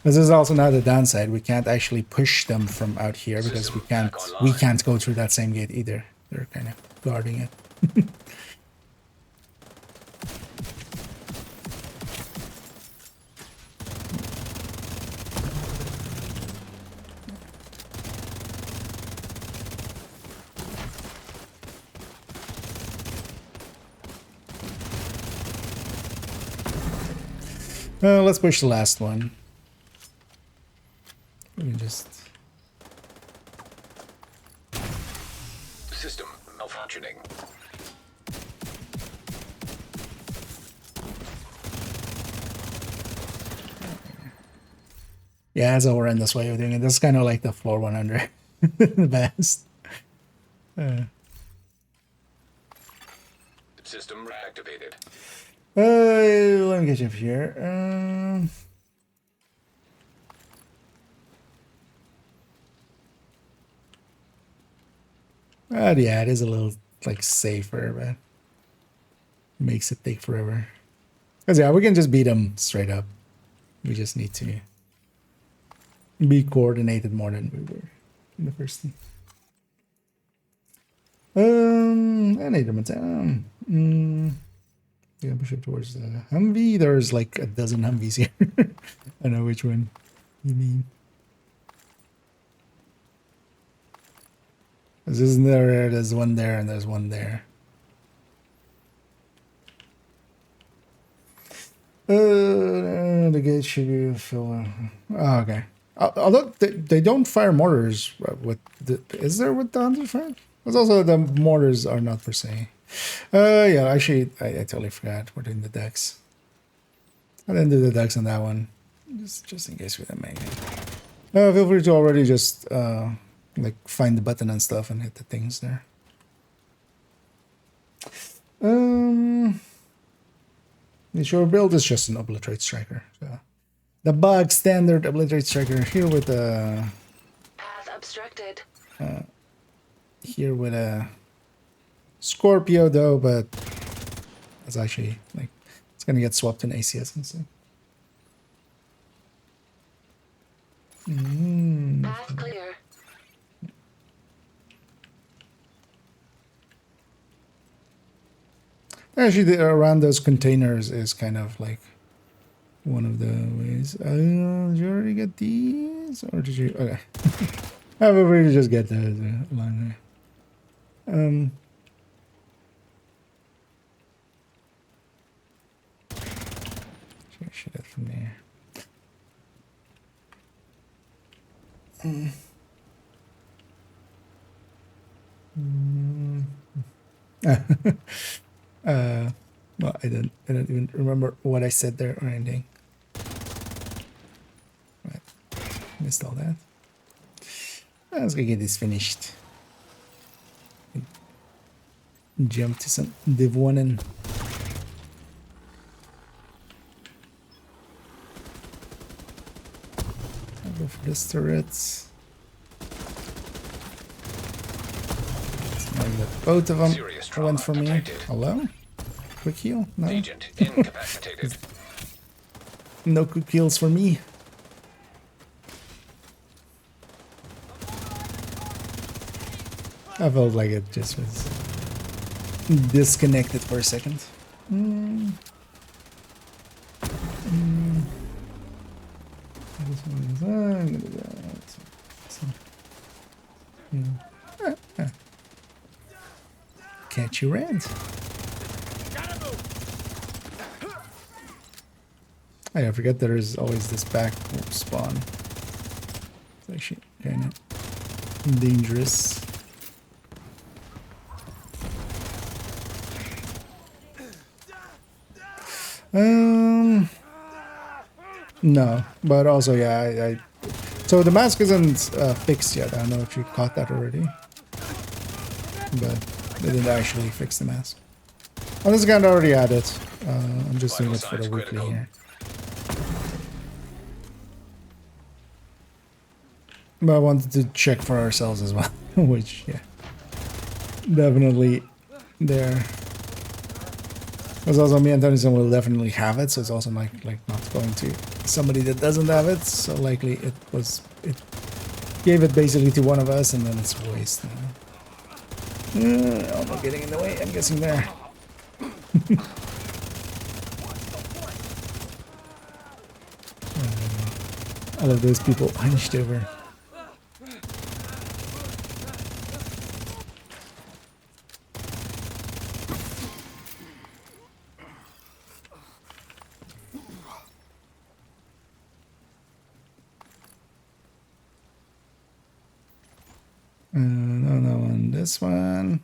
This is also now the downside. We can't actually push them from out here because we can't go through that same gate either. They're kind of guarding it. Let's push the last one. We can just. System malfunctioning. Yeah, that's how we're in this way of doing it. This is kind of like the floor 100. The best. System reactivated. Let me get you up here. Yeah, it is a little like safer, but makes it take forever. Cause yeah, we can just beat them straight up. We just need to be coordinated more than we were in the first thing. I need them down. Yeah, push up towards the Humvee. There's like a dozen Humvees here. I know which one you mean. Isn't there? There's one there and there's one there. The gate should be fill. Oh, okay. Although they don't fire mortars with the, is there with the 105? But also the mortars are not per se. Yeah, actually I totally forgot we're doing the decks. I didn't do the ducks on that one, just in case we didn't make it. Feel free to already just like find the button and stuff and hit the things there. The short build is just an obliterate striker. So the bug standard obliterate striker here with a Path obstructed. here with a Scorpio though, but it's actually like it's gonna get swapped in ACS and stuff. Path clear. Actually, around those containers is kind of like one of the ways. Did you already get these, or did you? Okay, I feel free to just get those along there. Should have from there. Well, I don't even remember what I said there or anything. Right, missed all that. Let's go get this finished. Jump to some Div 1 and I'll go for this turrets. Both of them went for me. Detected. Hello? Quick heal? No. Agent incapacitated. No quick heals for me. I felt like it just was disconnected for a second. This one is, I'm gonna do that. Catch your ends. I forget there is always this back spawn. It's actually kind of dangerous. No, but also yeah, so the mask isn't fixed yet. I don't know if you caught that already, but they didn't actually fix the mask. On this account, I already had it. I'm just doing it for the weekly here. But I wanted to check for ourselves as well, which, yeah, definitely there. Because also me and Tennyson will definitely have it, so it's also like not going to somebody that doesn't have it. So likely it gave it basically to one of us, and then it's a waste. Oh, not getting in the way, I'm guessing there. All of those people hunched over. No on this one.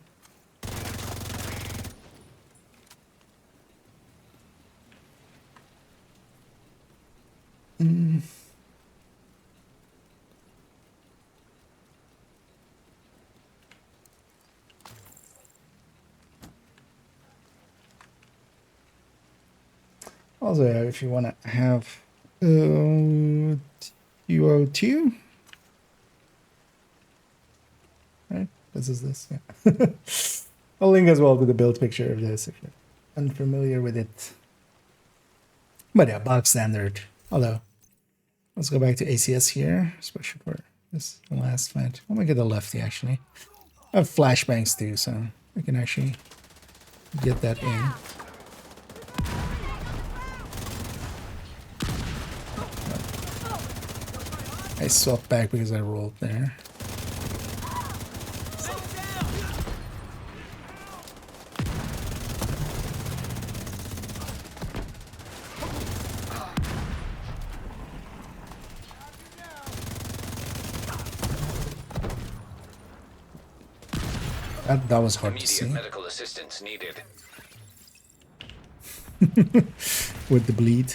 Also, if you want to have UO2, right? This is this, yeah. I'll link as well to the build picture of this if you're unfamiliar with it. But yeah, bog standard. Although, let's go back to ACS here, especially for this last match. I'll make it a lefty actually. I have flashbangs too, so I can actually get that in. I swapped back because I rolled there. That was hard to see. Immediate medical assistance needed. With the bleed.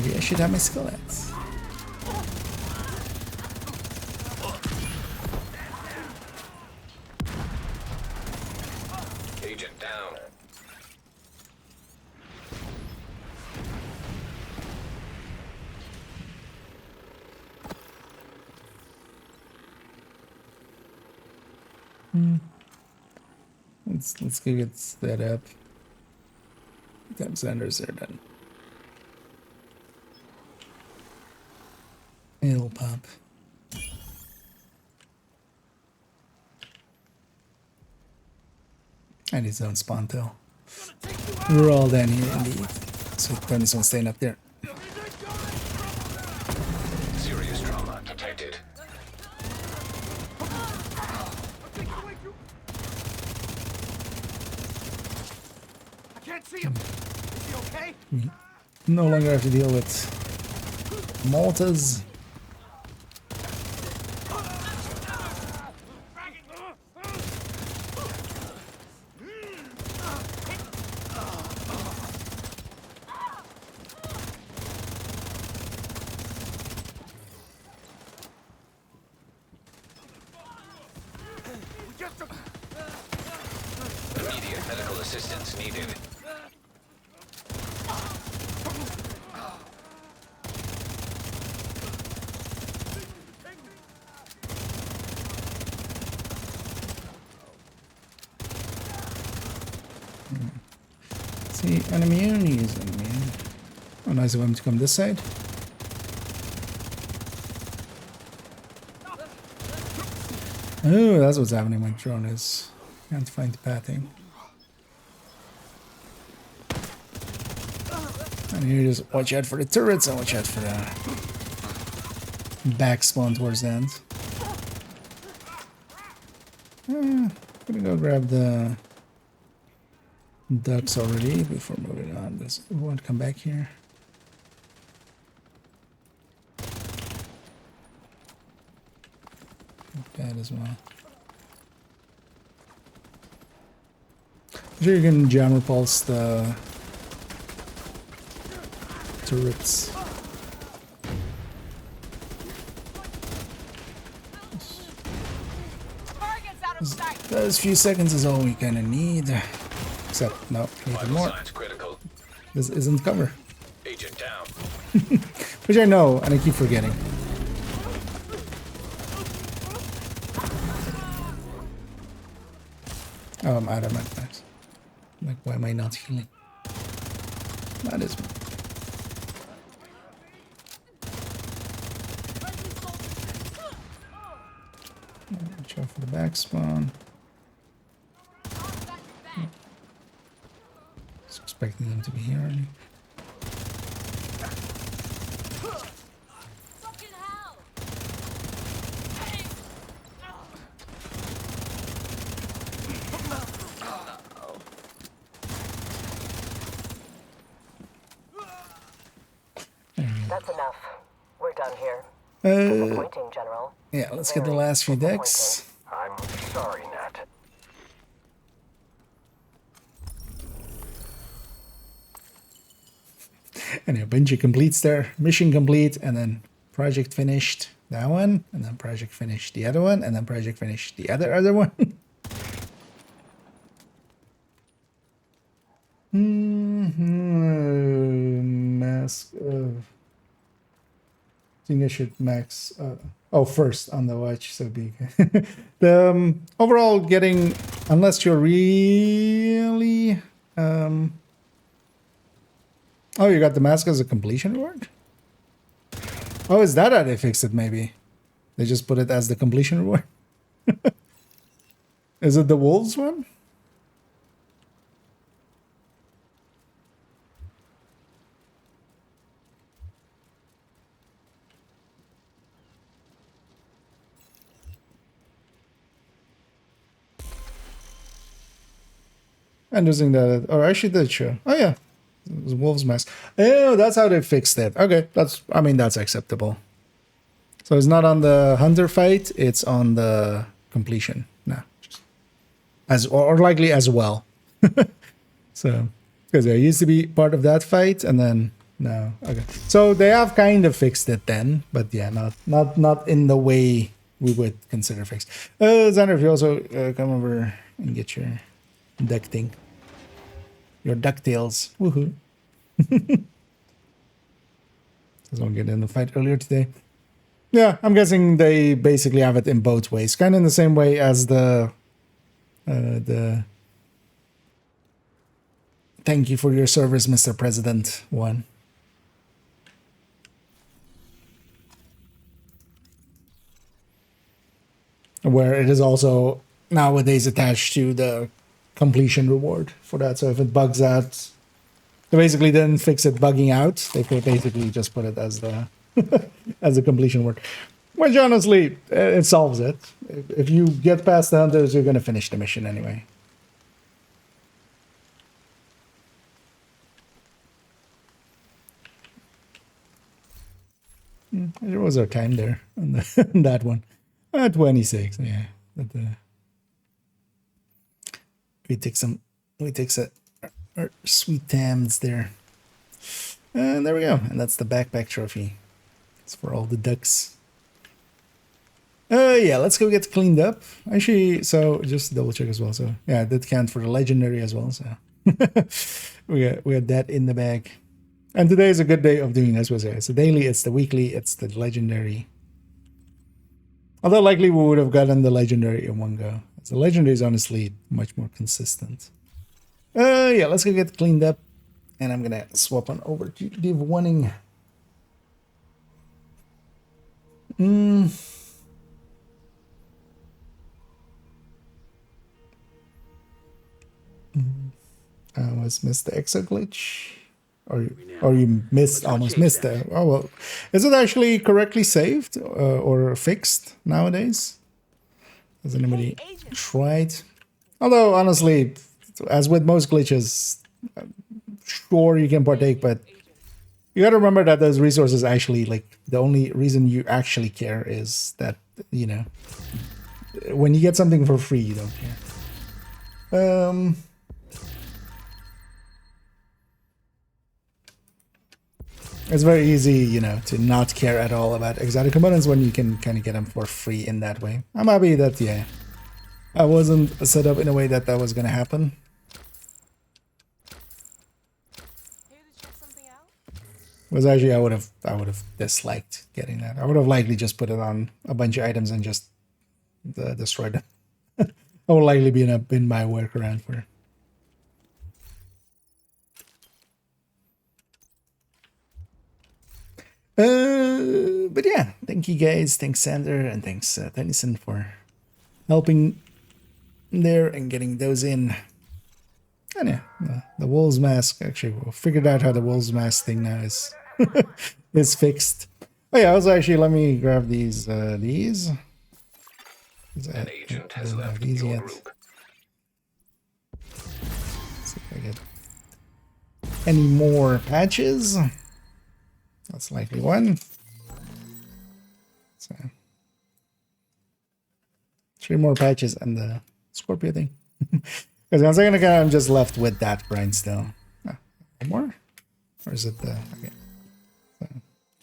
Maybe I should have my skeletons. Agent down. Let's go get that up. Alexander's there then. It'll pop. And his own spawn tail. We're all down here indeed. So Tony's one staying up there. Serious trauma detected. I can't see him. Is he okay? No longer have to deal with Maltas. Immediate medical assistance needed. See, enemy enemies, enemy. Oh, nice of him to come this side. Oh, that's what's happening when drone is. Can't find the pathing. And here, just watch out for the turrets and watch out for the back spawn towards the end. Gonna go grab the ducks already before moving on. Does everyone come back here? That as well. I'm sure you can jam repulse the turrets. Target's out of sight. Those few seconds is all we kind of need. Except, no, even Vital more. signs critical. This isn't cover. Agent down. Which I know, and I keep forgetting. Oh, I'm out of my packs. Like, why am I not healing? That is. Watch out for the back spawn. Just expecting them to be here already. Fucking hell. That's enough. We're done here. Disappointing, General. Yeah, let's get the last few decks. I'm sorry, Nat. Anyway, Benji completes their mission complete, and then project finished that one, and then project finished the other one, and then project finished the other one. Mask of. I think I should max. First on the watch, so be the overall getting, unless you're really. Oh, you got the mask as a completion reward? Oh, is that how they fixed it, maybe? They just put it as the completion reward? Is it the wolves one? I'm using that. Or actually did show. Oh yeah. It was Wolf's Mask. Oh, that's how they fixed it. Okay, that's acceptable. So it's not on the hunter fight, it's on the completion. No. Or likely as well. So because I used to be part of that fight, and then No. Okay. So they have kind of fixed it then, but yeah, not in the way we would consider fixed. Xander, if you also come over and get your ducting, your ducktails. Woohoo! Someone get in the fight earlier today. Yeah, I'm guessing they basically have it in both ways, kind of in the same way as the thank you for your service, Mr. President one. Where it is also nowadays attached to the completion reward for that. So if it bugs out, they basically didn't fix it bugging out. They could basically just put it as the as the completion reward. Which honestly, it solves it. If you get past the hunters, you're gonna finish the mission anyway. There was our time there on, on that one. 26, yeah. But, we take our sweet tams there. And there we go. And that's the backpack trophy. It's for all the ducks. Yeah, let's go get cleaned up. Actually, so just double check as well. So yeah, that count for the legendary as well. So we got that in the bag. And today is a good day of doing this. Was it? It's the daily, it's the weekly, it's the legendary. Although likely we would have gotten the legendary in one go. The legendary is honestly much more consistent. Yeah, let's go get cleaned up. And I'm gonna swap on over to Div 1ing. I almost missed the exo glitch. Or you almost missed it. Oh well, is it actually correctly saved or fixed nowadays? Has anybody tried? Although honestly, as with most glitches, sure you can partake, but you got to remember that those resources actually, like, the only reason you actually care is that, you know, when you get something for free, you don't care. It's very easy, you know, to not care at all about exotic components when you can kind of get them for free in that way. I'm happy that, yeah, I wasn't set up in a way that that was going to happen. Was actually, I would have disliked getting that. I would have likely just put it on a bunch of items and just destroyed them. I would likely be in my workaround for it. But yeah, thank you guys, thanks Sander, and thanks Tennyson for helping there and getting those in. And yeah, the wolves mask, actually we figured out how the wolves mask thing now is is fixed. Oh yeah, also actually let me grab these An agent has left these your yet. group. See if I get any more patches. That's likely one. So 3 more patches and the Scorpio thing. Because once again, I'm just left with that grindstone. One more? Or is it the... Okay. So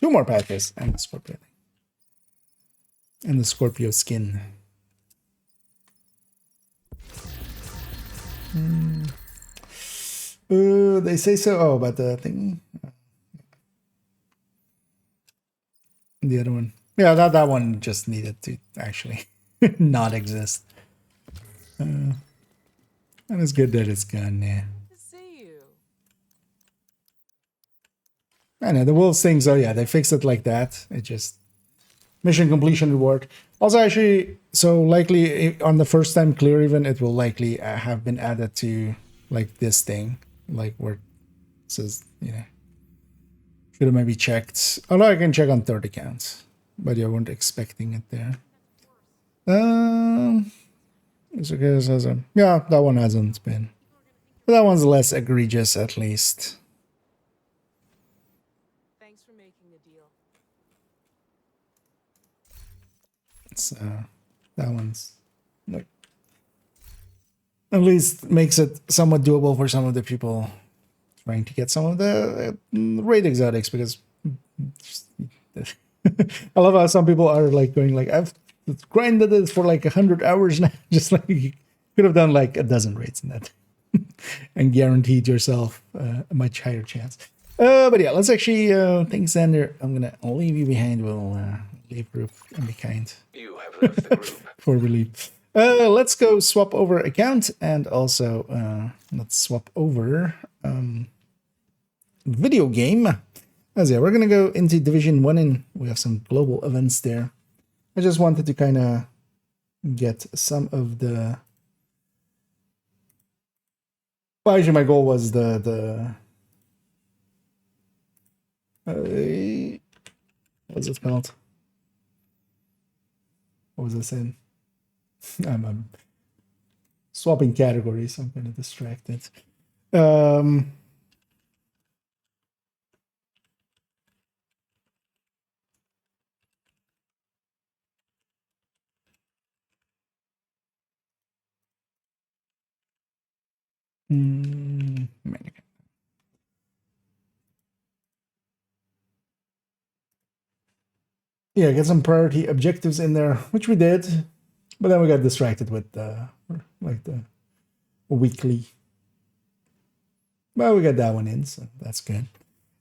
2 more patches and the Scorpio thing. And the Scorpio skin. They say so. Oh, about the thingy. The other one. Yeah, that one just needed to actually not exist. And it's good that it's gone, yeah. To see you. I know, the wolves things, oh yeah, they fixed it like that. It just... Mission completion reward. Also, actually, so likely on the first time clear even, it will likely have been added to, like, this thing. Like, where it says, you know... Should have maybe checked. Although I can check on third accounts. But you weren't expecting it there. It's okay, it says, yeah, that one hasn't been. But that one's less egregious, at least. Thanks for making the deal. It's, that one's, like, at least makes it somewhat doable for some of the people trying to get some of the raid exotics because I love how some people are like going like, I've grinded it for like 100 hours now. Just like you could have done like a dozen raids in that and guaranteed yourself a much higher chance. But yeah, let's actually think Xander. I'm gonna leave you behind. We'll leave group and be kind. You have left the group. Before we leave. Let's go swap over account and also let's swap over video game. As yeah, we're gonna go into Division 1 and we have some global events there. I just wanted to kind of get some of the. Well, actually, my goal was the what's it called? What was I saying? I'm swapping categories, so I'm kind of distracted. Yeah, get some priority objectives in there, which we did, but then we got distracted with like the weekly. Well, we got that one in, so that's good.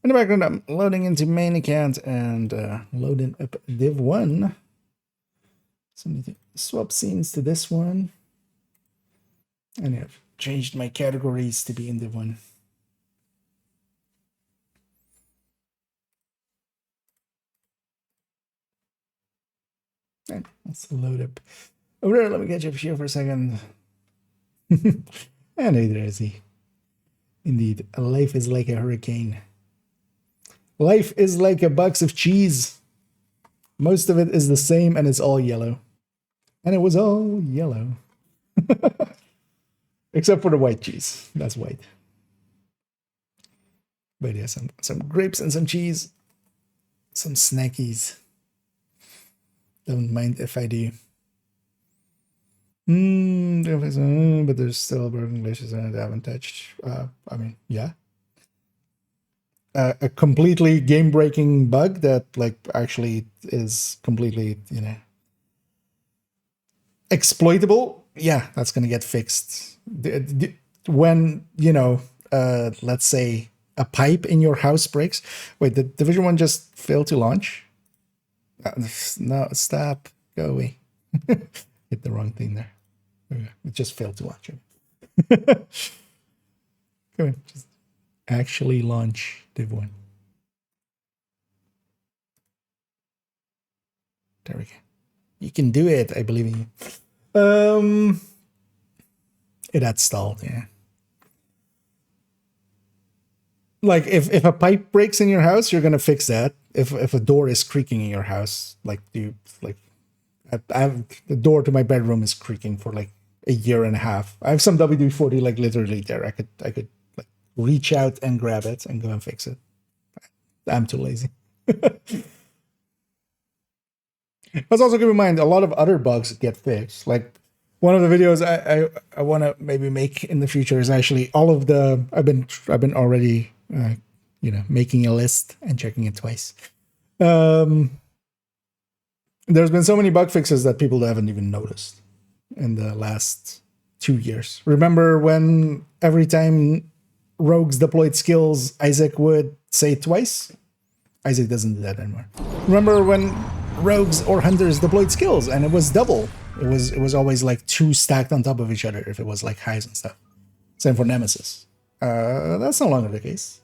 In the background, I'm loading into main account and loading up Div 1. So I need to swap scenes to this one. And I've changed my categories to be in Div 1. And let's load up over there. Let me get you up here for a second. And there is he. Indeed, life is like a hurricane. Life is like a box of cheese. Most of it is the same and it's all yellow. And it was all yellow. Except for the white cheese. That's white. But yeah, some grapes and some cheese. Some snackies. Don't mind if I do. But there's still broken glitches and I haven't touched. I mean, yeah. A completely game-breaking bug that like actually is completely, you know, exploitable. Yeah, that's gonna get fixed. When, you know, let's say a pipe in your house breaks. Wait, did Division 1 just fail to launch? No, stop. Go away. Hit the wrong thing there. It just failed to launch. Come on, just actually launch Div 1. There we go. You can do it. I believe in you. It had stalled, yeah. Like if a pipe breaks in your house, you're gonna fix that. If a door is creaking in your house, like I have the door to my bedroom is creaking for like a year and a half. I have some WD-40 like literally there. I could like reach out and grab it and go and fix it. I'm too lazy. Let's also keep in mind a lot of other bugs get fixed. Like one of the videos I want to maybe make in the future is actually all of the I've been already you know, making a list and checking it twice. There's been so many bug fixes that people haven't even noticed in the last 2 years. Remember when every time rogues deployed skills, Isaac would say it twice? Isaac doesn't do that anymore. Remember when rogues or hunters deployed skills and it was double? It was always like 2 stacked on top of each other if it was like highs and stuff. Same for Nemesis. That's no longer the case.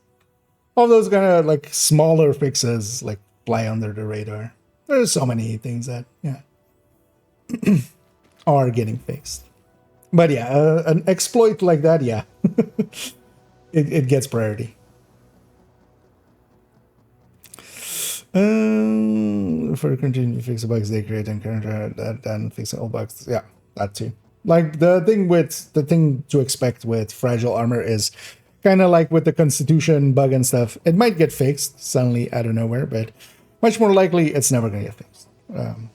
All those kind of like smaller fixes like fly under the radar. There's so many things that, yeah, are getting fixed. But yeah, an exploit like that, yeah, it gets priority. For continue to fix the bugs they create and then fixing all bugs, yeah, that too. Like the thing to expect with fragile armor is kind of like with the Constitution bug and stuff. It might get fixed suddenly out of nowhere, but much more likely it's never going to get fixed.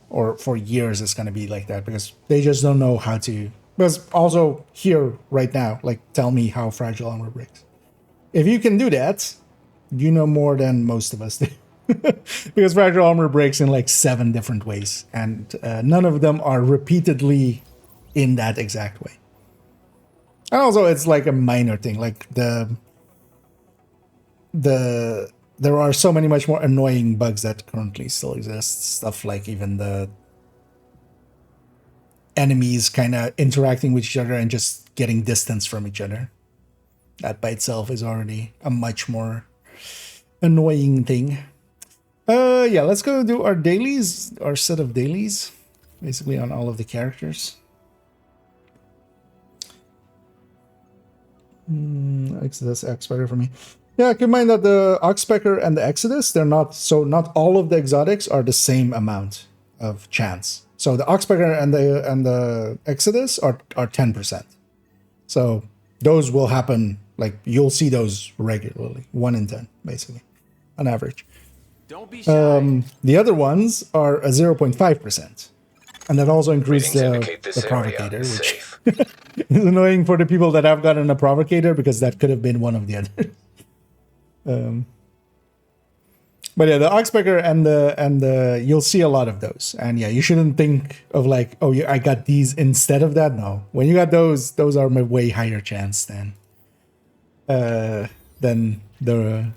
Or for years it's going to be like that because they just don't know how to. Because also here right now, like tell me how fragile armor breaks. If you can do that, you know more than most of us do. Because fragile armor breaks in like 7 different ways, and none of them are repeatedly in that exact way. And also, it's like a minor thing. Like there are so many much more annoying bugs that currently still exist. Stuff like even the enemies kind of interacting with each other and just getting distance from each other. That by itself is already a much more annoying thing. Yeah, let's go do our dailies, our set of dailies, basically on all of the characters. Exodus, X-Spider for me. Yeah, keep in mind that the Oxpecker and the Exodus, they're not, so not all of the exotics are the same amount of chance. So the Oxpecker and the Exodus are 10%. So those will happen, like you'll see those regularly, 1 in 10, basically, on average. Don't be shy. The other ones are a 0.5%. And that also includes Readings the indicate this Provocator, area is which safe. is annoying for the people that have gotten a Provocator, because that could have been one of the others. But yeah, the Oxpecker and the you'll see a lot of those. And yeah, you shouldn't think of like, oh yeah, I got these instead of that. No, when you got those are my way higher chance than the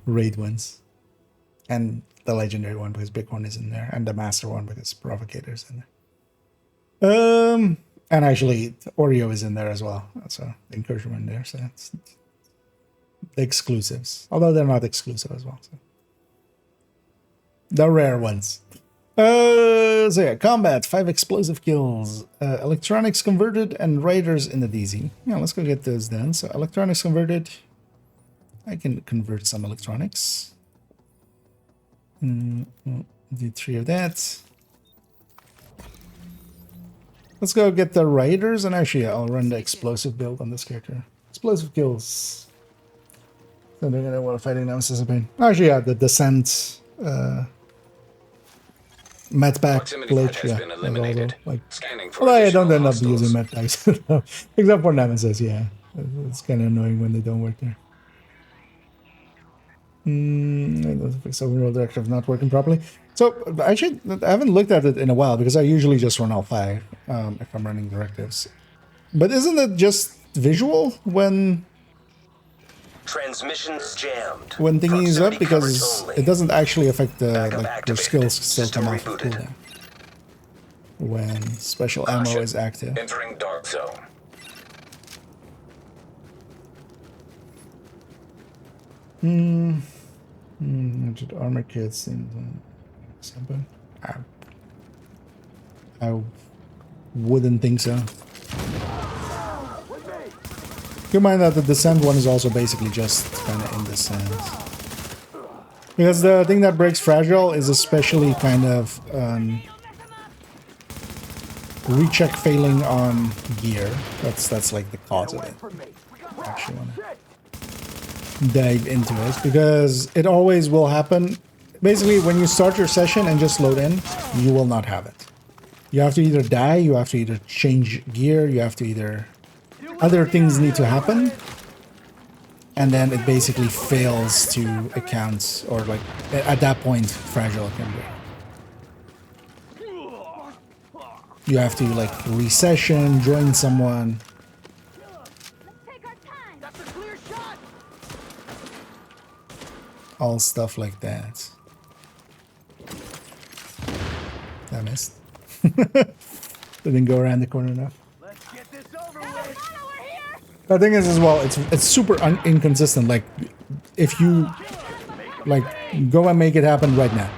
raid ones, and the legendary one because Bighorn is in there, and the master one because Provocator's in there. And actually Oreo is in there as well. So the incursion in there. So it's the exclusives, although they're not exclusive as well. So. The rare ones. So yeah, combat, 5 explosive kills, electronics converted, and riders in the DZ. Yeah, let's go get those then. So electronics converted. I can convert some electronics. Do 3 of that. Let's go get the riders, and actually I'll run the explosive build on this character. Explosive kills. So they're gonna want to fight nemesis of pain. Actually, yeah, the descent. Medpack glitch, yeah. Also, like, well, I don't end up using medpacks, except for Nemesis, yeah. It's kind of annoying when they don't work there. The fix overall directive not working properly. So, actually, I haven't looked at it in a while, because I usually just run all 5 if I'm running directives. But isn't it just visual when... Transmissions jammed. When thinking is up, because it doesn't actually affect the like your skills still come off of cooldown when special ammo is active. Entering dark zone. Armor kits and something. I wouldn't think so. Keep in mind that the descent one is also basically just kind of in descent. Because the thing that breaks fragile is especially kind of recheck failing on gear. That's like the cause of it. I actually want to dive into it because it always will happen. Basically, when you start your session and just load in, you will not have it. You have to either die, you have to either change gear, you have to either... Other things need to happen, and then it basically fails to account, or like at that point fragile can break. You have to like resession, join someone. All stuff like that. I missed. Didn't go around the corner enough. The thing is as well, it's super inconsistent. Like, if you like go and make it happen right now,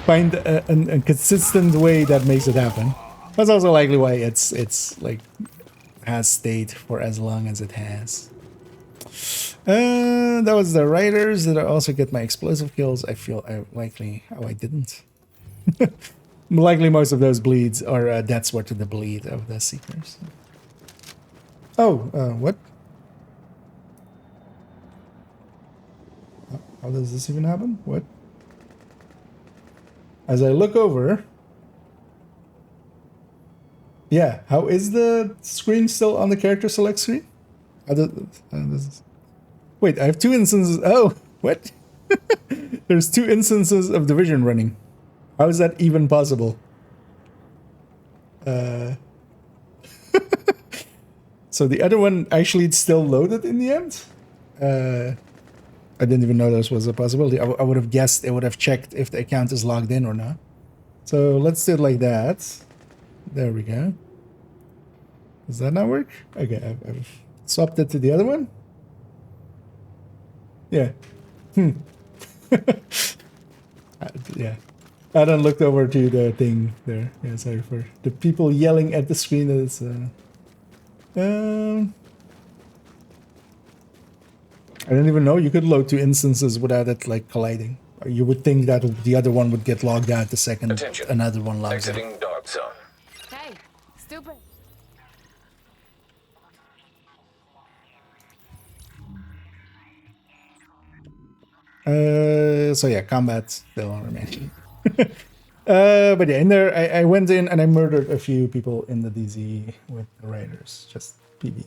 find a consistent way that makes it happen. That's also likely why it's like has stayed for as long as it has. That was the riders. Did I also get my explosive kills? I feel I likely. Oh, I didn't. Likely most of those bleeds are deaths were to the bleed of the seekers. Oh, what? How does this even happen? What? As I look over... Yeah, how is the screen still on the character select screen? Well, Wait, I have 2 instances. Oh, what? There's 2 instances of Division running. How is that even possible? So the other one actually it's still loaded in the end. I didn't even know this was a possibility. I would have guessed it would have checked if the account is logged in or not. So let's do it like that. There we go. Does that not work? Okay, I've swapped it to the other one. Yeah. Yeah. I then looked over to the thing there. Yeah, sorry for the people yelling at the screen that it's I didn't even know you could load 2 instances without it like colliding. You would think that the other one would get logged out the second Attention. another one logs out. Exiting dark zone. Hey, stupid. So yeah, combat still remaining. But yeah, in there, I went in and I murdered a few people in the DZ with the raiders, just PB.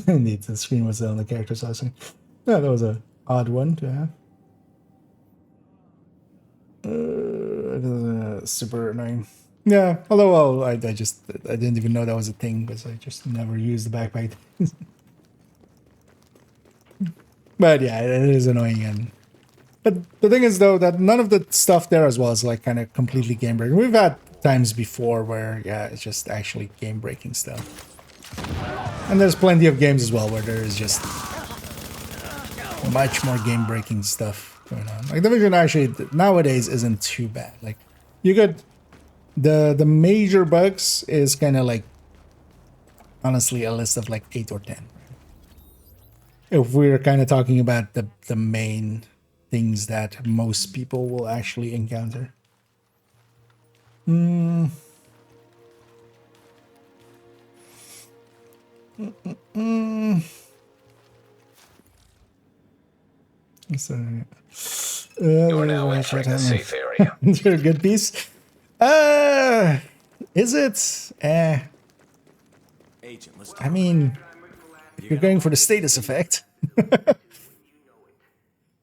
Indeed, the screen was on the character sizing. Yeah, that was a odd one to have. Super annoying. Yeah, although well, I didn't even know that was a thing because I just never used the backpack. But yeah, it is annoying. But the thing is though that none of the stuff there as well is like kind of completely game breaking. We've had times before where yeah, it's just actually game breaking stuff. And there's plenty of games as well where there is just much more game breaking stuff going on. Like Division actually nowadays isn't too bad. Like you could the major bugs is kind of like honestly a list of like 8 or 10. If we're kind of talking about the main things that most people will actually encounter. So, You are now entering the safe area. a good piece. Is it? Agent, let's I mean, if you're going for the status effect.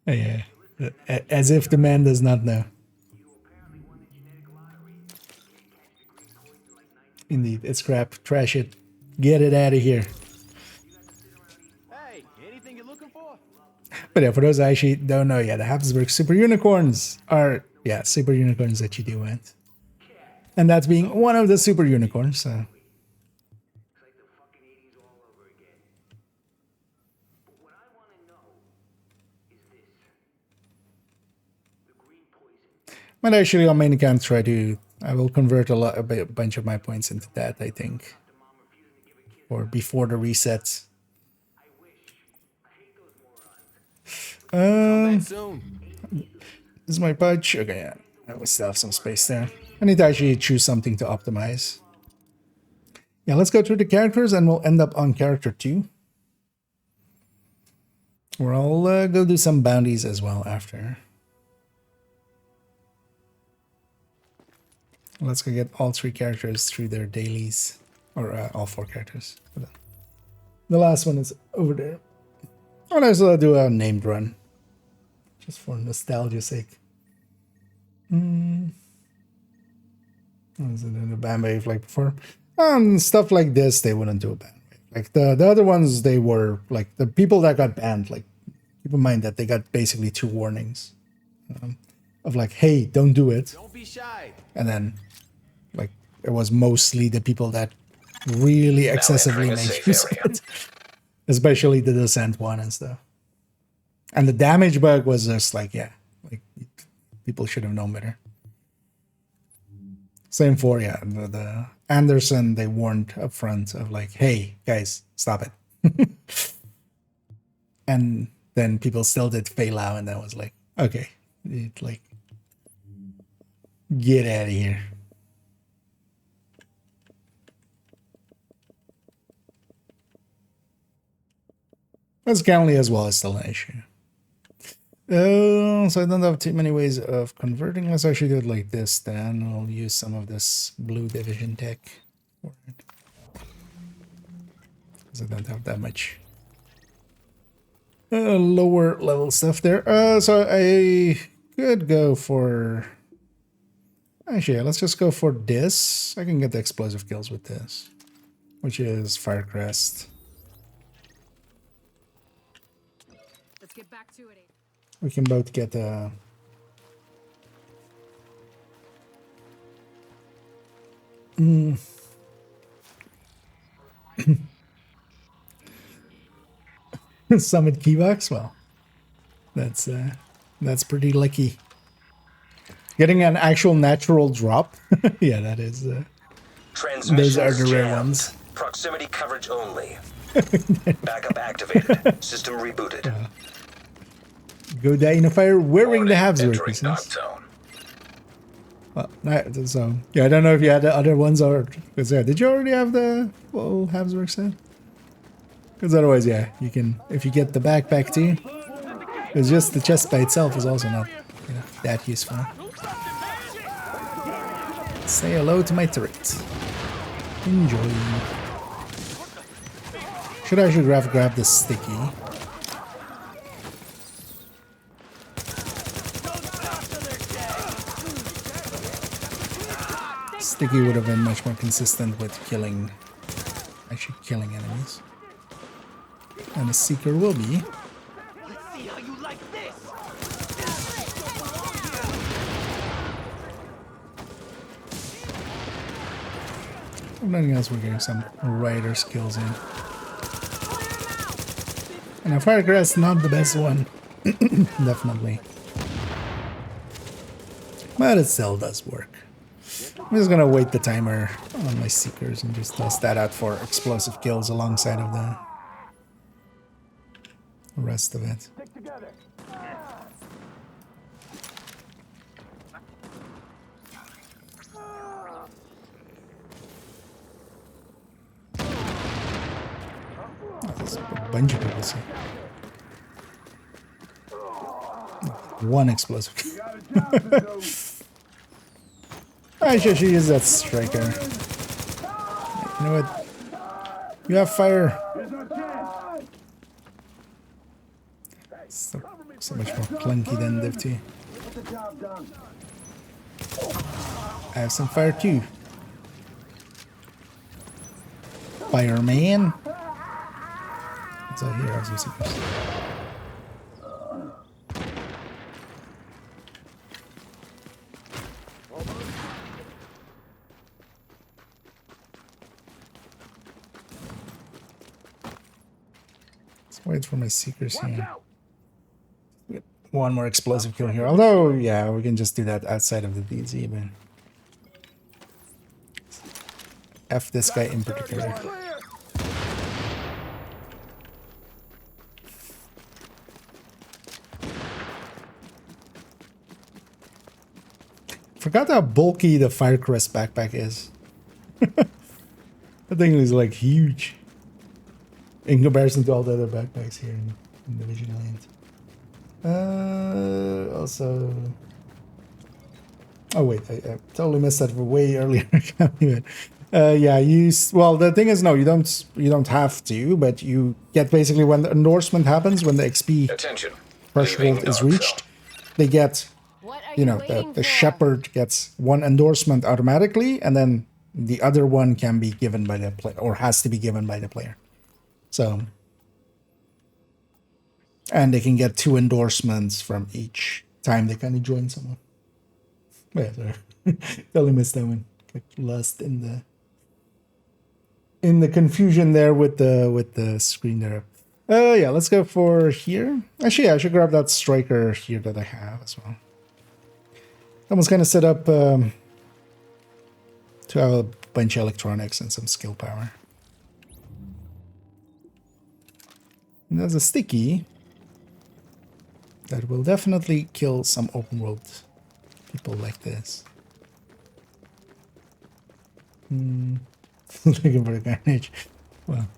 Yeah. As if the man does not know. Indeed, it's crap. Trash it. Get it out of here. Hey, anything you're looking for? But yeah, for those I actually don't know yet, the Habsburg Super Unicorns are, yeah, Super Unicorns that you do want. And that's being one of the Super Unicorns, so. But actually on main account I will convert a bunch of my points into that, I think. Or before the reset. Soon. This is my patch. Okay, yeah. I still have some space there. I need to actually choose something to optimize. Yeah, let's go through the characters and we'll end up on character 2. Where I'll go do some bounties as well after. Let's go get all 3 characters through their dailies. Or all 4 characters. The last one is over there. I'll also do a named run. Just for nostalgia's sake. Was it in a ban wave like before? Stuff like this, they wouldn't do a ban wave. Like the other ones, they were like the people that got banned. Like keep in mind that they got basically 2 warnings of like, hey, don't do it. Don't be shy. And then like it was mostly the people that really excessively made use of it, especially the descent one and stuff. And the damage bug was just like, yeah, like people should have known better. Same for, yeah, the Anderson, they warned up front of like, hey, guys, stop it. And then people still did fail out, and that was like, okay, like, get out of here. That's currently as well is still an issue. So I don't have too many ways of converting. Let's actually do it like this then. I'll use some of this blue division tech. Because I don't have that much lower level stuff there. So I could go for... Actually, yeah, let's just go for this. I can get the explosive kills with this, which is Firecrest. Let's get back to it. We can both get Summit keybox. Well, that's pretty lucky. Getting an actual natural drop. Yeah, that is. Those are the rare ones. Proximity coverage only. Backup activated. System rebooted. Go die in a fire wearing the Habsburg Entering knock pieces. zone. Well, so yeah, I don't know if you had the other ones or because yeah, did you already have the full Habsburg set? Because otherwise, yeah, you can if you get the backpack too. Because just the chest by itself is also not that useful. Say hello to my turret. Enjoy. Should I actually grab the sticky? Sticky would have been much more consistent with actually killing enemies. And the Seeker will be. Let's see how you like this. If nothing else, we're getting some rider skills in. And a Firecrest, not the best one. Definitely. But it still does work. I'm just gonna wait the timer on my Seekers and just test that out for explosive kills alongside of the rest of it. Stick together. There's a bunch of people here. One explosive. I should use that striker. You know what? You have fire. So much more clunky than Div 2. I have some fire too. Fireman. What's out here? I have some secrets. Let's wait for my Seekers here. Get one more explosive kill here. Although, yeah, we can just do that outside of the DZ, but F this guy in particular. Forgot how bulky the Firecrest backpack is. That thing is like huge in comparison to all the other backpacks here in Division Land. Also, oh wait, I totally missed that way earlier. Yeah, well, the thing is, no, you don't have to, but you get basically when the endorsement happens, when the XP threshold is reached, they get. You know, the shepherd gets one endorsement automatically, and then the other one can be given by the player, or has to be given by the player. So, and they can get 2 endorsements from each time they kind of join someone. Yeah, sorry. Totally missed that one. Got lost in the confusion there with the screen there. Yeah, let's go for here. Actually, yeah, I should grab that striker here that I have as well. That was kind of set up to have a bunch of electronics and some skill power. And there's a sticky that will definitely kill some open world people like this. Looking for the carnage. Well,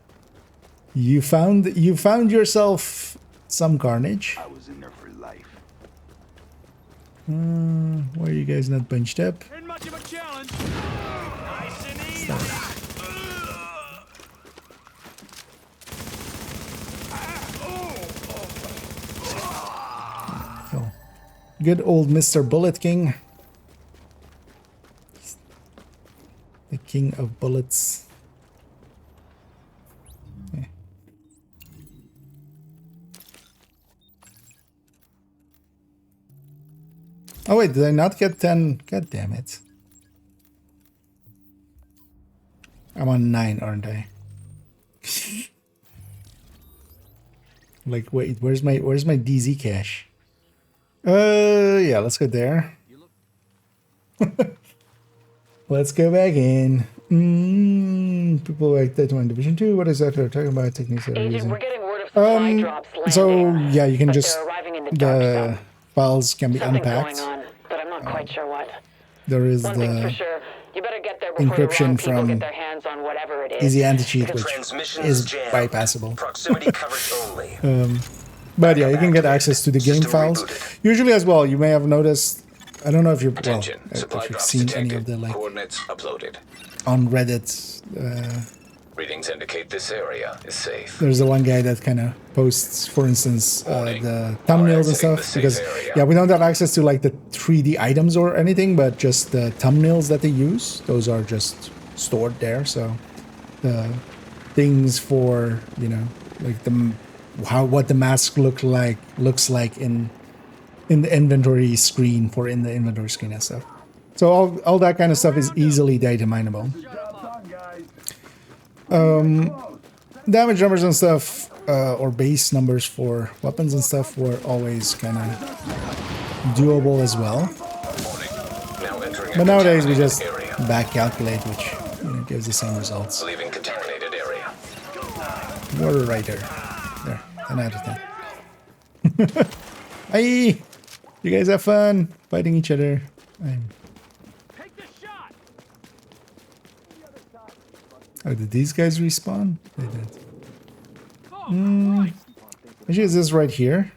you found yourself some carnage. I was in there for life. Why are you guys not bunched up? Ain't much of a challenge. Nice and easy. Good old Mr. Bullet King. The king of bullets. Okay. Oh wait, did I not get 10? God damn it. I'm on 9, aren't I? Like, wait, where's my DZ cache? Yeah, let's go there. Let's go back in. People like that one Division 2. What is that they're talking about? Techniques that are Agent, using. we're getting word of supply drops landing. So yeah, you can but just they're arriving in the dark zone. files can be Something's unpacked. going on, but I'm not quite sure what. There is One thing's for the sure. You better get there before the encryption wrong people from get their hands on whatever it is. easy anti-cheat, which Transmissions is jammed. bypassable. Proximity coverage only. But yeah, you can get access to the game System files. rebooted. Usually as well, you may have noticed, I don't know if you've, well, Attention. if Supply you've drops seen detected. any of the, like, Coordinates uploaded. on Reddit, Readings indicate this area is safe. there's the one guy that kind of posts, for instance, Warning. the thumbnails and exiting the stuff, safe because, area. yeah, we don't have access to, like, the 3D items or anything, but just the thumbnails that they use, those are just stored there, so the things for, you know, like what the mask looks like in the inventory screen and stuff. So all that kind of stuff is easily data mineable. Damage numbers and stuff, or base numbers for weapons and stuff were always kind of doable as well. Warning. Now entering a But nowadays we just contaminated area. back calculate, which, you know, gives the same results. Leaving contaminated area. We're right there. There, 10 out of 10. Hey, you guys have fun fighting each other. Take the shot. Oh, did these guys respawn? They did. Oh, Christ. Actually, is this right here?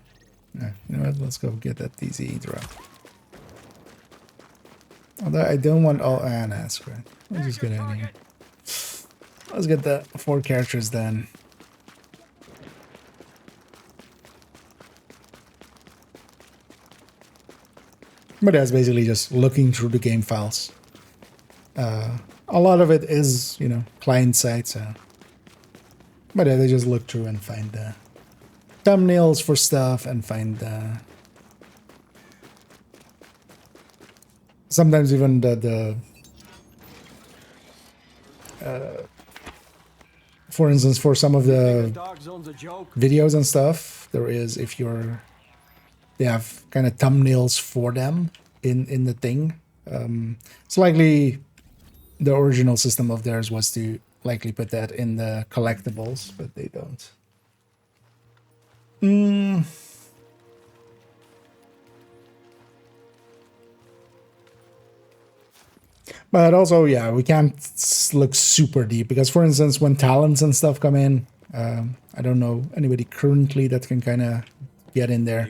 Yeah, you know what? Let's go get that DZ drop. Although I don't want all. Ah, nah, that's right. Let's just get it in here. Let's get the 4 characters then. But that's basically just looking through the game files. A lot of it is, you know, client side, so. But yeah, they just look through and find the thumbnails for stuff and find sometimes even for instance, for some of the Dark zone's a joke. videos and stuff, there is, if you're, they have kind of thumbnails for them in the thing. It's likely the original system of theirs was to likely put that in the collectibles, but they don't. But also, yeah, we can't look super deep because, for instance, when talents and stuff come in, I don't know anybody currently that can kind of get in there.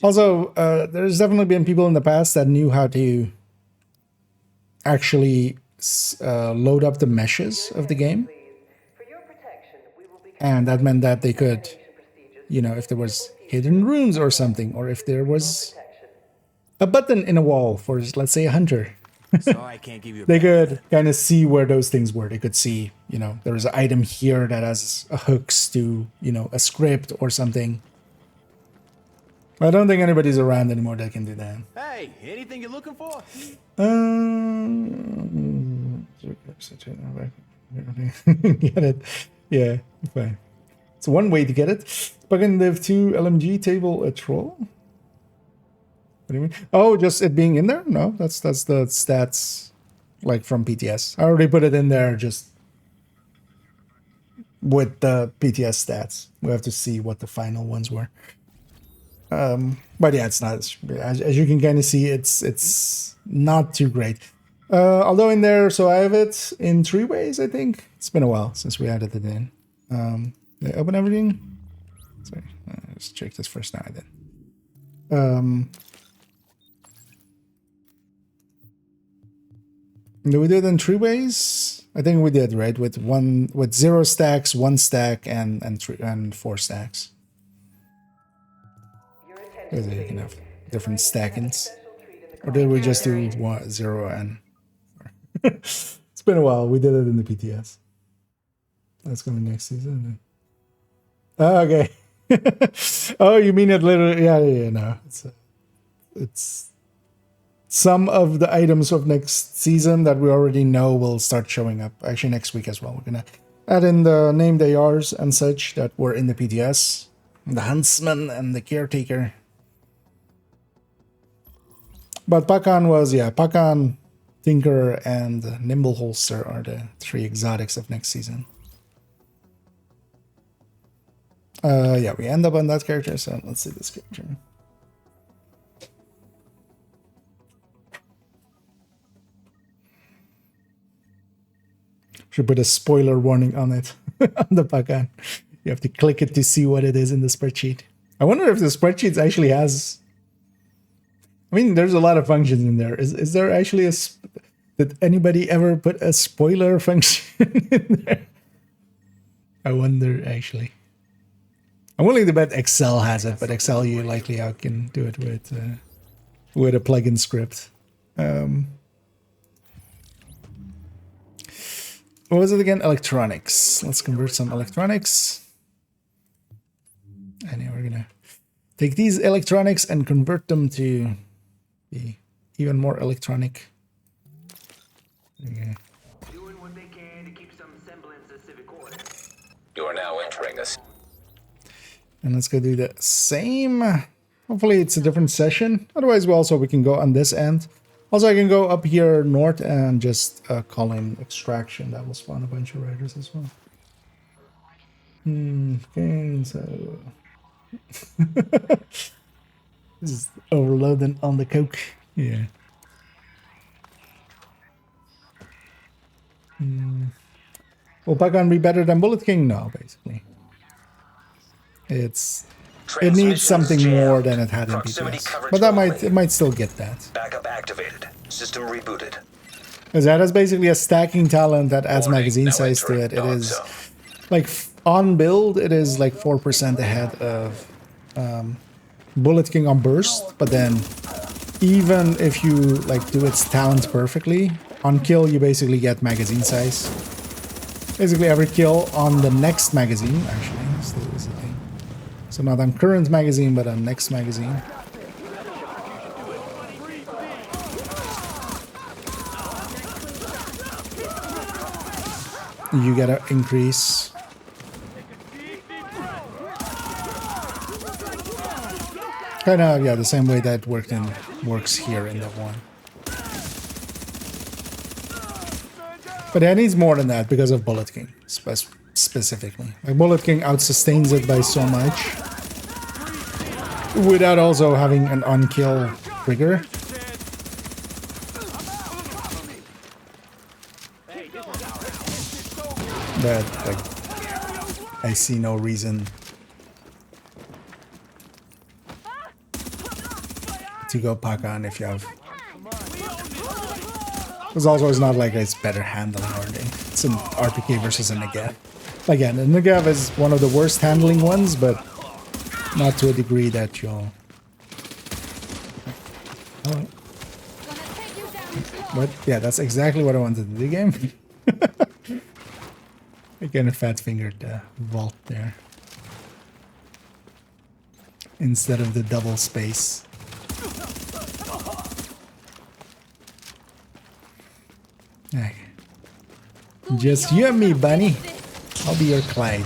Also, there's definitely been people in the past that knew how to actually load up the meshes of the game. And that meant that they could, you know, if there was hidden rooms or something, or if there was a button in a wall for, let's say, a hunter, Sorry, I can't give you. they could kind of see where those things were. They could see, you know, there is an item here that has hooks to, you know, a script or something. I don't think anybody's around anymore that can do that. Hey, anything you're looking for? Get it? Yeah, fine. It's one way to get it. Fucking Live 2 LMG table a troll? What do you mean? Oh, just it being in there? No, that's the stats like from PTS. I already put it in there just with the PTS stats. We have to see what the final ones were. But yeah, it's not as you can kind of see, it's not too great. Although in there, so I have it in 3 ways, I think. It's been a while since we added it in. Did I open everything? Sorry, let's check this first now. I did. Did we do it in 3 ways? I think we did, right? With 0 stacks, 1 stack, and 4 stacks. That's enough. different stackings. Or did we just do 0 and... It's been a while. We did it in the PTS. That's going to be next season. Oh, okay. Oh, you mean it literally? Yeah, no. It's some of the items of next season that we already know will start showing up. Actually, next week as well. We're going to add in the named ARs and such that were in the PTS. The Huntsman and the Caretaker. But Pakan was, Pakan, Tinker, and Nimble Holster are the 3 exotics of next season. Yeah, we end up on that character, so let's see this character. Should put a spoiler warning on it, on the Pakan. You have to click it to see what it is in the spreadsheet. I wonder if the spreadsheet actually has... I mean, there's a lot of functions in there. Is there actually a... Did anybody ever put a spoiler function in there? I wonder, actually. I'm willing to bet Excel has it, but Excel you likely can do it with a plugin script. What was it again? Electronics. Let's convert some electronics. And now we're gonna take these electronics and convert them to be even more electronic. Okay. Doing what they can to keep some semblance of civic order. You are now entering this. And let's go do the same. Hopefully it's a different session. Otherwise, we can go on this end. Also, I can go up here north and just call in extraction. That will spawn a bunch of riders as well. Okay, so... This is overloading on the coke. Yeah. Will Pagan be better than Bullet King? No, basically. It needs something more than it had in PTS. But it might still get that. Backup activated. System rebooted. Because that is basically a stacking talent that adds magazine size to it. It is like on build, it is like 4% ahead of Bullet King on burst. But then even if you like do its talents perfectly, on kill you basically get magazine size. Basically every kill on the next magazine, actually, still is a thing. So not on current magazine, but on next magazine. You get an increase. Kind of, yeah, the same way that works here in that one. But it needs more than that because of Bullet King, specifically. Like Bullet King outsustains it by so much, without also having an on-kill trigger. But like, I see no reason to go Pakan if you have. Because also it's not like it's better handling or anything. It's an RPK versus a Negev. Again, the Negev is one of the worst handling ones, but not to a degree that you'll. Oh. But yeah, that's exactly what I wanted to do the game. Again, a fat-fingered vault there. Instead of the double space. Okay. Just you and me, bunny. I'll be your Clyde.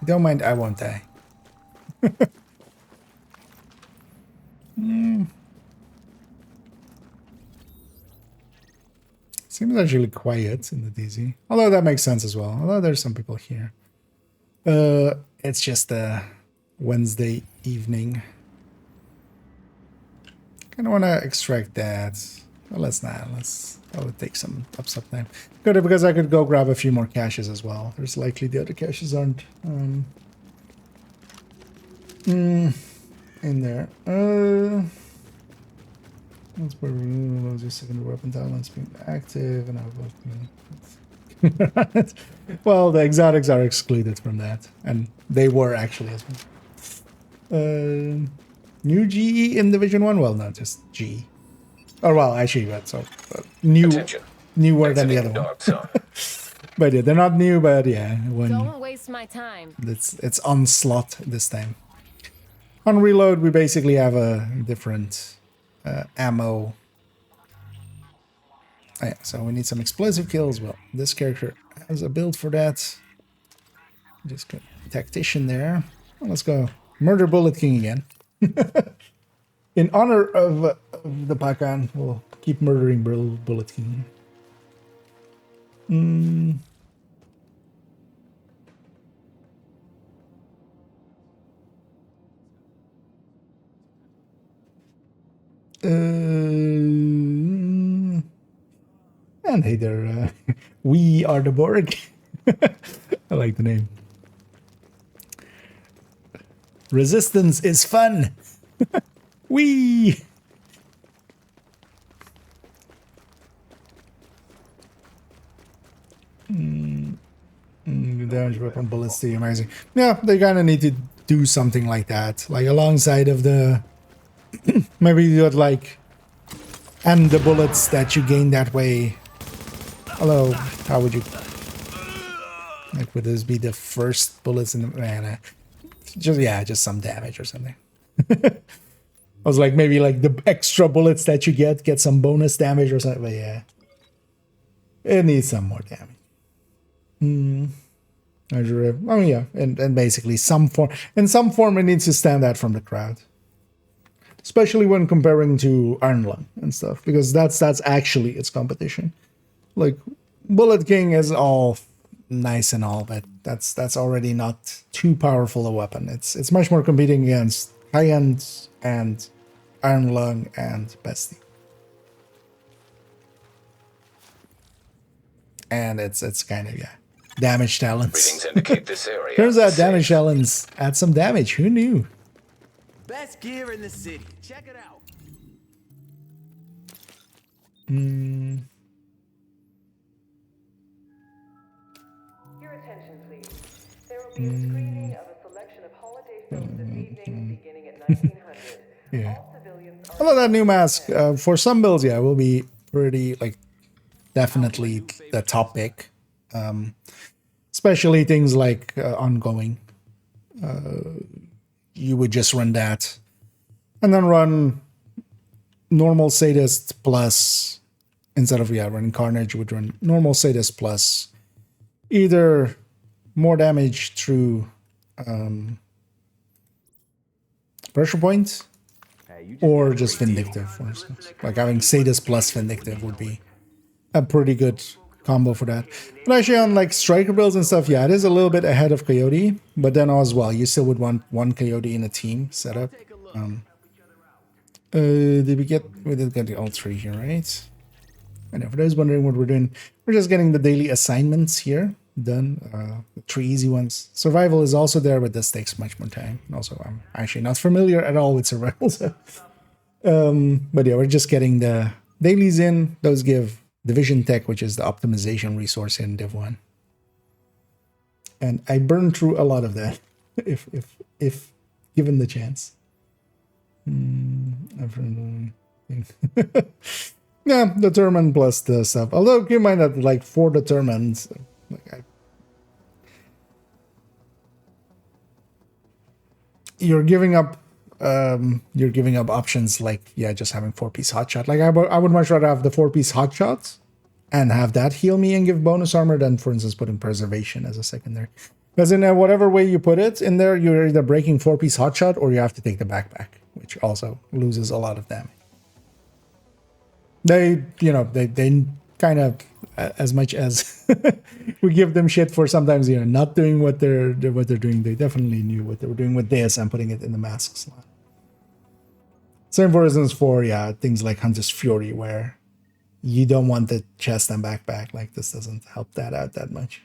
Don't mind, I won't die. Seems actually quiet in the DZ. Although that makes sense as well. Although there's some people here. It's just a Wednesday evening. Kind of want to extract that. Well, let's not. That would take some time. Good, because I could go grab a few more caches as well. There's likely the other caches aren't in there. That's where your secondary weapon talents being active and well, the exotics are excluded from that, and they were actually as well. New GE in Division 1? Well, not just G. Oh, well, actually, that's so new, Attention. newer than the other Exiting one. dark zone. But yeah, they're not new, but yeah, when Don't waste my time. it's onslaught this time. On reload, we basically have a different ammo. Oh, yeah, so we need some explosive kills. Well, this character has a build for that. Just got tactician there. Well, let's go murder Bullet King again. In honor of the Pakan, we'll keep murdering Bullet King. And hey there, we are the Borg. I like the name. Resistance is fun. We. Damage weapon bullets to amazing. Yeah, they kind of need to do something like that, like alongside of the maybe you would like and the bullets that you gain that way. Hello, how would you like? Would this be the first bullets in the man? Just some damage or something. I was like maybe like the extra bullets that you get some bonus damage or something. But yeah, it needs some more damage. Oh yeah, and basically in some form it needs to stand out from the crowd, especially when comparing to Iron Lung and stuff, because that's actually its competition. Like Bullet King is all nice and all, but that's already not too powerful a weapon. It's much more competing against High End and Iron Lung and Bestie. And it's kind of damage talents. Readings indicate this area. Turns out is damage safe. talents add some damage. Who knew? Best gear in the city. Check it out. Your attention, please. There will be a screening of a selection of holiday films this evening, beginning at 1900. Yeah. All civilians are. I love that new mask. For some builds, yeah, it will be pretty, like, definitely the top pick. Especially things like ongoing. You would just run that. And then run normal sadist plus, instead of running Carnage, you would run normal sadist plus either more damage through pressure point or just Vindictive, for instance. Like having sadist plus Vindictive would be a pretty good combo for that. But actually on like striker builds and stuff, yeah, it is a little bit ahead of Coyote, but then as well, you still would want one Coyote in a team setup. We did get all three here, right? And for those wondering what we're doing, we're just getting the daily assignments here done. The 3 easy ones. Survival is also there, but this takes much more time. And also, I'm actually not familiar at all with survival. So. But yeah, we're just getting the dailies in. Those give Division Tech, which is the optimization resource in Div 1. And I burned through a lot of that, if given the chance. Yeah, determined plus the stuff. Although keep in mind that like for determined, like you're giving up options like just having 4-piece hotshot. Like I would much rather have the 4-piece hotshot and have that heal me and give bonus armor than, for instance, putting preservation as a secondary. Because in whatever way you put it in there, you're either breaking 4-piece hotshot or you have to take the backpack, which also loses a lot of damage. They kind of, as much as we give them shit for sometimes not doing what they're doing, they definitely knew what they were doing with this and putting it in the mask slot. Same for instance for things like Hunter's Fury, where you don't want the chest and backpack. Like this doesn't help that out that much.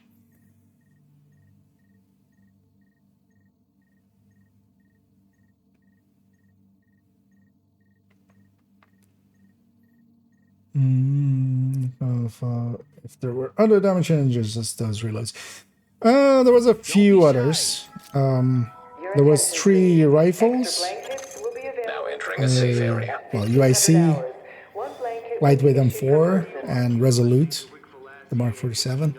If there were other damage challenges, just those reloads. There was a few others. There was 3 rifles. Blankets will be available. Now entering a safe area. Well, UIC, One blanket Lightweight M4, and Resolute, the Mark 47.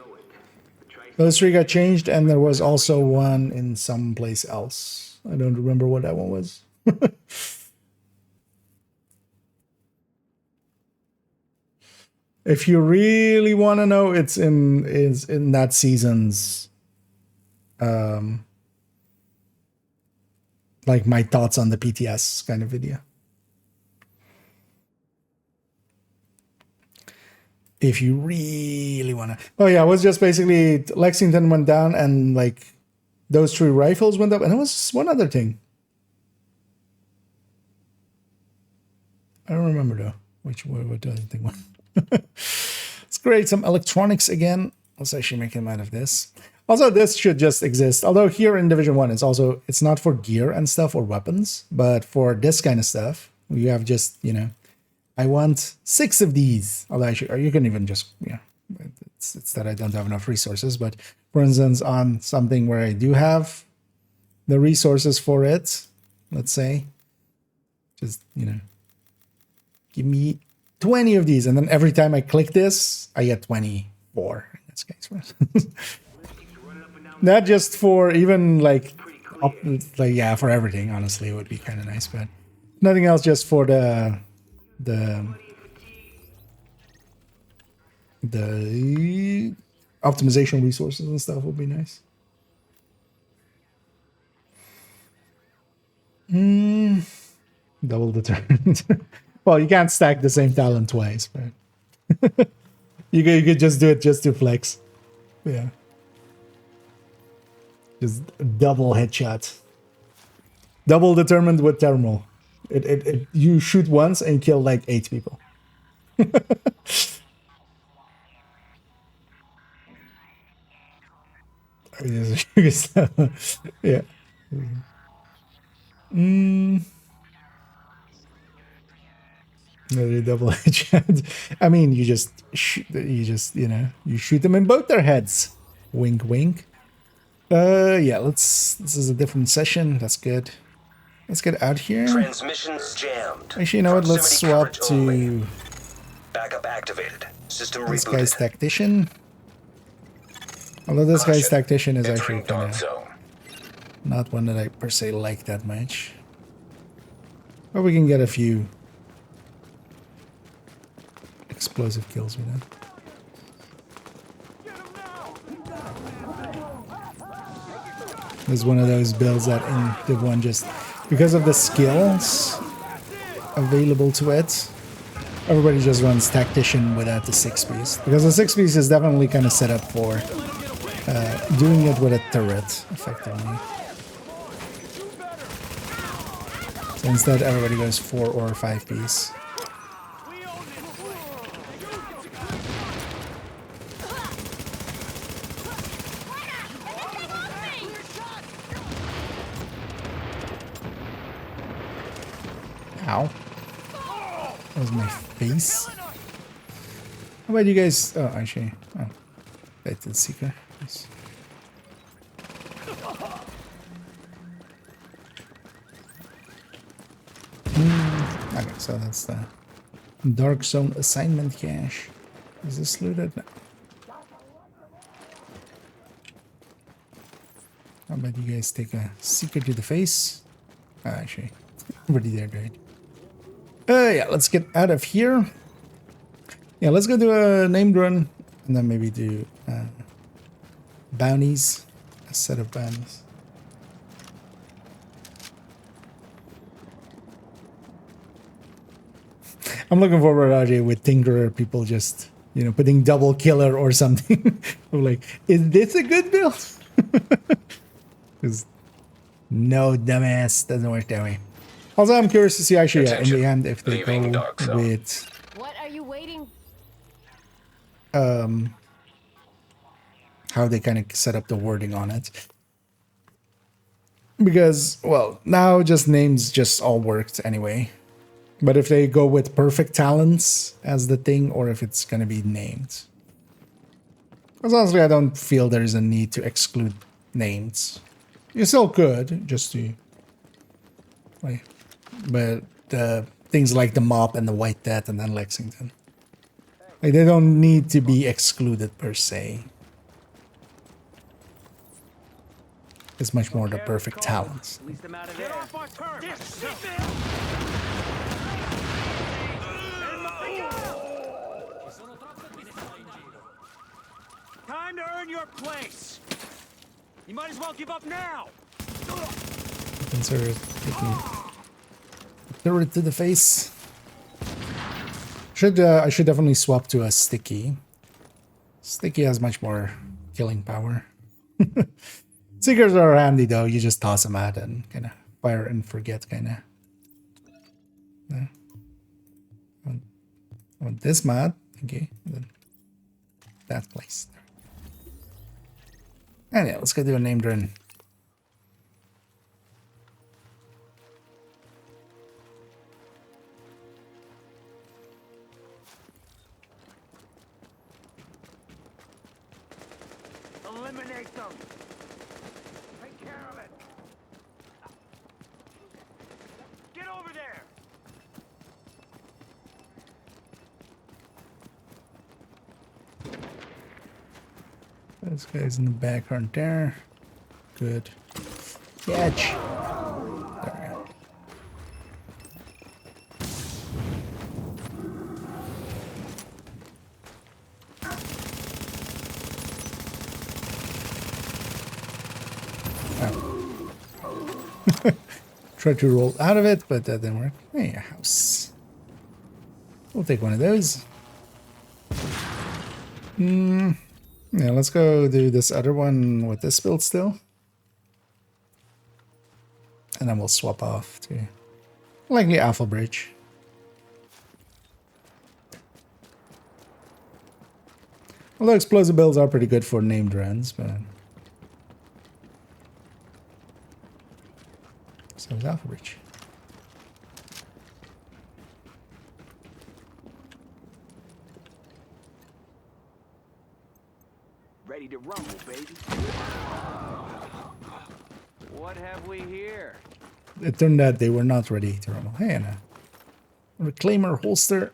Those 3 got changed, and there was also one in someplace else. I don't remember what that one was. If you really want to know, it's in that season's like my thoughts on the PTS kind of video. If you really want to. Oh yeah, it was just basically Lexington went down and like those 3 rifles went up, and it was one other thing. I don't remember though. What the other thing was. Let's create some electronics again. Let's actually make them out of this. Also, this should just exist. Although here in Division 1, it's not for gear and stuff or weapons, but for this kind of stuff, you have just, you know, I want 6 of these. Although you can even just, yeah, it's that I don't have enough resources. But for instance, on something where I do have the resources for it, let's say, just, you know, give me 20 of these, and then every time I click this, I get 24 in this case. Not just for even like yeah, for everything, honestly, it would be kind of nice, but nothing else, just for the optimization resources and stuff would be nice. Double determined. Well, you can't stack the same talent twice, but you could just do it just to flex. Yeah. Just double headshot. Double determined with thermal. You shoot once and kill like 8 people. Yeah. Another double headshot. I mean, you just you know, you shoot them in both their heads. Wink, wink. Yeah, this is a different session. That's good. Let's get out here. Transmissions jammed. Actually, you know what? Let's swap to backup activated. System this rebooted. guy's tactician. Although this guy's tactician is actually kind of not one that I per se like that much. But we can get a few explosive kills with that. This is one of those builds that in Div 1 just because of the skills available to it, everybody just runs tactician without the 6-piece. Because the 6-piece is definitely kind of set up for doing it with a turret, effectively. So instead, everybody goes 4 or 5-piece. Ow. That was my face. How about you guys? Oh, actually. Oh. That's the seeker. Nice. Okay, so that's the Dark Zone assignment cache. Is this looted? No. How about you guys take a seeker to the face? Oh, actually, already there, great. Yeah, let's get out of here. Yeah, let's go do a named run, and then maybe do bounties, a set of bounties. I'm looking forward, RJ, with Tinkerer people just, you know, putting double killer or something. I'm like, is this a good build? Because no, dumbass, doesn't work that way. Also, I'm curious to see actually in the end if they go with What are you waiting? how they kind of set up the wording on it. Because, well, now just names just all worked anyway. But if they go with perfect talents as the thing, or if it's going to be named. Because honestly, I don't feel there's a need to exclude names. You still could, just to... Like, but things like the Mop and the White Death and then Lexington. Like, they don't need to be excluded per se. It's much more the perfect talents. At least I'm out of there. Get off our turf! Time to earn your place. You might as well give up now. Consider taking throw it to the face. I should definitely swap to a sticky. Sticky has much more killing power. Seekers are handy though. You just toss them out and kind of fire and forget, kind of. Yeah. On this mat, okay. And then that place. And yeah, let's go do a named run. Eliminate them. Take care of it. Get over there. Those guys in the back aren't there. Good. Catch. There we go. Tried to roll out of it, but that didn't work. Hey, a house. We'll take one of those. Yeah, let's go do this other one with this build still. And then we'll swap off to likely Alpha Bridge. Although explosive builds are pretty good for named runs, but... So is Alpha Bridge. Ready to rumble, baby. What have we here? It turned out they were not ready to rumble. Hey, and a reclaimer holster.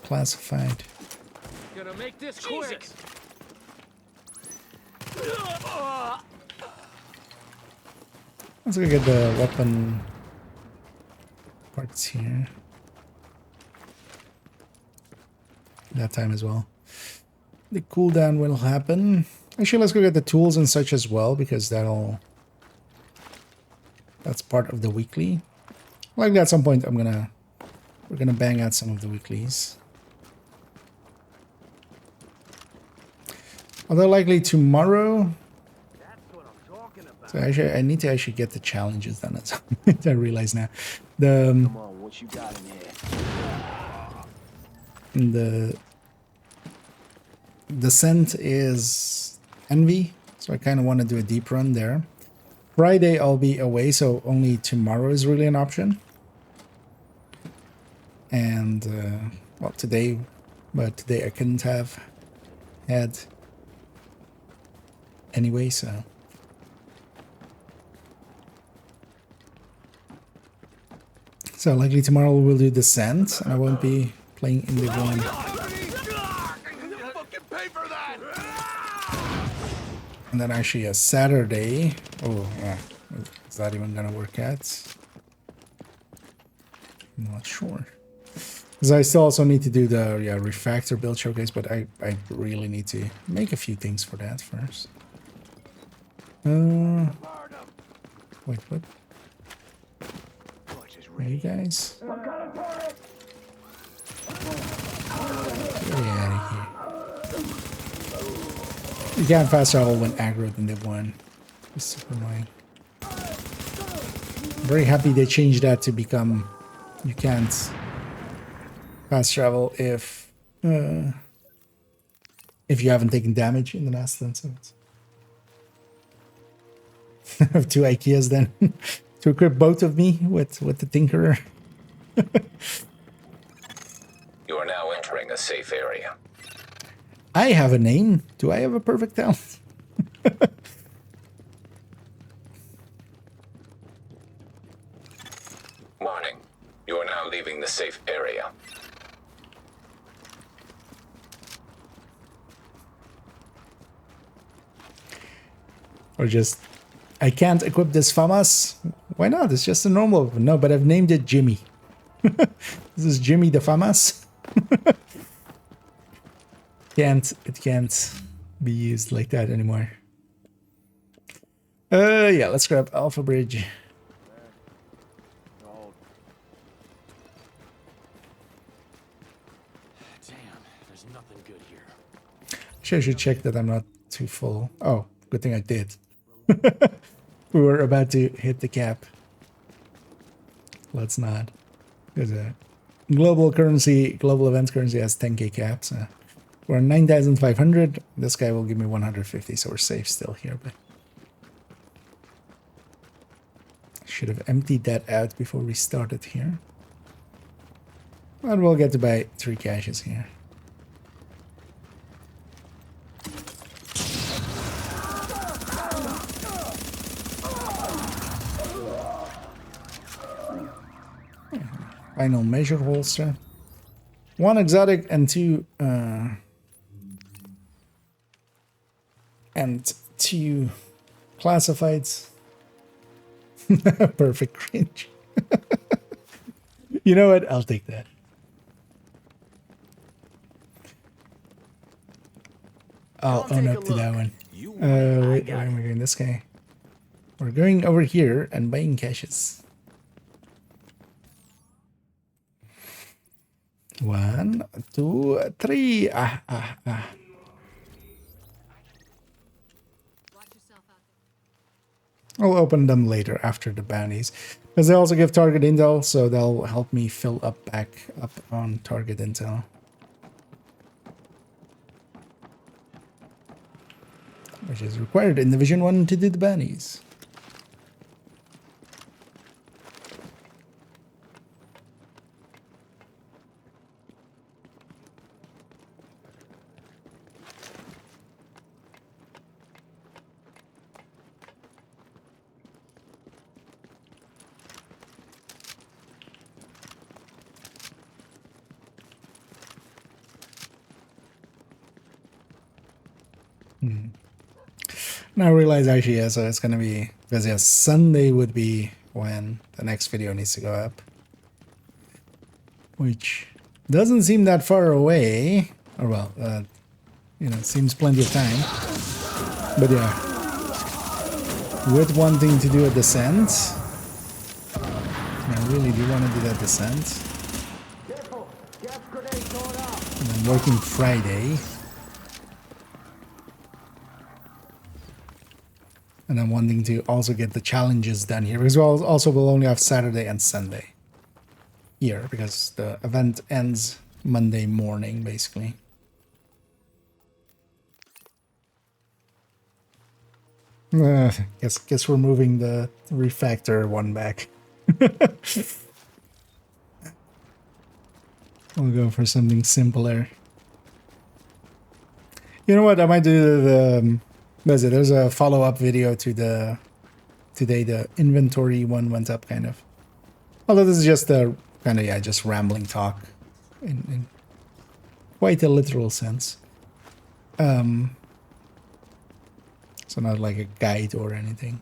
Classified. Gonna make this quick. Let's go get the weapon parts here. That time as well. The cooldown will happen. Actually, let's go get the tools and such as well, because that's part of the weekly. Likely at some point we're gonna bang out some of the weeklies. Although likely tomorrow. So actually, I need to actually get the challenges done. That's I realize now. Come on, what you got in here? The scent is Envy, so I kind of want to do a deep run there. Friday I'll be away, so only tomorrow is really an option. And well, today I couldn't have had anyway, so. So likely tomorrow we'll do Descent, and I won't be playing in the one. And then actually a Saturday. Oh yeah, is that even gonna work out? I'm not sure. Because I still also need to do the refactor build showcase, but I really need to make a few things for that first. Wait, what? Hey guys. Get out of here. You can't fast travel when aggroed in the one. It's super annoying. I'm very happy they changed that to become you can't fast travel if you haven't taken damage in the last 10 seconds. I have 2 IKEAs then. To equip both of me with the Tinkerer. You are now entering a safe area. I have a name. Do I have a perfect talent? safe area. Or just, I can't equip this FAMAS. Why not? It's just a normal weapon. No, but I've named it Jimmy. This is Jimmy the FAMAS. It can't be used like that anymore. Yeah, let's grab Alpha Bridge. Damn, there's nothing good here. Actually, I should check that I'm not too full. Oh, good thing I did. We were about to hit the cap. Let's not. Because global currency, global events currency has 10k caps. We're 9,500. This guy will give me 150, so we're safe still here. But should have emptied that out before we started here. But we'll get to buy 3 caches here. Final measure holster. 1 exotic and 2 classifieds. Perfect cringe. You know what? I'll take that. I'll own up to that one. Wait, why am I going this guy? We're going over here and buying caches. 1, 2, 3. Watch yourself out there. I'll open them later after the bounties. Because they also give target intel, so they'll help me fill up back up on target intel. Which is required in Division 1 to do the bounties. Now I realize actually, yeah, so it's gonna be, because yeah, Sunday would be when the next video needs to go up. Which doesn't seem that far away. Or well, you know, it seems plenty of time. But yeah, with wanting to do a descent, I really do want to do that descent. And then working Friday. And I'm wanting to also get the challenges done here, because we'll also will only have Saturday and Sunday here, because the event ends Monday morning, basically. Guess we're moving the refactor one back. We'll go for something simpler. You know what? I might do the. There's a follow-up video to the today. The inventory one went up, kind of. Although this is just a kind of, yeah, just rambling talk in quite a literal sense. So not like a guide or anything.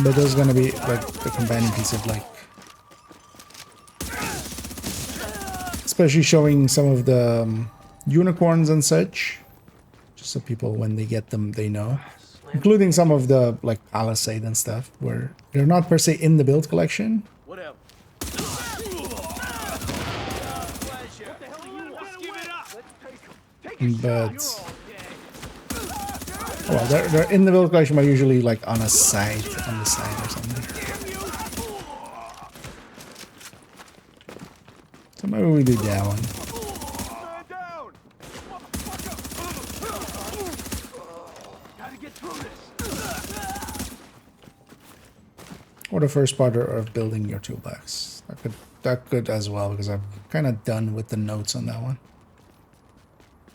But there's gonna be like the companion piece of like, especially showing some of the unicorns and such, just so people when they get them they know, including some of the like Palisade and stuff where they're not per se in the build collection. Whatever. But well, they're in the build collection, but usually like on a side, on the side or something. So maybe we do that one. Or the first part of building your toolbox. That could as well, because I'm kind of done with the notes on that one.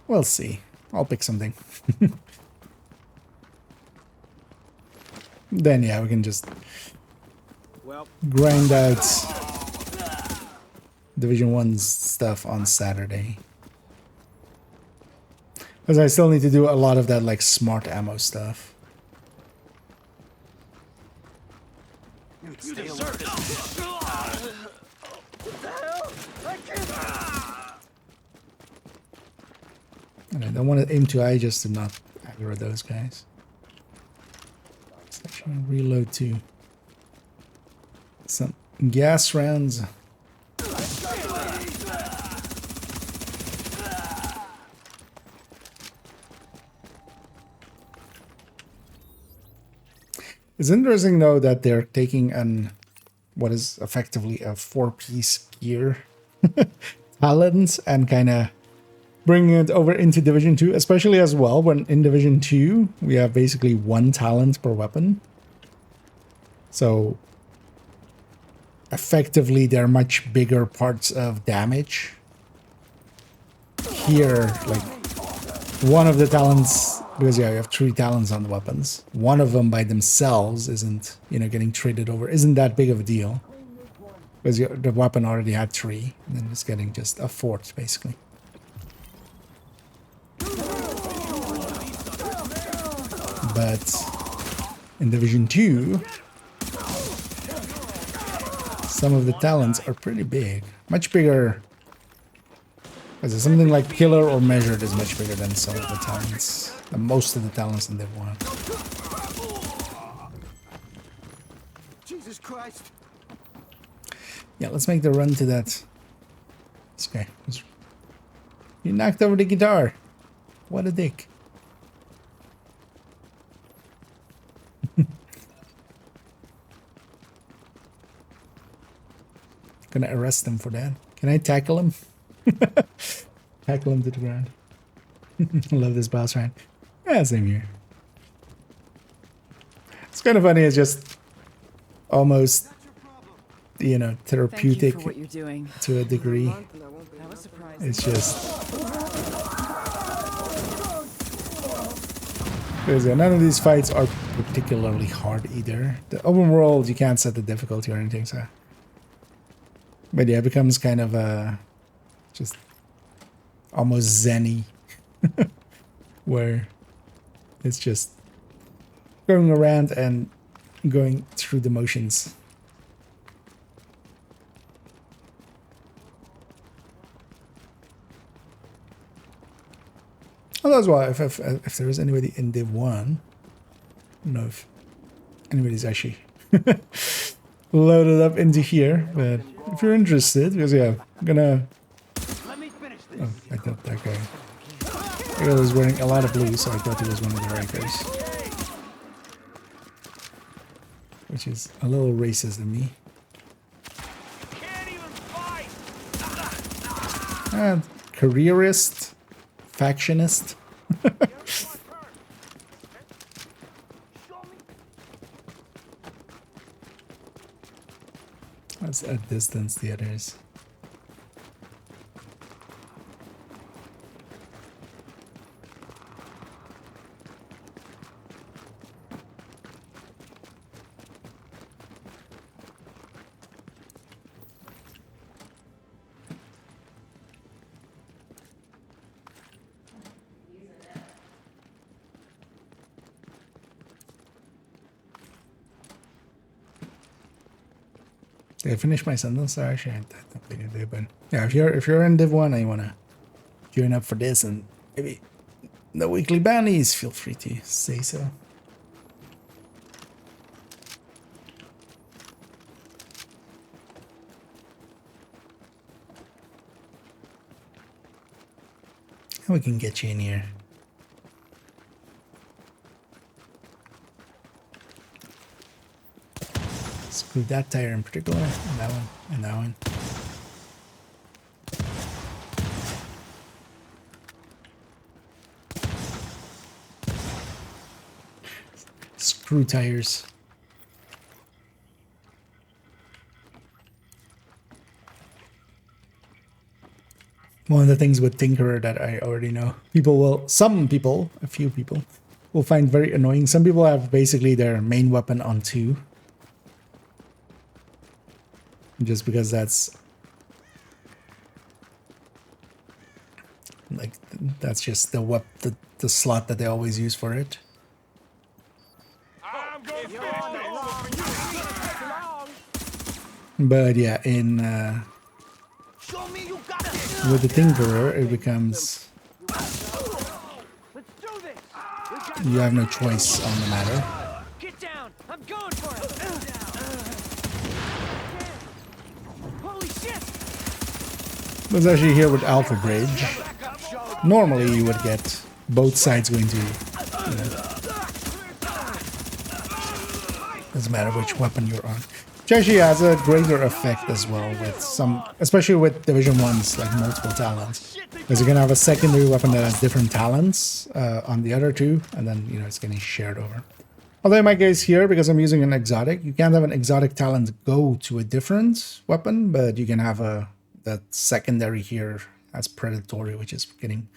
We'll see. I'll pick something. Then yeah, we can just Well, grind out Division 1's stuff on Saturday. Because I still need to do a lot of that like smart ammo stuff. you deserve it. What the hell? I can't. And I don't want to aim too high just to not aggro those guys. Let's actually reload too. Some gas rounds. It's interesting though that they're taking an what is effectively a 4-piece gear talents and kind of bringing it over into Division 2, especially as well when in Division 2 we have basically 1 talent per weapon. So effectively they're much bigger parts of damage. Here, like one of the talents, because yeah, you have 3 talents on the weapons. One of them by themselves isn't, you know, getting traded over, isn't that big of a deal. Because the weapon already had 3, and then it's getting just a 4th, basically. But in Division 2, some of the talents are pretty big. Much bigger. Because something like Killer or Measured is much bigger than some of the talents. Most of the talents in Div 1. Jesus Christ. Yeah, let's make the run to that. This guy. You knocked over the guitar. What a dick. Gonna arrest him for that. Can I tackle him? Tackle him to the ground. I love this boss round. Yeah, same here. It's kind of funny. It's just almost, you know, therapeutic Thank you for what you're doing. to a degree. That was surprising. It's just because none of these fights are particularly hard either. The open world, you can't set the difficulty or anything, so. But yeah, it becomes kind of just almost zen-y, where it's just going around and going through the motions. Although as well, if there is anybody in Div 1, I don't know if anybody's actually loaded up into here, but if you're interested, because yeah, I'm gonna... Oh, I thought that guy was wearing a lot of blue, so I thought he was one of the Rikers. Which is a little racist of me. And careerist, factionist. Let's outdistance the others. Did I finish my sentence? Actually, I don't think I did, but yeah, if you're in Div 1 and you wanna join up for this and maybe the weekly bounties, feel free to say so. And we can get you in here. Screw that tire in particular, and that one, and that one. Screw tires. One of the things with Tinkerer that I already know, some people, a few people, will find very annoying. Some people have basically their main weapon on 2. just because that's like that's just the slot that they always use for it. I'm going to long. But yeah, in Show me you got it. with the Tinkerer, it becomes Let's do this. you have no choice on the matter. Get down! I'm going for it! Holy shit! But actually here with Alpha Bridge, normally you would get both sides going to, doesn't matter which weapon you're on. Which actually has a greater effect as well with some, especially with Division 1's like multiple talents. Because you can have a secondary weapon that has different talents on the other two, and then, it's getting shared over. Although in my case here, because I'm using an exotic, you can't have an exotic talent go to a different weapon, but you can have that secondary here as predatory, which is getting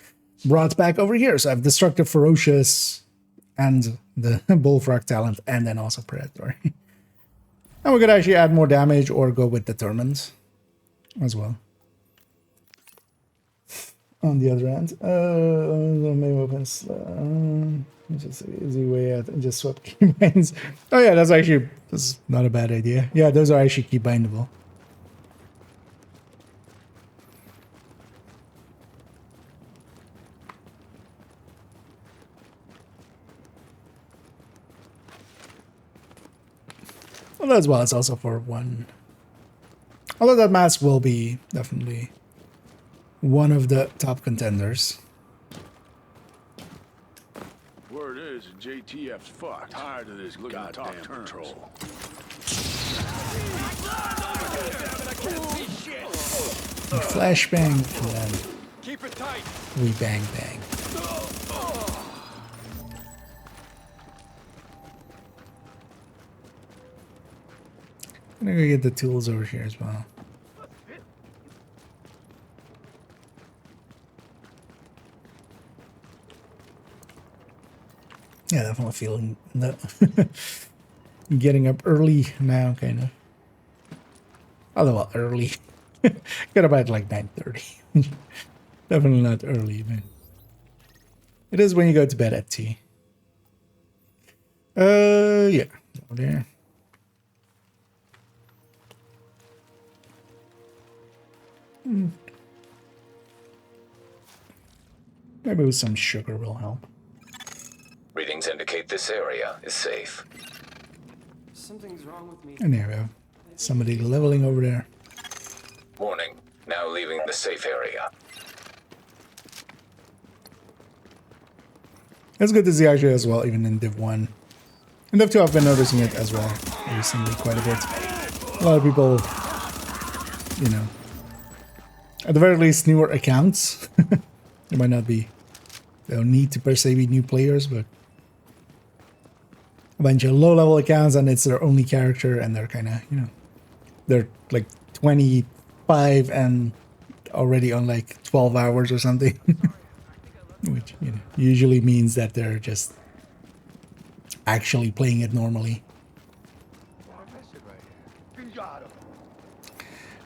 brought back over here. So I have Destructive, Ferocious, and the Bullfrog talent, and then also predatory. And we could actually add more damage or go with Determined as well. On the other end, the main weapons, just an easy way out and just swap keybinds. Oh yeah, that's not a bad idea. Yeah, those are actually keybindable. Well, as well, it's also for one. Although that mask will be definitely one of the top contenders. Word is, JTF's fucked. Tired of this goddamn patrol. Flashbang, and then Keep it tight. we bang bang. I'm gonna go get the tools over here as well. Yeah, definitely feeling that. Getting up early now, kind of. Although, well, early. Got up at like 9:30. Definitely not early, man. It is when you go to bed at 2. Yeah. Over there. Maybe with some sugar will help. Readings indicate this area is safe. Something's wrong with me. And there we go. Somebody leveling over there. Warning. Now leaving the safe area. It's good to see actually as well, even in Div 1. In Div 2 I've been noticing it as well recently quite a bit. A lot of people, at the very least newer accounts. They might not be, they don't need to per se be new players, but a bunch of low level accounts and it's their only character and they're kind of, they're like 25 and already on like 12 hours or something. Which, usually means that they're just actually playing it normally.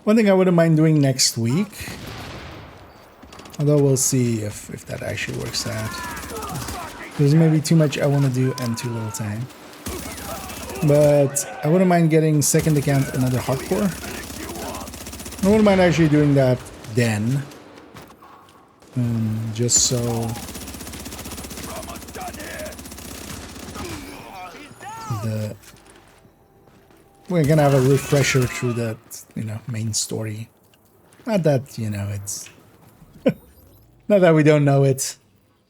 One thing I wouldn't mind doing next week, although we'll see if that actually works out. There's maybe too much I want to do and too little time. But I wouldn't mind getting second account another hardcore. I wouldn't mind actually doing that then. Just so we're gonna have a refresher through that, main story. Not that, it's not that we don't know it.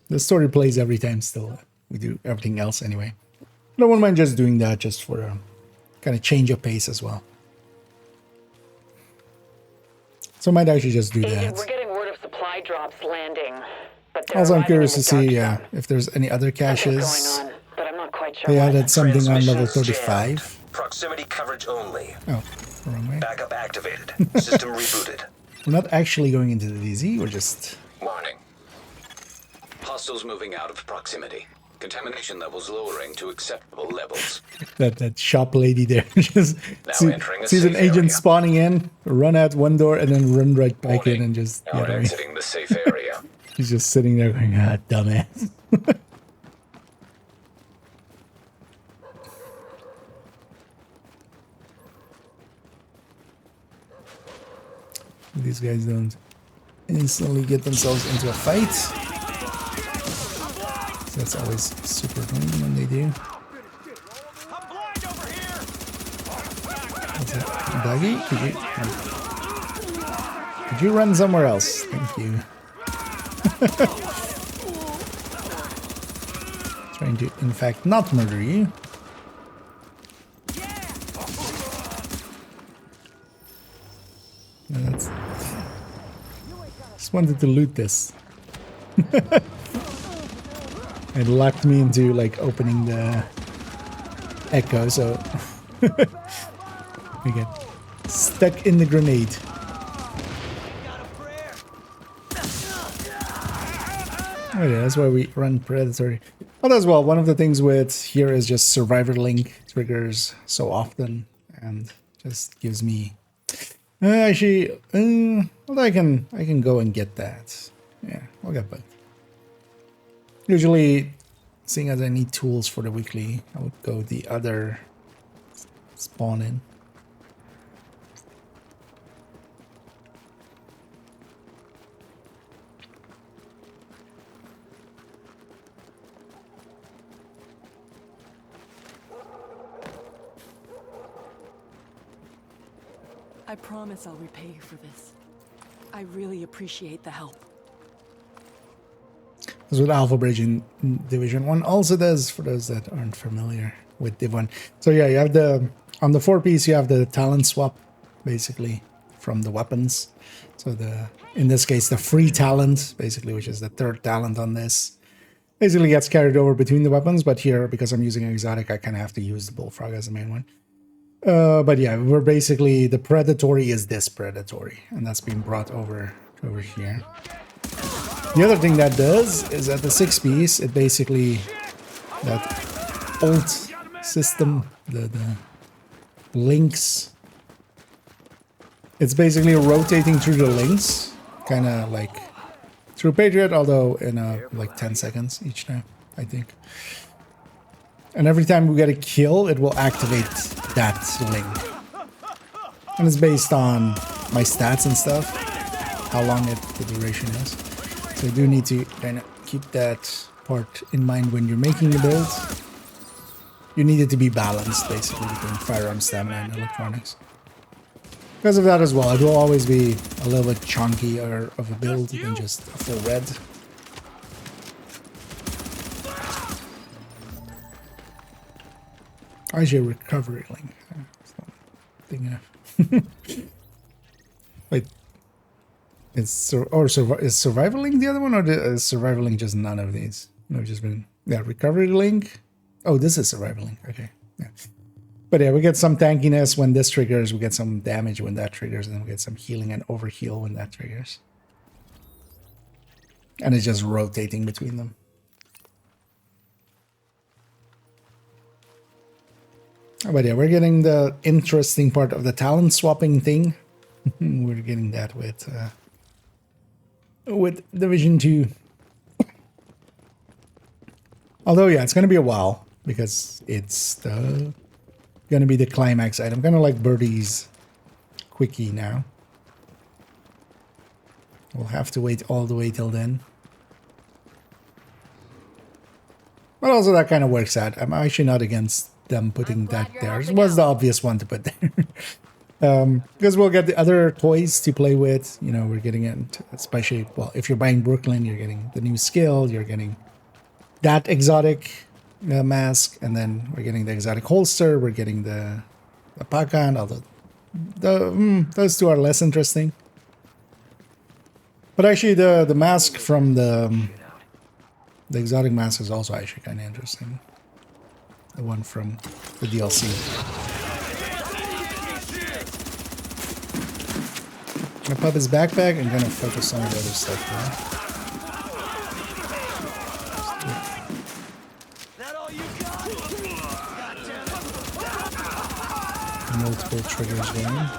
The story plays every time still. We do everything else anyway. I don't mind just doing that just for a kind of change of pace as well. So I might actually just do that. We're getting word of supply drops landing. But Also, I'm curious to see if there's any other caches. Going on, but I'm not quite sure They what. added something on level Transmissions 35. jammed. Proximity coverage only. Oh, wrong way. Backup activated. System rebooted. We're not actually going into the DZ, we're just... Warning. Hostiles moving out of proximity. Contamination levels lowering to acceptable levels. That shop lady there just Now entering a sees an safe agent area. spawning in, run out one door, and then run right back in and just Now get away. exiting the safe area. He's just sitting there going, ah, dumbass. These guys don't instantly get themselves into a fight. So that's always super annoying when they do. I'm blind over here. What's that? Doggy? Could you run somewhere else? Thank you. Trying to, in fact, not murder you. No, that's... Just wanted to loot this. It locked me into like opening the echo, so we get stuck in the grenade. Oh yeah, that's why we run predatory. Well, as well, one of the things with here is just survivor link triggers so often, and just gives me. Actually, well, I can go and get that. Yeah, I'll get both. Usually, seeing as I need tools for the weekly, I would go the other spawn in. I promise I'll repay you for this. I really appreciate the help. That's what Alpha Bridge in Division 1 also does, for those that aren't familiar with Div 1. So yeah, you have the, on the 4-piece, you have the talent swap, basically, from the weapons. So the, in this case, the free talent, basically, which is the third talent on this, basically gets carried over between the weapons, but here, because I'm using exotic, I kind of have to use the Bullfrog as the main one. But yeah, we're basically, the predatory is this predatory, and that's being brought over here. The other thing that does is at the 6-piece, it basically, that ult system, the links, it's basically rotating through the links, kind of like through Patriot, although in like 10 seconds each time, I think. And every time we get a kill, it will activate that link. And it's based on my stats and stuff, how long the duration is. So you do need to kind of keep that part in mind when you're making the build. You need it to be balanced, basically, between firearm stamina and electronics. Because of that as well, it will always be a little bit chunkier of a build than just a full red. Actually, a recovery link. Thinking of. Wait. Is survival link the other one, or is survival link just none of these? No, just been, yeah, recovery link. Oh, this is survival link. Okay, yeah. But yeah, we get some tankiness when this triggers. We get some damage when that triggers, and then we get some healing and overheal when that triggers. And it's just rotating between them. But yeah, we're getting the interesting part of the talent swapping thing. We're getting that with Division 2. Although, yeah, it's going to be a while because it's going to be the climax item. Kind of like Birdie's Quickie now. We'll have to wait all the way till then. But also that kind of works out. I'm actually not against them putting that there. It was the obvious one to put there. Because we'll get the other toys to play with. You know, we're getting it, especially, well, if you're buying Brooklyn, you're getting the new skill, you're getting that exotic mask, and then we're getting the exotic holster, we're getting the Pakan, although those two are less interesting. But actually, the mask from the exotic mask is also actually kind of interesting. The one from the DLC. I'm gonna pop his backpack and gonna focus on the other stuff now. multiple triggers going.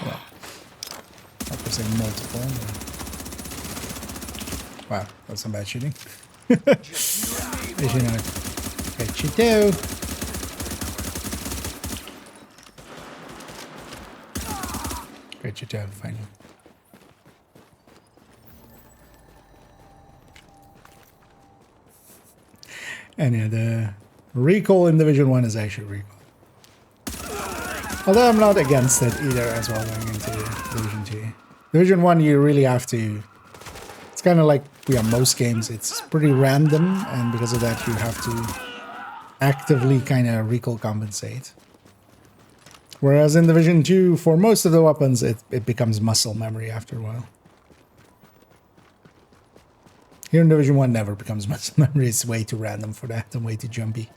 Well, not per se multiple. But... Wow, that's some bad shooting. As you know, bet you do. Bet you do, finally. And yeah, the recoil in Division 1 is actually recoil. Although I'm not against it either as well going into Division 2. Division 1 you really have to... It's kind of like most games, it's pretty random, and because of that you have to actively kind of recoil compensate. Whereas in Division 2, for most of the weapons, it becomes muscle memory after a while. Here in Division 1 never becomes muscle memory, it's way too random for that and way too jumpy.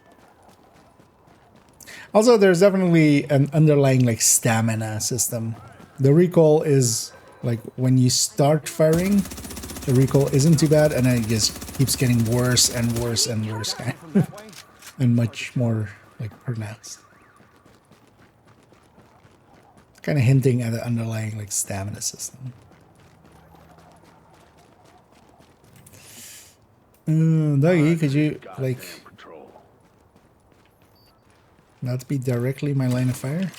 Also, there's definitely an underlying like stamina system. The recoil is like when you start firing, the recoil isn't too bad, and then it just keeps getting worse and worse and worse, and much more like pronounced. Kind of hinting at an underlying like stamina system. Dougie, could you like not be directly my line of fire?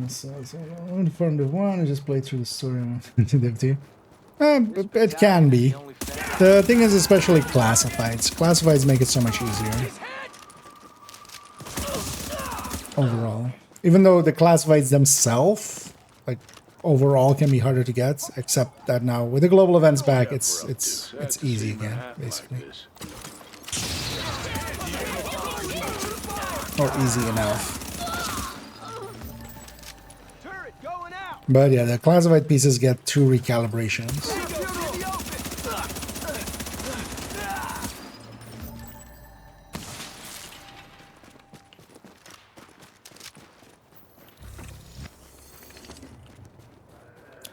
So Uniform Div 1, I just played through the story on Div 2. It can be. The thing is, especially classifieds. Classifieds make it so much easier. Overall. Even though the classifieds themselves, like, overall can be harder to get, except that now with the global events back, it's easy again, basically. Or easy enough. But yeah, the classified pieces get 2 recalibrations.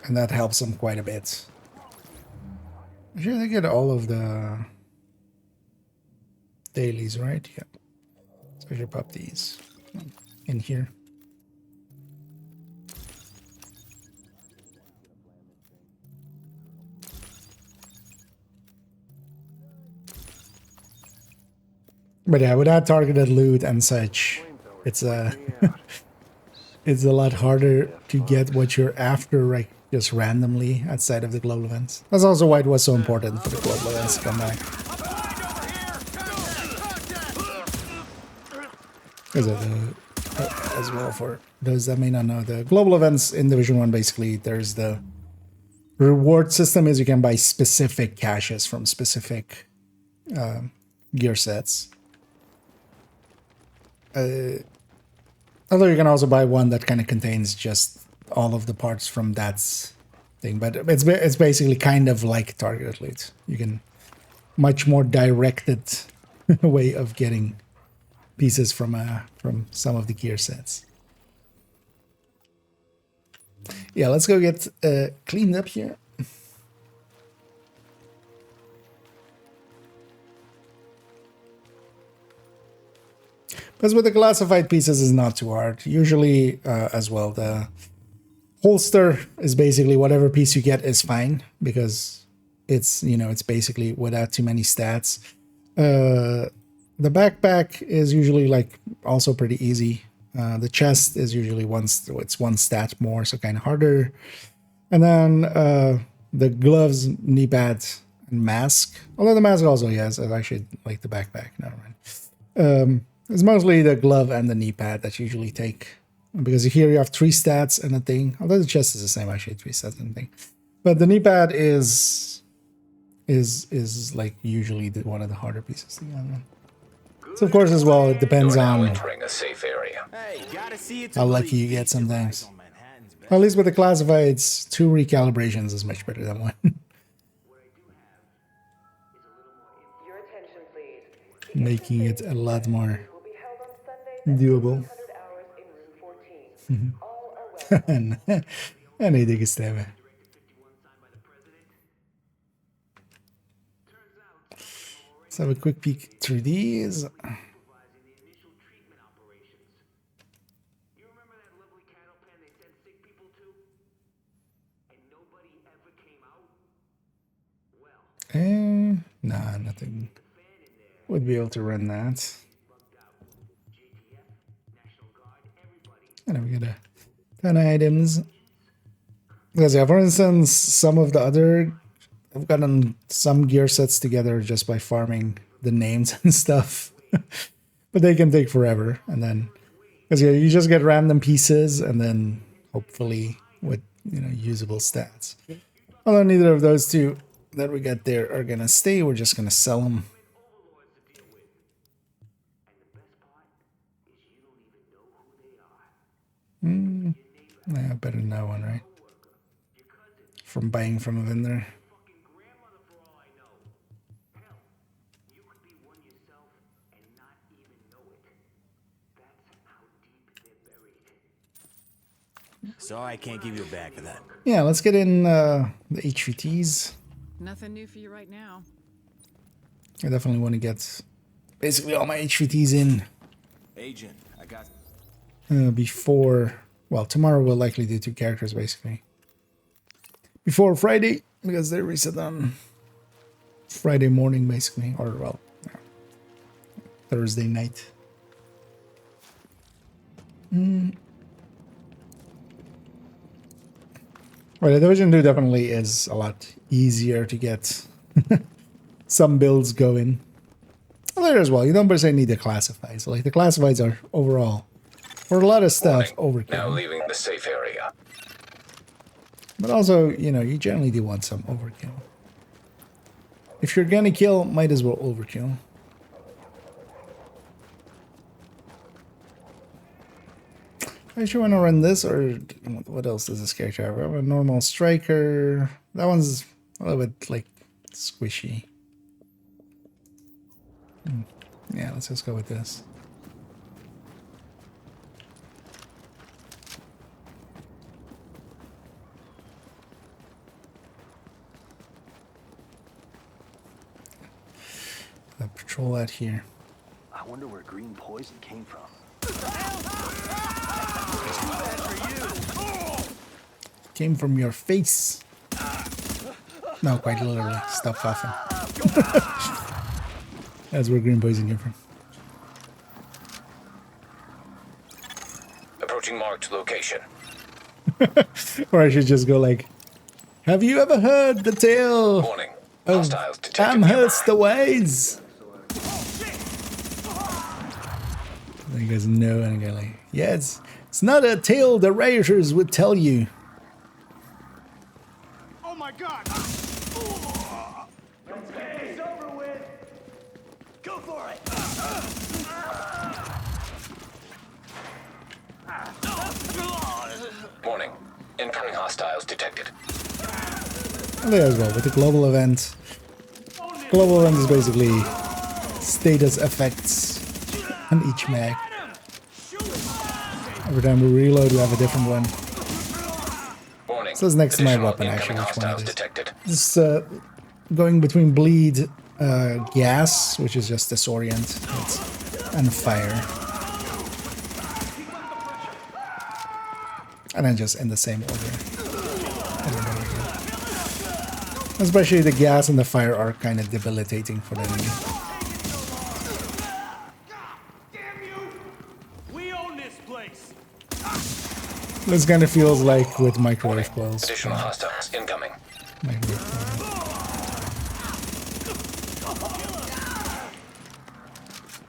And that helps them quite a bit. I'm sure they get all of the dailies, right? Yeah. So I should pop these in here. But yeah, without targeted loot and such, it's it's a lot harder to get what you're after, like just randomly outside of the global events. That's also why it was so important for the global events to come back. As well, for those that may not know, the global events in Division 1, basically, there's the reward system is you can buy specific caches from specific gear sets. Although you can also buy one that kind of contains just all of the parts from that thing, but it's basically kind of like targeted loot. You can much more directed way of getting pieces from some of the gear sets. Yeah, let's go get cleaned up here. Because with the classified pieces is not too hard. Usually, as well, the holster is basically whatever piece you get is fine, because it's, you know, it's basically without too many stats. The backpack is usually like also pretty easy. The chest is usually one stat more, so kind of harder. And then the gloves, knee pads, and mask. Although the mask also has, I actually like the backpack. Never mind. It's mostly the glove and the knee pad that you usually take, because here you have 3 stats and a thing. Although the chest is the same, actually, 3 stats and a thing. But the knee pad is like usually one of the harder pieces to get. So of course, as well, it depends on Entering a safe area. how lucky you get sometimes. Well, at least with the classifieds, 2 recalibrations is much better than 1. Your attention, please. Making it a lot more Doable. 100 hours in room 14. All are welcome. En ieder gestemmen. Let's have a quick peek through these. Nah, nothing. Would be able to run that. And then we get a ton of items. Because yeah, for instance, some of the other, I've gotten some gear sets together just by farming the names and stuff. But they can take forever. And then, because yeah, you just get random pieces and then hopefully with, you know, usable stats. Although neither of those two that we got there are gonna stay, we're just gonna sell them. Yeah, better than that one, right? From buying from a vendor. Sorry, I can't give you a bag for that. Yeah, let's get in the HVTs. Nothing new for you right now. I definitely want to get basically all my HVTs in Agent, I got... before... Well, tomorrow we'll likely do 2 characters, basically. Before Friday, because they reset on Friday morning, basically. Or, well, Thursday night. Well, the Division 2 definitely is a lot easier to get some builds going. Well, there as well. You don't per se need the classifieds. Like, the classifieds are overall, for a lot of stuff, overkill. Now leaving the safe area. But also, you know, you generally do want some overkill. If you're gonna kill, might as well overkill. I actually want to run this, or what else does this character have? I have a normal striker. That one's a little bit, like, squishy. Yeah, let's just go with this. I'll patrol that here. I wonder where green poison came from. Came from your face. No, quite literally. Stop coughing. That's where green poison came from. Approaching marked location. Or I should just go like, have you ever heard the tale Warning. of Hostiles detected Amherst nearby. the Wise? You guys know, and I go like, yeah, it's not a tale the rioters would tell you. Oh my god! It's over with! Go for it! Warning. Incoming hostiles detected. And there as well, with the global event. Global event is basically status effects on each mag. Every time we reload, we have a different one. Warning. So it's next to my Additional weapon, actually, incoming which one it hostiles is. detected. This going between bleed, gas, which is just disorient, and fire. And then just in the same order. I don't know again. Especially the gas and the fire are kind of debilitating for the enemy. We own this place. This kind of feels like with microwave coils. Additional hostiles incoming. Microwave coils.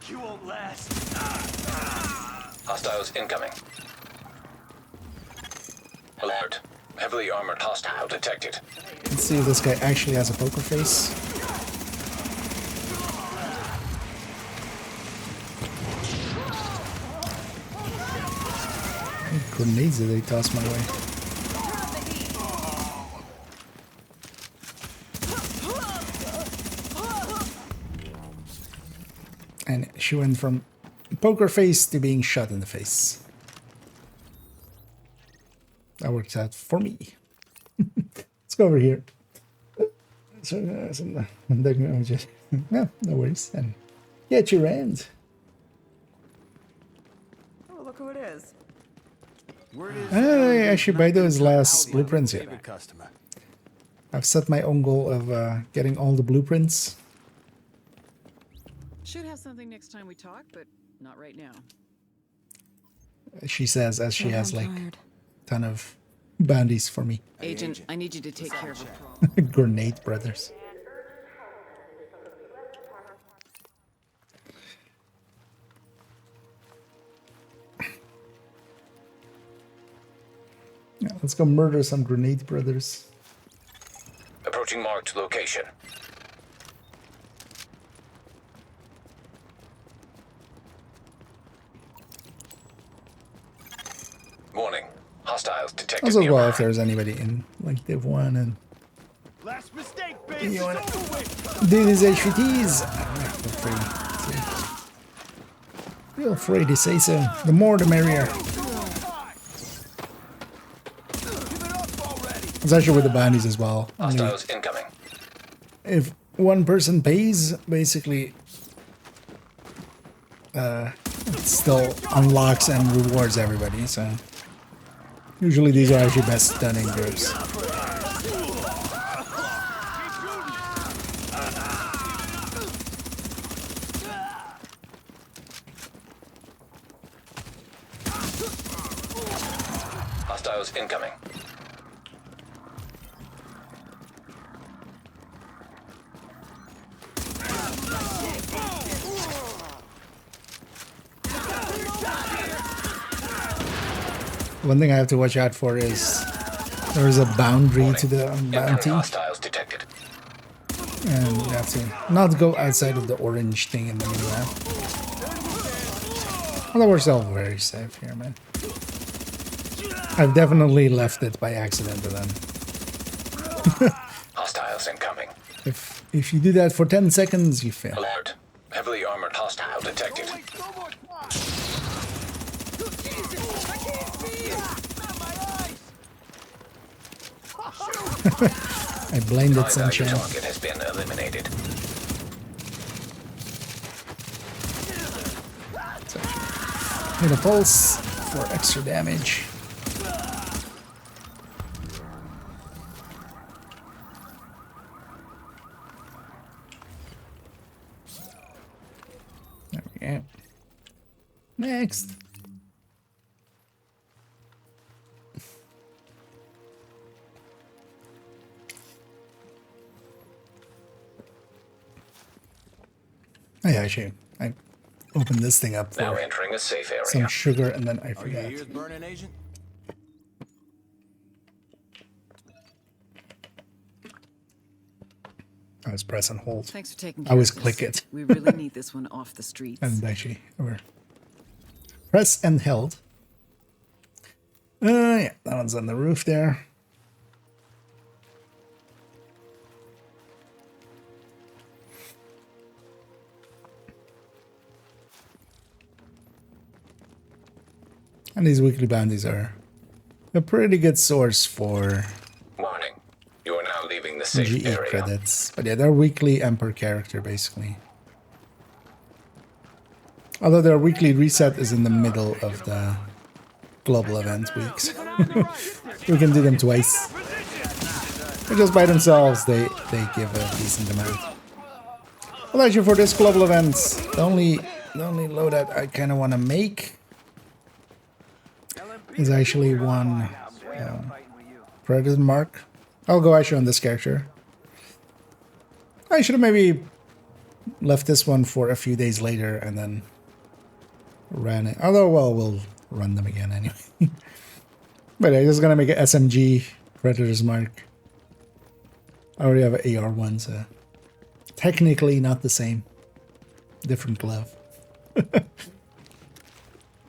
You won't last. Hostiles incoming. Alert. Heavily armored hostile detected. Let's see if this guy actually has a poker face. What grenades did they toss my way? And she went from poker face to being shot in the face. That works out for me. Let's go over here. So, no worries. And get your end. Oh, look who it is. I should buy those last blueprints here. Customer. I've set my own goal of getting all the blueprints. Should have something next time we talk, but not right now. She says as she has like a ton of bounties for me. Agent, I need you to take care of a problem. Grenade brothers. Yeah, let's go murder some grenade brothers. Approaching marked location. Warning. Hostiles detected Also, nearby. well, if there's anybody in like Div 1 and Last mistake, baby. you wanna It's over with. do these HVTs, feel free to say so. The more the merrier. Especially with the bounties as well. Only Hostiles incoming. if one person pays, basically, it still unlocks and rewards everybody. So usually these are actually best done in groups. Hostiles incoming. One thing I have to watch out for is there's a boundary to the bounty, Hostiles detected. and you have to not go outside of the orange thing in the middle. Although we're still very safe here, man. I've definitely left it by accident to them. Hostiles incoming. If you do that for 10 seconds, you fail. Alert. Heavily armored hostile detected. I blamed it, High value Sunshine. target has been eliminated. Hit a pulse for extra damage. There we go. Next. Oh, yeah, actually, I opened this thing up Now for entering a safe area. some sugar and then I Are your forgot. ears burning, Agent? I was press and hold. Thanks for taking I care was of this. click it. We really need this one off the streets. And actually, or press and held. Yeah, that one's on the roof there. And these weekly bounties are a pretty good source for Warning. You are now leaving the safe GE area. credits. But yeah, they're weekly and per character, basically. Although their weekly reset is in the middle of the global event weeks. We can do them twice. But just by themselves, they give a decent amount. Well, actually, for this global event, the only loadout I kind of want to make is actually one Predator Mark. I'll go actually on this character. I should have maybe left this one for a few days later and then ran it. Although, well, we'll run them again anyway. But I'm just gonna make an SMG Predator's Mark. I already have an AR1, so technically not the same. Different glove.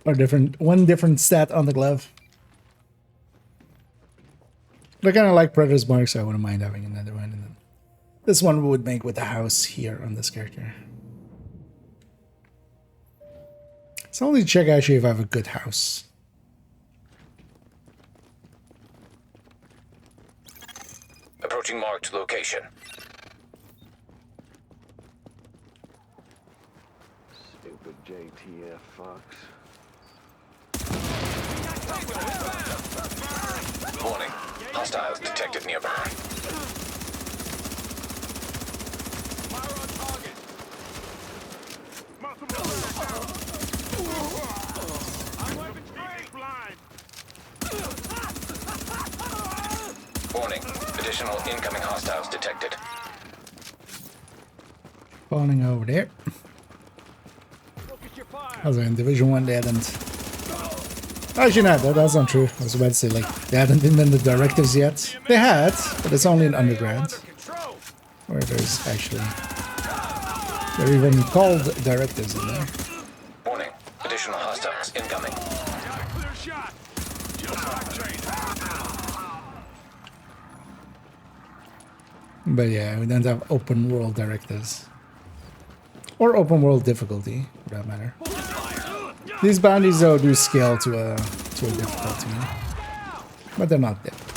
Or one different stat on the glove. But I kind of like Predator's Mark, so I wouldn't mind having another one. And then this one we would make with the house here on this character. So I'll need to check actually if I have a good house. Approaching marked location. Stupid JTF fucks. Warning. Hostiles detected nearby. Fire on target. I'm weapons free. Blind. Warning. Additional incoming hostiles detected. Spawning over there. Focus your fire. Also in Division 1 they hadn't... Actually not, that's not true. I was about to say, like, they haven't implemented directives yet. They had, but it's only in underground. Where there's actually... They're even called directives in there. Warning. Additional hostiles incoming. Got a clear shot. Just like training. But yeah, we don't have open world directives. Or open world difficulty, for that matter. These bounties though do scale to a difficulty. But they're not difficult.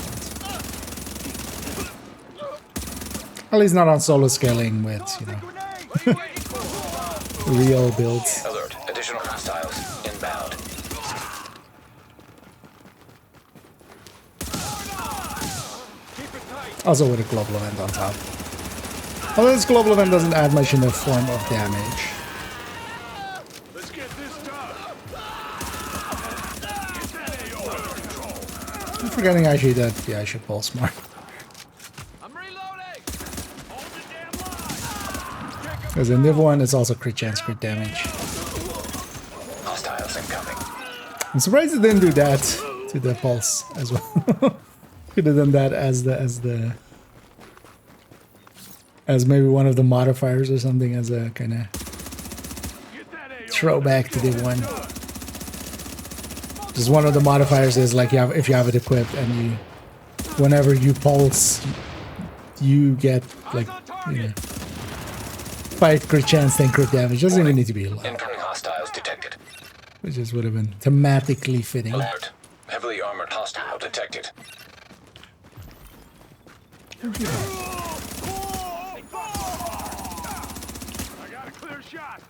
At least not on solo scaling with, you know, real builds. Alert. Additional hostiles inbound. Also with a global event on top. Although this global event doesn't add much in the form of damage. Let's get this done. I'm forgetting actually that, yeah, I should pulse more. I'm reloading. Hold the damn line. Because in Div 1 it's also crit chance, crit damage. Hostiles incoming. I'm surprised it didn't do that to the pulse as well. Could have done that as maybe one of the modifiers or something, as a kind of throwback to Div 1. Just one of the modifiers is like if you have it equipped and whenever you pulse, you get like 5 crit chance, 10 crit damage. Doesn't even need to be a lot. Incoming hostiles detected. Which just would have been thematically fitting. Alert. Heavily armored hostile detected. I got a clear shot.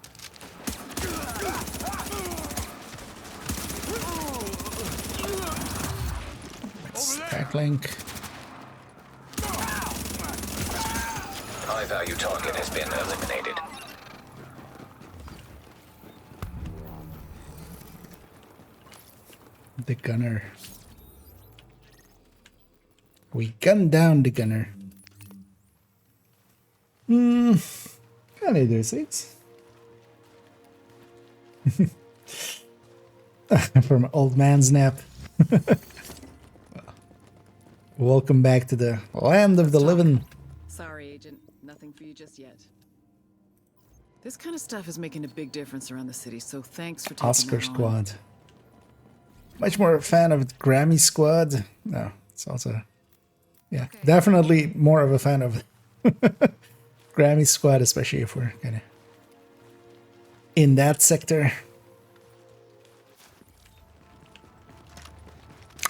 Back link. High value target has been eliminated. The gunner. We gunned down the gunner. Can I do 6? From old man's nap. Welcome back to the land of the living. Sorry, Agent. Nothing for you just yet. This kind of stuff is making a big difference around the city, so thanks for taking Oscar that on. Squad. Much more a fan of Grammy Squad. No, it's also... Yeah, okay. Definitely more of a fan of Grammy Squad, especially if we're kind of in that sector.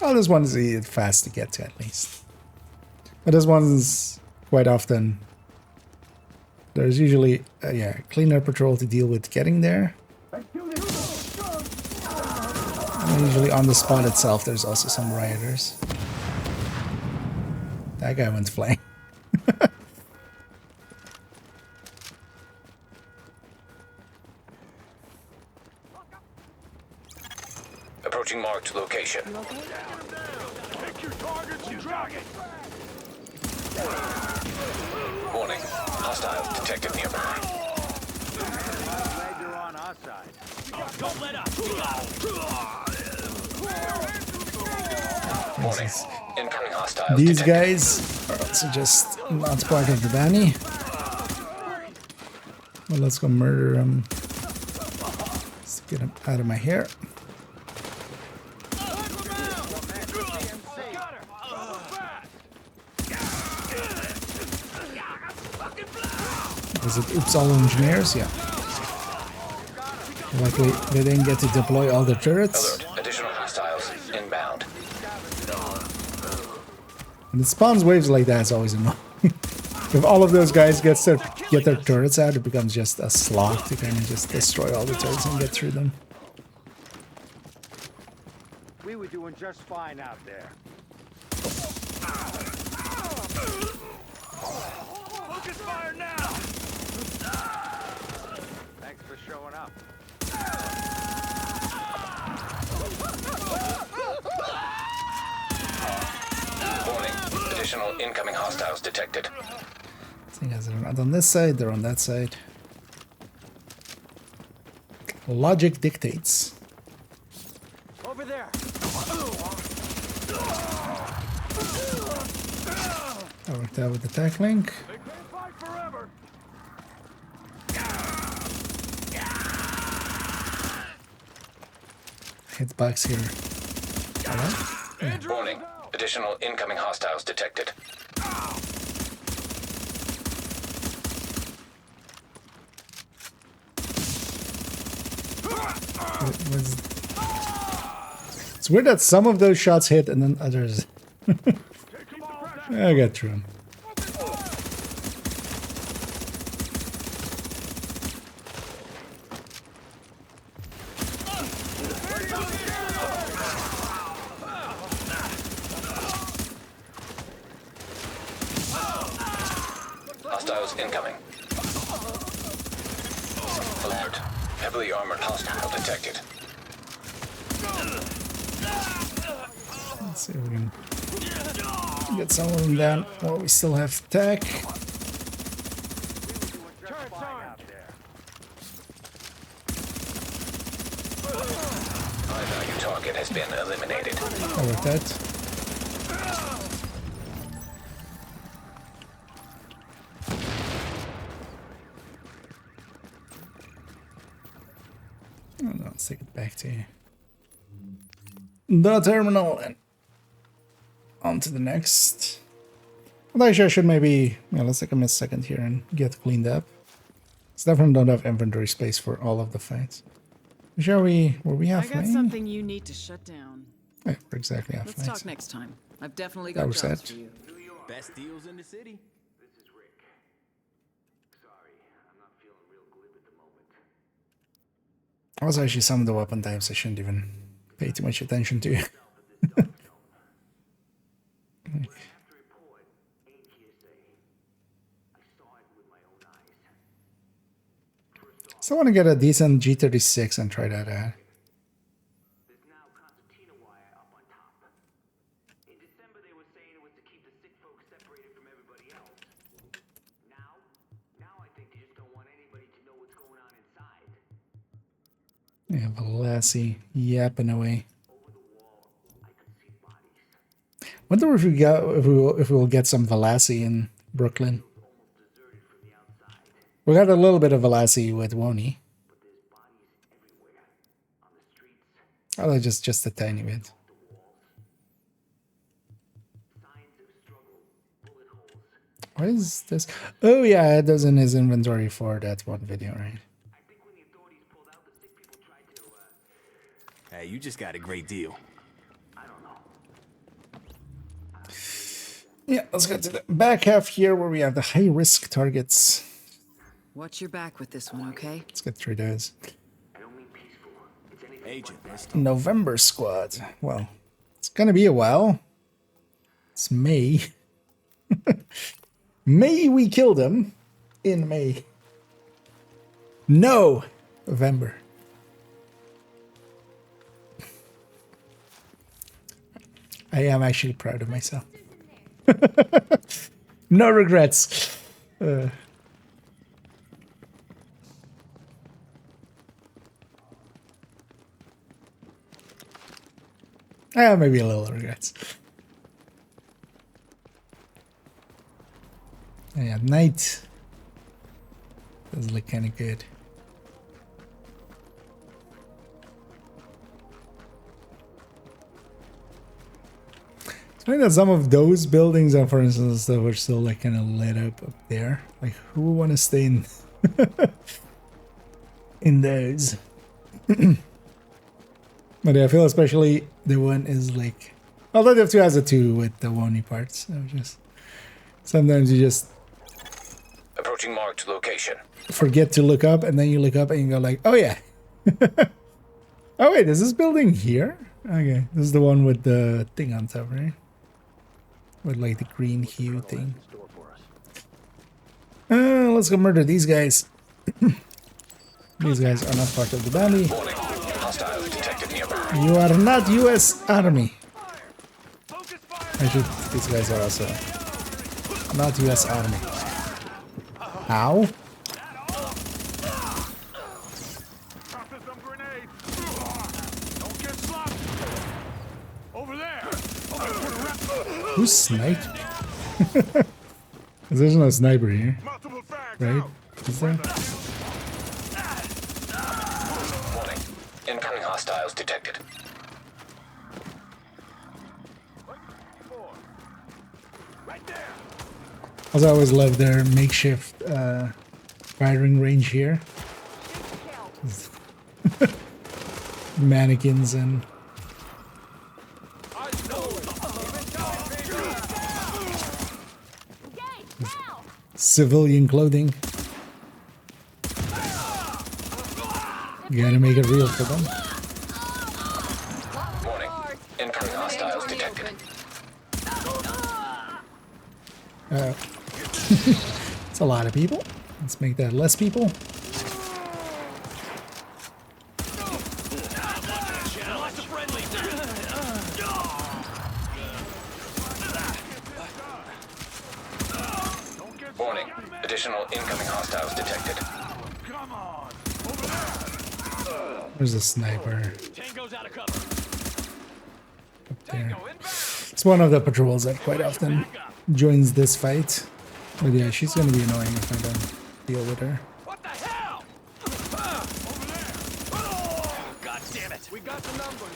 Oh, this one is fast to get to at least. But this one's quite often... There's usually a cleaner patrol to deal with getting there. And usually on the spot itself, there's also some rioters. That guy went flying. Approaching marked location. Pick your targets and drag it. Warning. Hostiles detected nearby. Glad you're on our side. Don't let up. Warning. Incoming hostiles These detected. guys are also just not part of the bounty. Well, let's go murder them. Let's get them out of my hair. Was it Oops All Engineers? Yeah. Luckily, they didn't get to deploy all the turrets. Alert. Additional hostiles inbound. When it spawns waves like that, it's always annoying. If all of those guys get their turrets out, it becomes just a slog to kind of just destroy all the turrets and get through them. We were doing just fine out there. Focus fire now! Thanks for showing up. Warning. Additional incoming hostiles detected. Seeing as they're not on this side, they're on that side. Logic dictates. Over there. That worked out with the tack link. They can't fight forever. Hitbox here. Alright. Warning. Additional incoming hostiles detected. It's weird that some of those shots hit and then others. I got through them. Hostiles incoming. Alert. Heavily armored hostile detected. Let's see if we can get some of them down while we still have tech. High value target has been eliminated. How about that? Oh, no, let's take it back to the terminal and on to the next. Well, actually, I should maybe, yeah, let's take a second here and get cleaned up. It's definitely don't have inventory space for all of the fights. Shall we? Were we I half got main? something you need to shut down. Yeah, we're exactly half Let's main. talk next time. I've definitely That got was jobs that. for you. Best deals in the city. This is Rick. Sorry, I'm not feeling real glib at the moment. Also, actually, some of the weapon types I shouldn't even pay too much attention to. After report, ain't hearsay. I saw it with my own eyes. First off, Still want to get a decent G36 and try that out. there's now concertina wire up on top. In December, they were saying it was to keep the sick folks separated from everybody else. Now I think they just don't want anybody to know what's going on inside. Yeah, Velassi yapping away. Over the wall, I could see bodies. Wonder if we will get some Velassi in Brooklyn. Almost deserted from the outside. We got a little bit of Velassi with Woni. But there's bodies everywhere. On the streets, Oh, just a tiny bit. the walls. Signs of struggle. Bullet holes. What is this? Oh yeah, it does in his inventory for that one video, right? I think when the authorities pulled out, the sick people tried to, Hey, you just got a great deal. I don't know. Yeah, let's get to the back half here where we have the high risk targets. Watch your back with this one, okay? Let's get through those. I don't mean peaceful. It's anything Agent, let's November squad. Well, it's gonna be a while. It's May. May we killed him in May. No, November. I am actually proud of myself. No regrets. Maybe a little regrets. Yeah, night does look kind of good. It's funny that some of those buildings, for instance, that were still like kind of lit up there. Like, who would want to stay in in those? But yeah, I feel especially the one is like, although the 2 has a 2 with the Wony parts. So just sometimes you just Approaching marked location. forget to look up, and then you look up and you go like, oh yeah. Oh wait, is this building here? Okay, this is the one with the thing on top, right? With like the green hue thing. Let's go murder these guys. These guys are not part of the bounty. Warning. Hostiles detected nearby. You are not U.S. Army. Actually, these guys are also not U.S. Army. Ow. Who's sniped? There's no sniper here, right? Is there? Warning. Incoming hostiles detected. Also, I always love their makeshift firing range here. Mannequins and civilian clothing. You gotta make it real for them. Warning. Incoming hostiles detected. It's a lot of people. Let's make that less people. Warning. Additional incoming hostiles detected. There's a sniper Tango's out of cover. up there. It's one of the patrols that quite often joins this fight. But yeah, she's gonna be annoying if I don't deal with her. What the hell? Oh, God damn it. We got the numbers.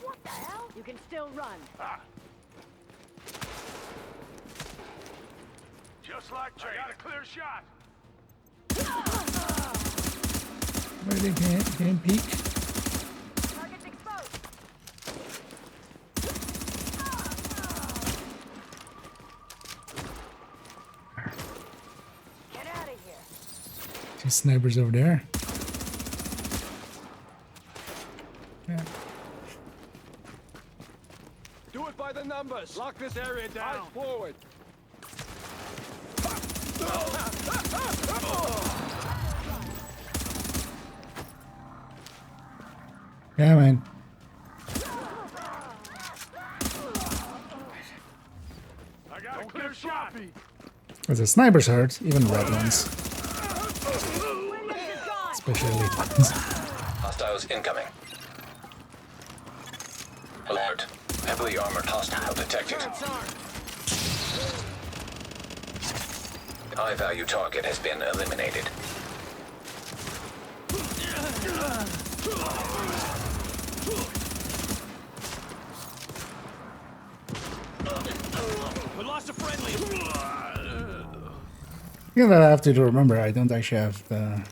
What the hell? You can still run. Just like Jay. I got a clear shot. Where they can't peek. Target's exposed. Get out of here. Two snipers over there. Yeah. Do it by the numbers. Lock this area down. Eyes forward. Yeah, man. I got a clear shot. Because the snipers hurt, even red ones. Especially elite ones. Hostiles incoming. Alert. Heavily armored hostile detected. High-value target has been eliminated. We lost a friendly. You know, I have to remember, I don't actually have the...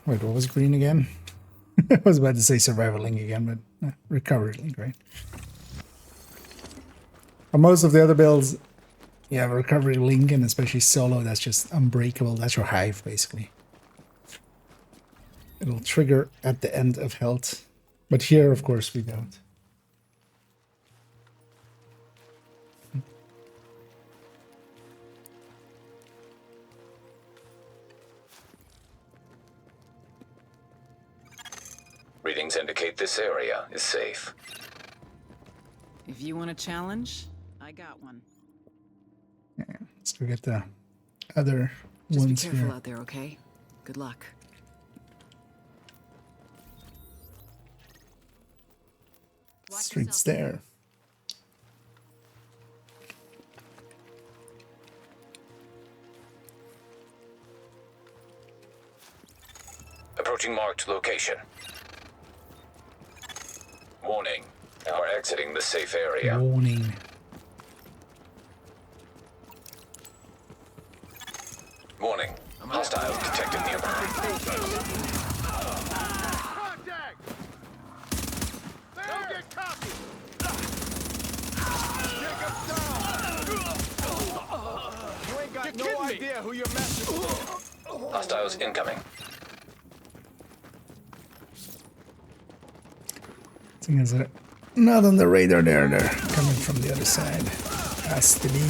Wait, what was green again? I was about to say survival link again, but recovery link, right? On most of the other builds, you have a recovery link, and especially solo, that's just unbreakable. That's your hive, basically. It'll trigger at the end of health. But here, of course, we don't. Readings indicate this area is safe. If you want a challenge, I got one. Yeah, let's go get the other Just be ones careful here. out there, okay? Good luck. Streets there. Approaching marked location. Warning. Are exiting the safe area. Warning. Warning. Hostiles detected nearby. Contact! Don't get cocky! Take us down! You ain't got no idea who you're messing with. Hostiles incoming. Thing is, not on the radar there. They're coming from the other side. Has to be.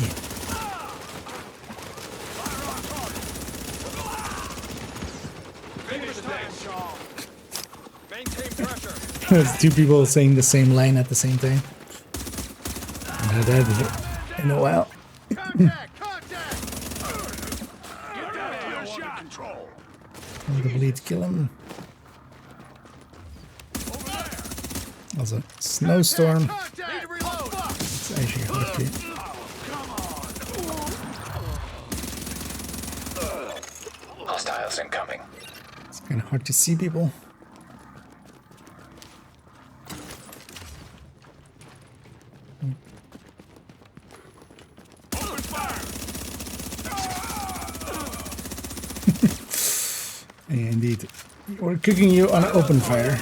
Maintain pressure. There's two people saying the same line at the same time. Not had it in a while. Contact! Contact! Get down here, shot control. The bleed kill him. There's a snowstorm. Contact! Need to reload. It's actually hard to. Hostiles incoming. It's kind of hard to see people. Open fire! Indeed. We're cooking you on open fire.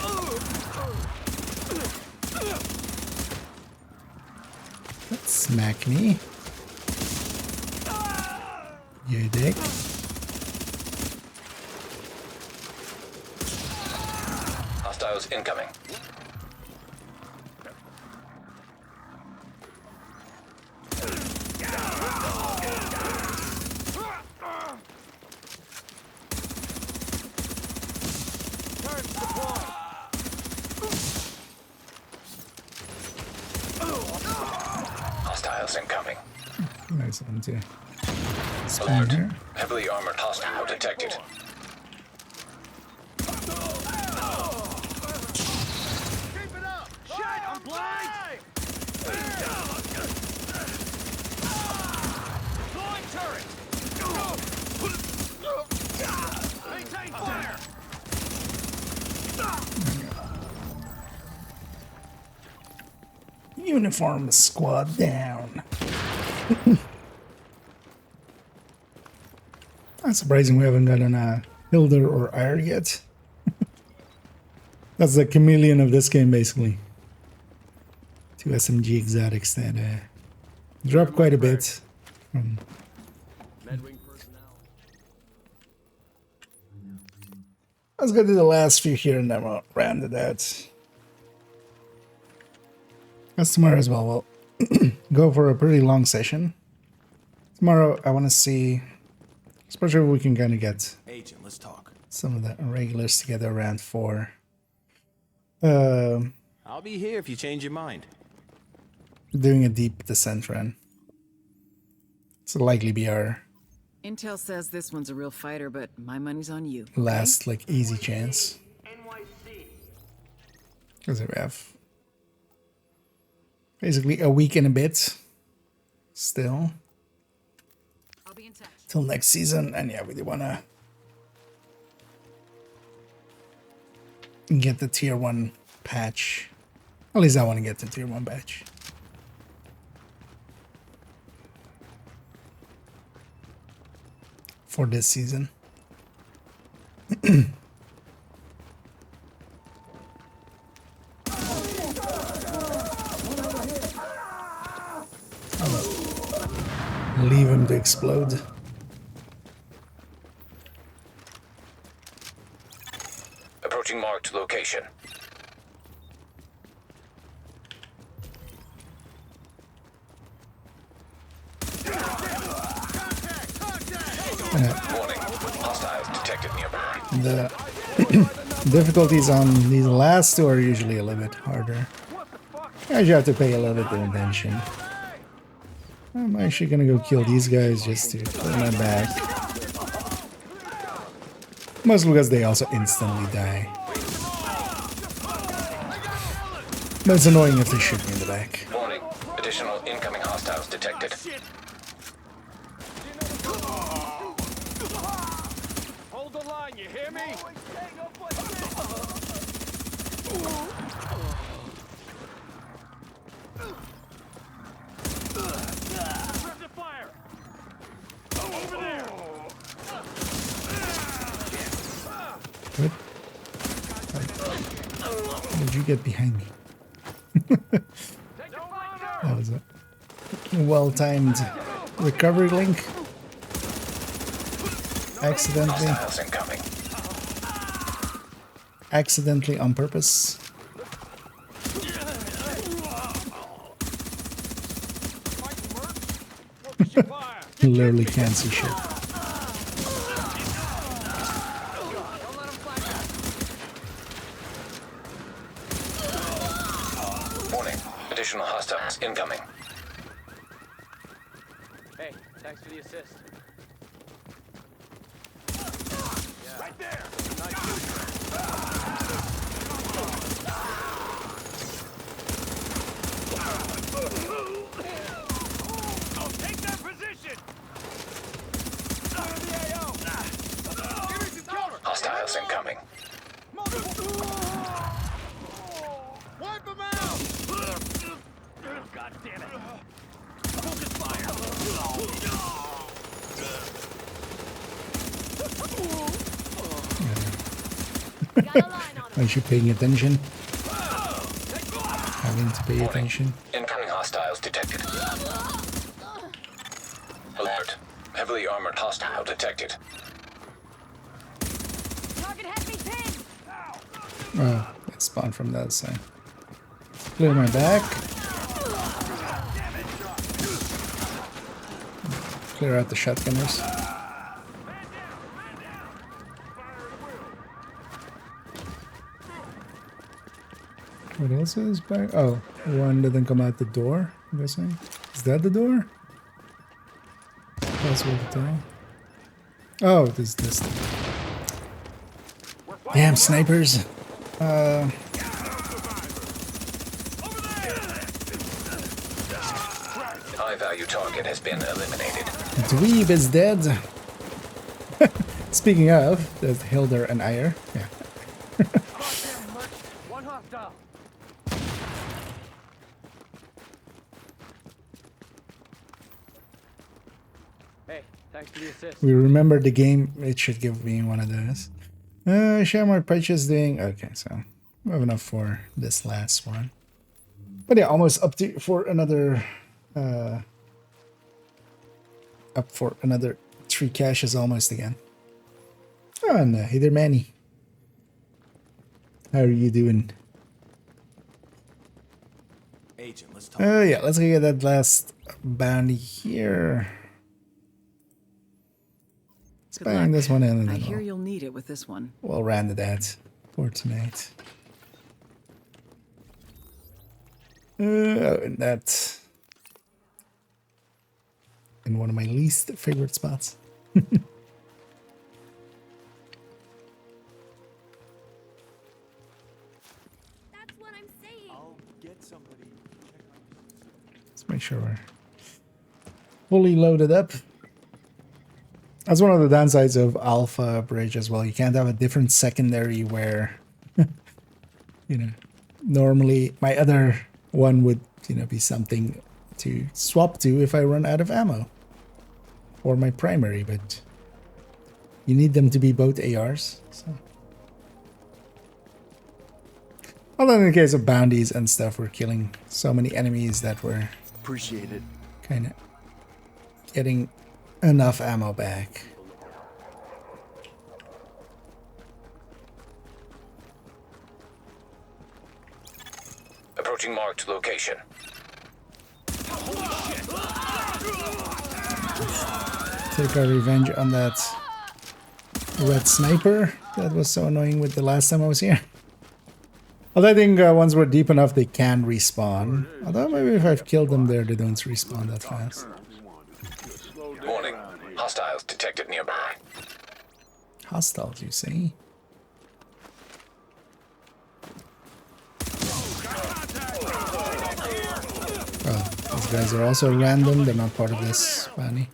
Smack me. You dick. Hostiles incoming. Hostiles incoming. Nice one too. Alert. Here. Heavily armored hostile detected. Keep it up! Shit, I'm blind! Deploying turret! Maintain fire! Uniform squad down. Not surprising we haven't gotten a Hilder or Ire yet. That's the chameleon of this game, basically. Two SMG exotics that drop quite a bit from. Let's go to the last few here and then we'll round it out. That's tomorrow as well. We'll go for a pretty long session. Tomorrow I want to see, especially if we can kind of get Agent, let's talk. some of the regulars together around 4. I'll be here if you change your mind. Doing a deep descent run. It's likely be our Intel says this one's a real fighter, but my money's on you. last like easy chance. NYC. Because we have basically a week and a bit still I'll be in touch. till next season, and yeah, we do wanna get the tier 1 patch. At least I want to get the tier 1 patch. For this season. Leave him to explode. Approaching marked location. Warning. Hostiles detected nearby. The difficulties on these last two are usually a little bit harder. You have to pay a little bit of attention. I'm actually gonna go kill these guys just to clear my back. Mostly because they also instantly die. But it's annoying if they shoot me in the back. Warning. Additional incoming hostiles detected. Hold the line, you hear me? Trip to fire! Over there! What? How did you get behind me? That was a well-timed recovery link. Accidentally. Hostiles incoming. Accidentally on purpose. Literally can't see shit. Warning. Additional hostiles incoming. Hey, thanks for the assist. Right there. Oh, take that position! Hostiles incoming. Wipe them out. God damn it! Focus fire! Got a line on him. Aren't you paying attention? Having to pay attention. Incoming hostiles detected. Alert. Heavily armored hostile detected. Target has me pinned. Oh, it spawned from the other side. Clear my back. Clear out the shotgunners. What else is back? Oh, one didn't come out the door, I'm guessing. Is that the door? Possible to tell. Oh, this thing. Damn snipers. High value target has been eliminated. Dweeb is dead. Speaking of, there's Hilder and Ayer. Yeah. One hostile. Hey, thanks for the assist. We remember the game. It should give me one of those. Share my purchase doing. Okay, so we have enough for this last one. But yeah, almost up to for another. Up for another 3 caches almost again. Oh, and hey there, Manny. How are you doing? Agent, let's talk. Yeah, let's go get that last bounty here. Let's Good bang luck. this one in and I then hear you'll need it with this one. we'll round it out for tonight. And that in one of my least favorite spots. That's what I'm saying. I'll get somebody. Let's make sure we're fully loaded up. That's one of the downsides of Alpha Bridge as well. You can't have a different secondary where, you know, normally my other one would, you know, be something to swap to if I run out of ammo. Or my primary, but you need them to be both ARs. So. Although in the case of bounties and stuff, we're killing so many enemies that we're Appreciate it. kind of getting enough ammo back. Approaching marked location. Take our revenge on that red sniper that was so annoying with the last time I was here. Although I think once we're deep enough they can respawn. Although maybe if I've killed them there they don't respawn that fast. Warning. Hostiles detected nearby. Hostiles, you see? Oh, these guys are also random, they're not part of this bounty.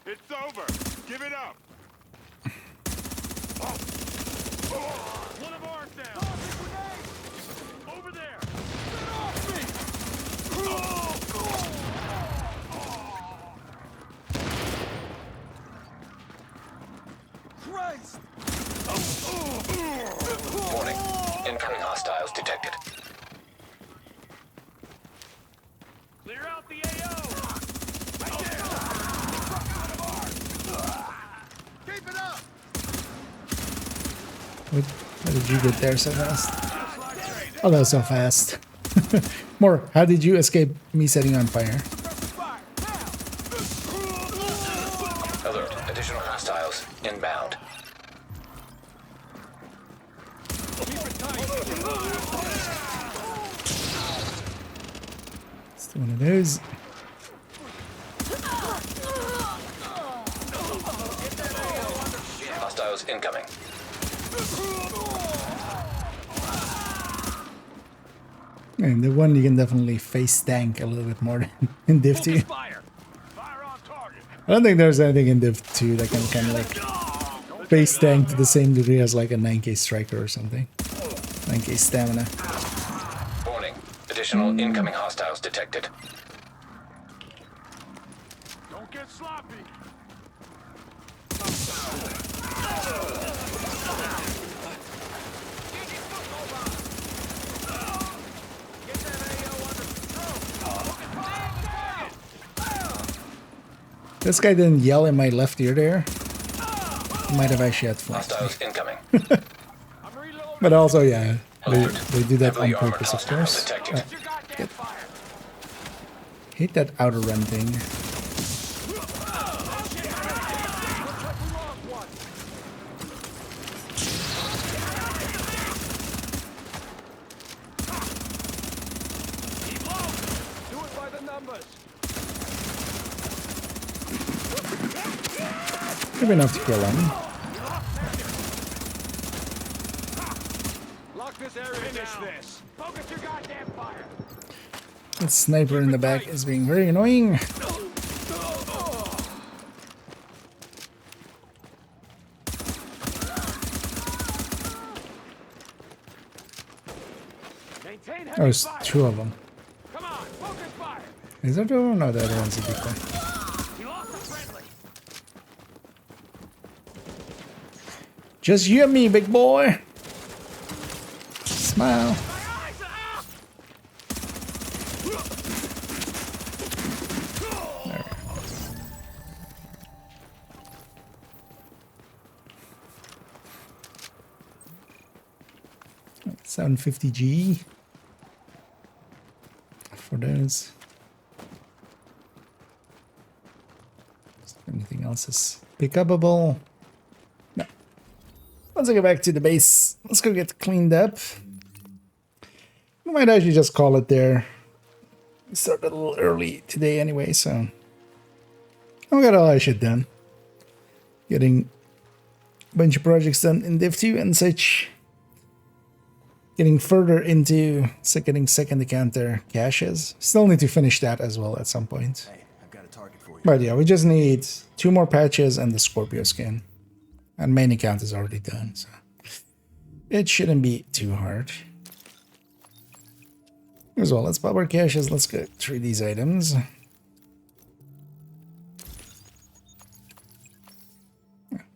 It's over. Give it up. One of ours down. Over there. Get off me! Warning. Incoming hostiles detected. Clear out the AO! Keep it up! How did you get there so fast? Oh, that was so fast. More, how did you escape me setting on fire? Alert. Additional hostiles inbound. It's one of those. Hostiles incoming. And the one you can definitely face tank a little bit more than in Div 2. Fire! Fire on target! I don't think there's anything in Div 2 that can kind of like face tank to the same degree as like a 9k striker or something. 9k stamina. Warning. Additional incoming hostiles detected. Don't get sloppy! This guy didn't yell in my left ear there. He might have actually had flash. Hostiles incoming. But also, yeah, they do that on Heavily armored purpose, of hostiles course. detected. Hate that outer run thing. Do it by the numbers! Could be enough to kill him. Lock this area Finish this! Focus your goddamn fire! That sniper in the back is being very annoying. Maintain heavy There's fire! two of them. Come on, focus fire! Is there two of them? No, the other one's a decoy. You lost a friendly! Just you and me, big boy. Smile. There we go. 750G for those. Anything else is pick upable? No. Let's go back to the base. Let's go get cleaned up. We might actually just call it there. We started a little early today anyway, so we got a lot of shit done. Getting a bunch of projects done in Div 2 and such. Getting further into getting second encounter caches. Still need to finish that as well at some point. Hey, I've got a target for you. But yeah, we just need 2 more patches and the Scorpio skin. And main account is already done, so it shouldn't be too hard. As well, let's pop our caches. Let's go through these items.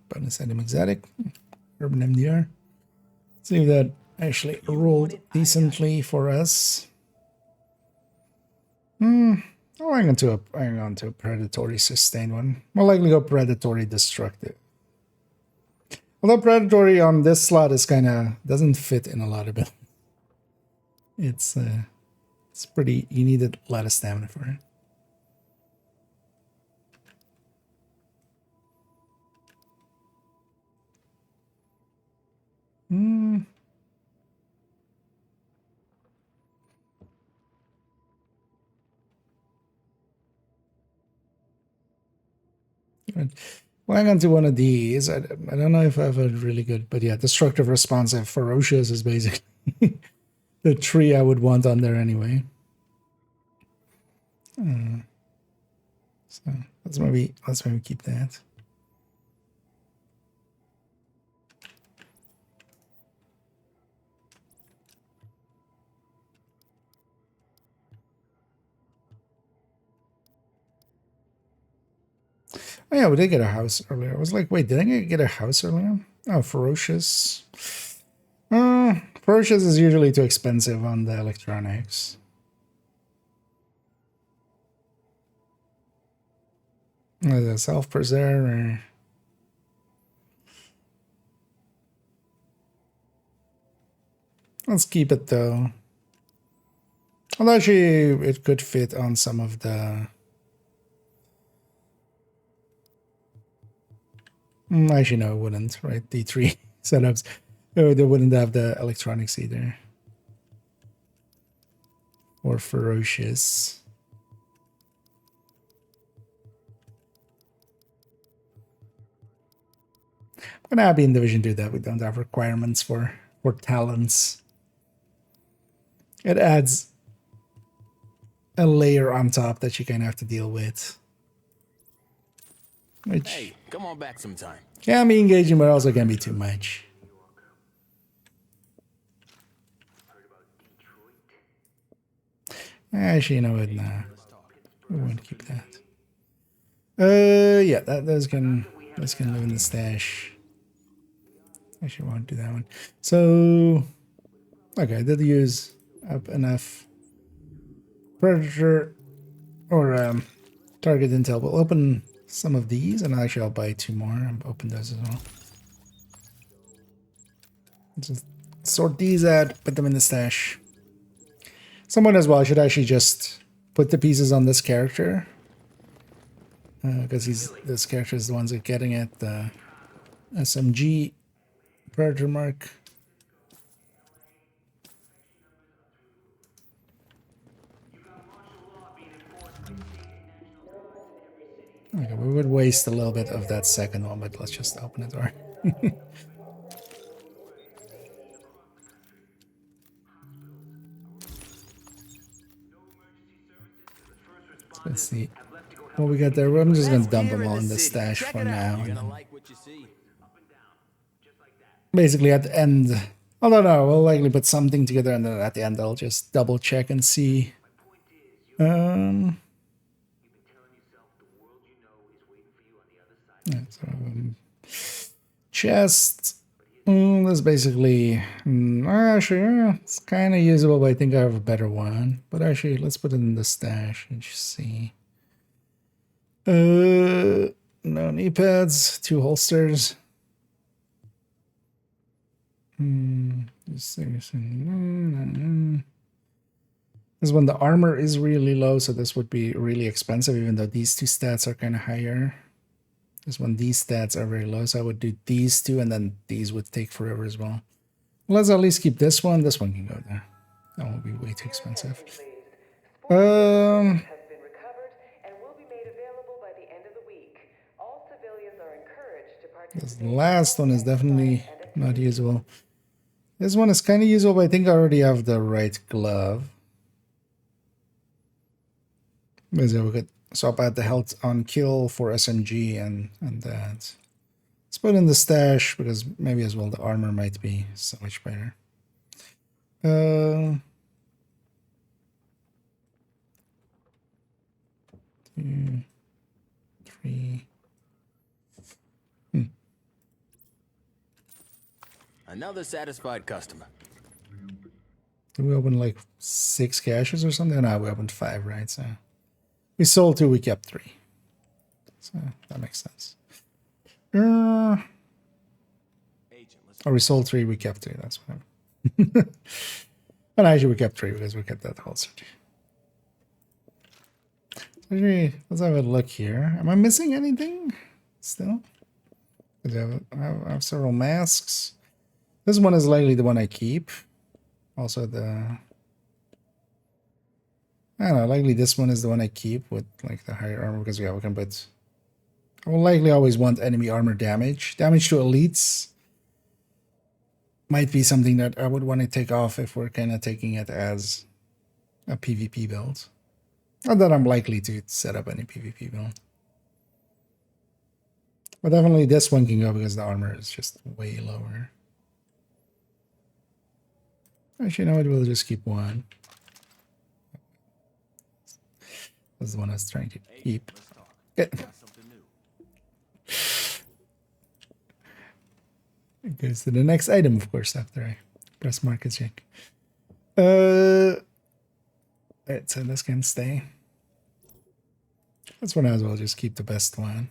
Bonus item exotic. Urban MDR. See if that actually rolled decently for us. Oh, I'm going to a predatory sustain one. More likely go predatory destructive. Although predatory on this slot is doesn't fit in a lot of it. It's pretty, you need a lot of stamina for it. Well, hang on to one of these. I don't know if I have a really good, but yeah, destructive, responsive, ferocious is basically the tree I would want on there anyway. So let's maybe keep that. Oh yeah, we did get a house earlier. I was like, wait, did I get a house earlier? Oh, ferocious. Ferocious is usually too expensive on the electronics. The self-preserver. Let's keep it though. Well, actually, it could fit on some of the. Actually, no, it wouldn't. Right, D3 setups. Oh, they wouldn't have the electronics either. Or ferocious. I'm gonna be in Division 2 that we don't have requirements for talents. It adds a layer on top that you kind of have to deal with. Which Hey, come on back sometime. can be engaging, but also can be too much. Actually, you know what? Nah, we won't keep that. Yeah, those can live in the stash. Actually, won't do that one. So, okay, I did use up enough predator or target intel. We'll open some of these, and actually I'll buy 2 more and open those as well. Just sort these out, put them in the stash. Someone as well should actually just put the pieces on this character. Because this character is the ones that are getting it. The SMG Predator mark. Okay, we would waste a little bit of that second one, but let's just open the door. Let's see what we got there. I'm just gonna dump them all in the stash for now. Basically, at the end, although no, we'll likely put something together, and then at the end, I'll just double check and see. Yeah, so, chest. That's basically actually it's kind of usable, but I think I have a better one. But actually, let's put it in the stash and just see. No knee pads, 2 holsters. This one, the armor is really low, so this would be really expensive, even though these 2 stats are kind of higher. This one, these stats are very low, so I would do these 2, and then these would take forever as well. Let's at least keep this one. This one can go there. That will be way too expensive. This last one is definitely not usable. This one is kind of usable, but I think I already have the right glove. So we could swap out the health on kill for SMG and that. Let's put in the stash because maybe as well the armor might be so much better. 2, 3. Another satisfied customer. Did we open like 6 caches or something? No, we opened 5, right? So we sold 2, we kept 3. So that makes sense. Or we sold 3, we kept 3. That's what happened. And actually, we kept 3 because we kept that holster too. So actually, let's have a look here. Am I missing anything still? I have several masks. This one is likely the one I keep. Also I don't know, likely this one is the one I keep with like the higher armor because we can put. I will likely always want enemy armor damage. Damage to elites might be something that I would want to take off if we're kind of taking it as a PvP build. Not that I'm likely to set up any PvP build. But definitely this one can go because the armor is just way lower. Actually, you know what? We'll just keep 1. That's the one I was trying to keep. It goes to the next item, of course, after I press market check. Right, so this can stay. That's one as well, just keep the best one.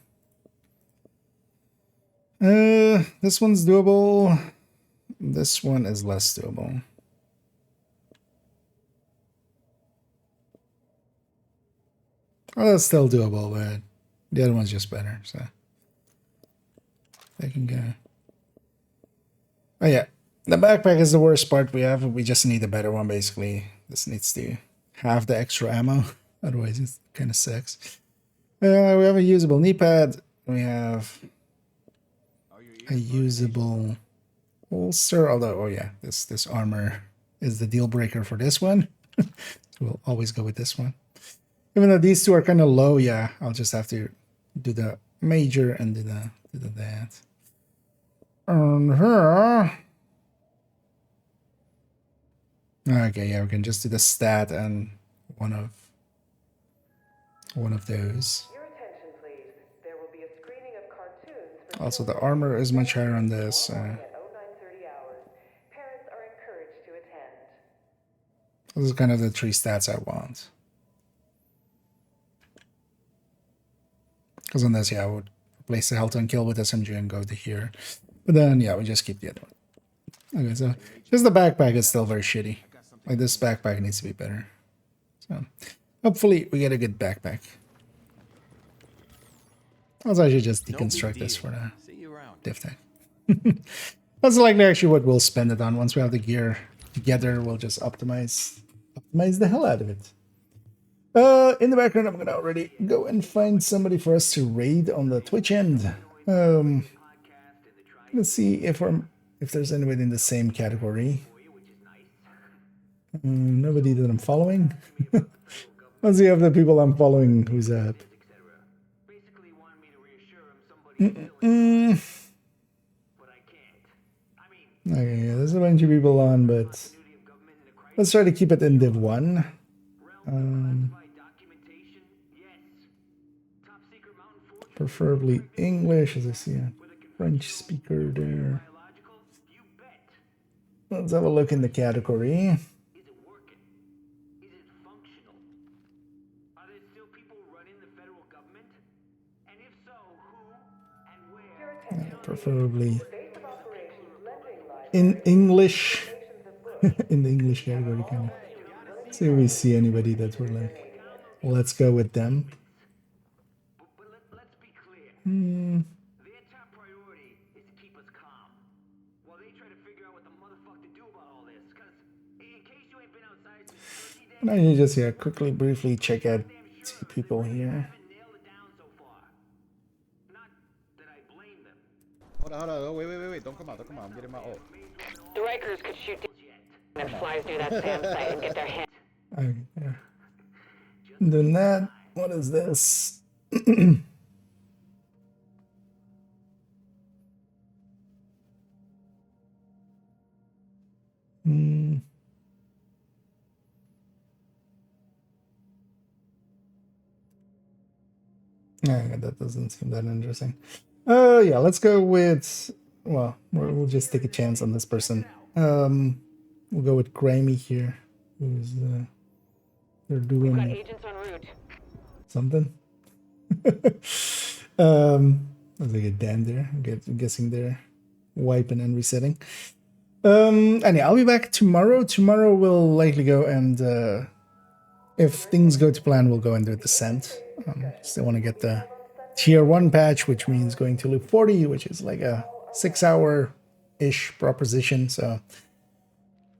This one's doable. This one is less doable. Well, that's still doable, but the other one's just better, so they can go. Oh yeah, the backpack is the worst part we have. We just need a better one, basically. This needs to have the extra ammo, otherwise it kind of sucks. We have a usable knee pad. We have a usable holster, although, oh yeah, this armor is the deal breaker for this one. So we'll always go with this one. Even though these two are kind of low, yeah, I'll just have to do the major and do that. And here, okay, yeah, we can just do the stat and one of those. Your attention, please. There will be a screening of cartoons for Also, the armor is much higher on this. at 0930 hours. Parents are encouraged to attend. This is kind of the 3 stats I want. Because on this, yeah, I would replace the health and kill with SMG and go to here. But then, yeah, we just keep the other one. Okay, so just the backpack is still very shitty. Like, this backpack needs to be better. So, hopefully, we get a good backpack. Also, I should just deconstruct this for the diff tech. That's likely actually what we'll spend it on. Once we have the gear together, we'll just optimize the hell out of it. In the background, I'm gonna already go and find somebody for us to raid on the Twitch end. Let's see if there's anybody in the same category. Nobody that I'm following. Let's see if the people I'm following who's up. Okay, yeah, there's a bunch of people on, but let's try to keep it in Div 1. Preferably English, as I see a French speaker there. Let's have a look in the category. Preferably in English. In the English category, kind of. See if we see anybody that we're like, let's go with them. Their top priority is to keep us calm, while they try to figure out what the motherfucker to do about all this. Cause in case you ain't been outside since 30 days, And I can just quickly, briefly check out two people here. nailed it down so far. Not that I blame them. Hold on. Wait. Don't come out. I'm getting my ult. The Rikers could shoot that flies near that SAM site and get their hands. Okay, yeah. Doing that. What is this? Yeah, that doesn't seem that interesting. Yeah, let's go with, well, we'll just take a chance on this person. We'll go with Grimy here, who's they're doing We've got agents en route. something. Looks like a Dan there. I'm guessing they're wiping and resetting. And yeah, I'll be back tomorrow. Tomorrow we'll likely go and if things go to plan, we'll go and do a descent. Still want to get the tier 1 patch, which means going to loop 40, which is like a 6-hour-ish proposition. So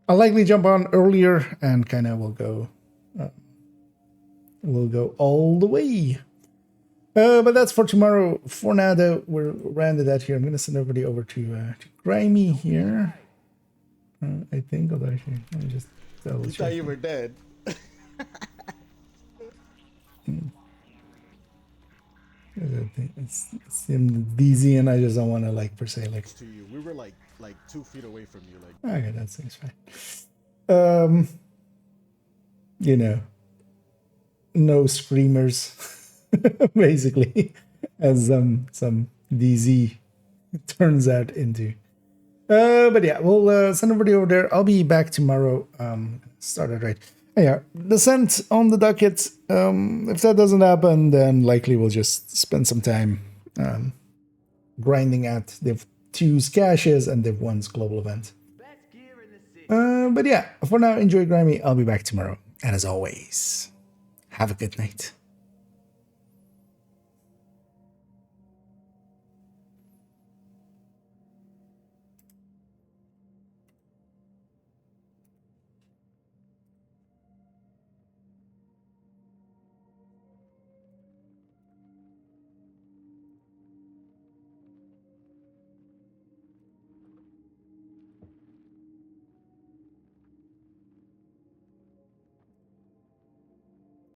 I'll likely jump on earlier and kind of we'll go all the way. But that's for tomorrow. For now, though, we're rounded out here. I'm going to send everybody over to Grimy here. I think, although actually, let me just double check. You thought you were dead. It's in DZ, and I just don't want to like per se like. To you, we were like 2 feet away from you. Like, okay, that seems fine. You know, no screamers, basically, as some DZ turns out into. But yeah, we'll send a video over there. I'll be back tomorrow. Started right. Yeah, descent on the docket. If that doesn't happen, then likely we'll just spend some time grinding at Div 2's caches and Div 1's global event. But yeah, for now, enjoy Grimy. I'll be back tomorrow. And as always, have a good night.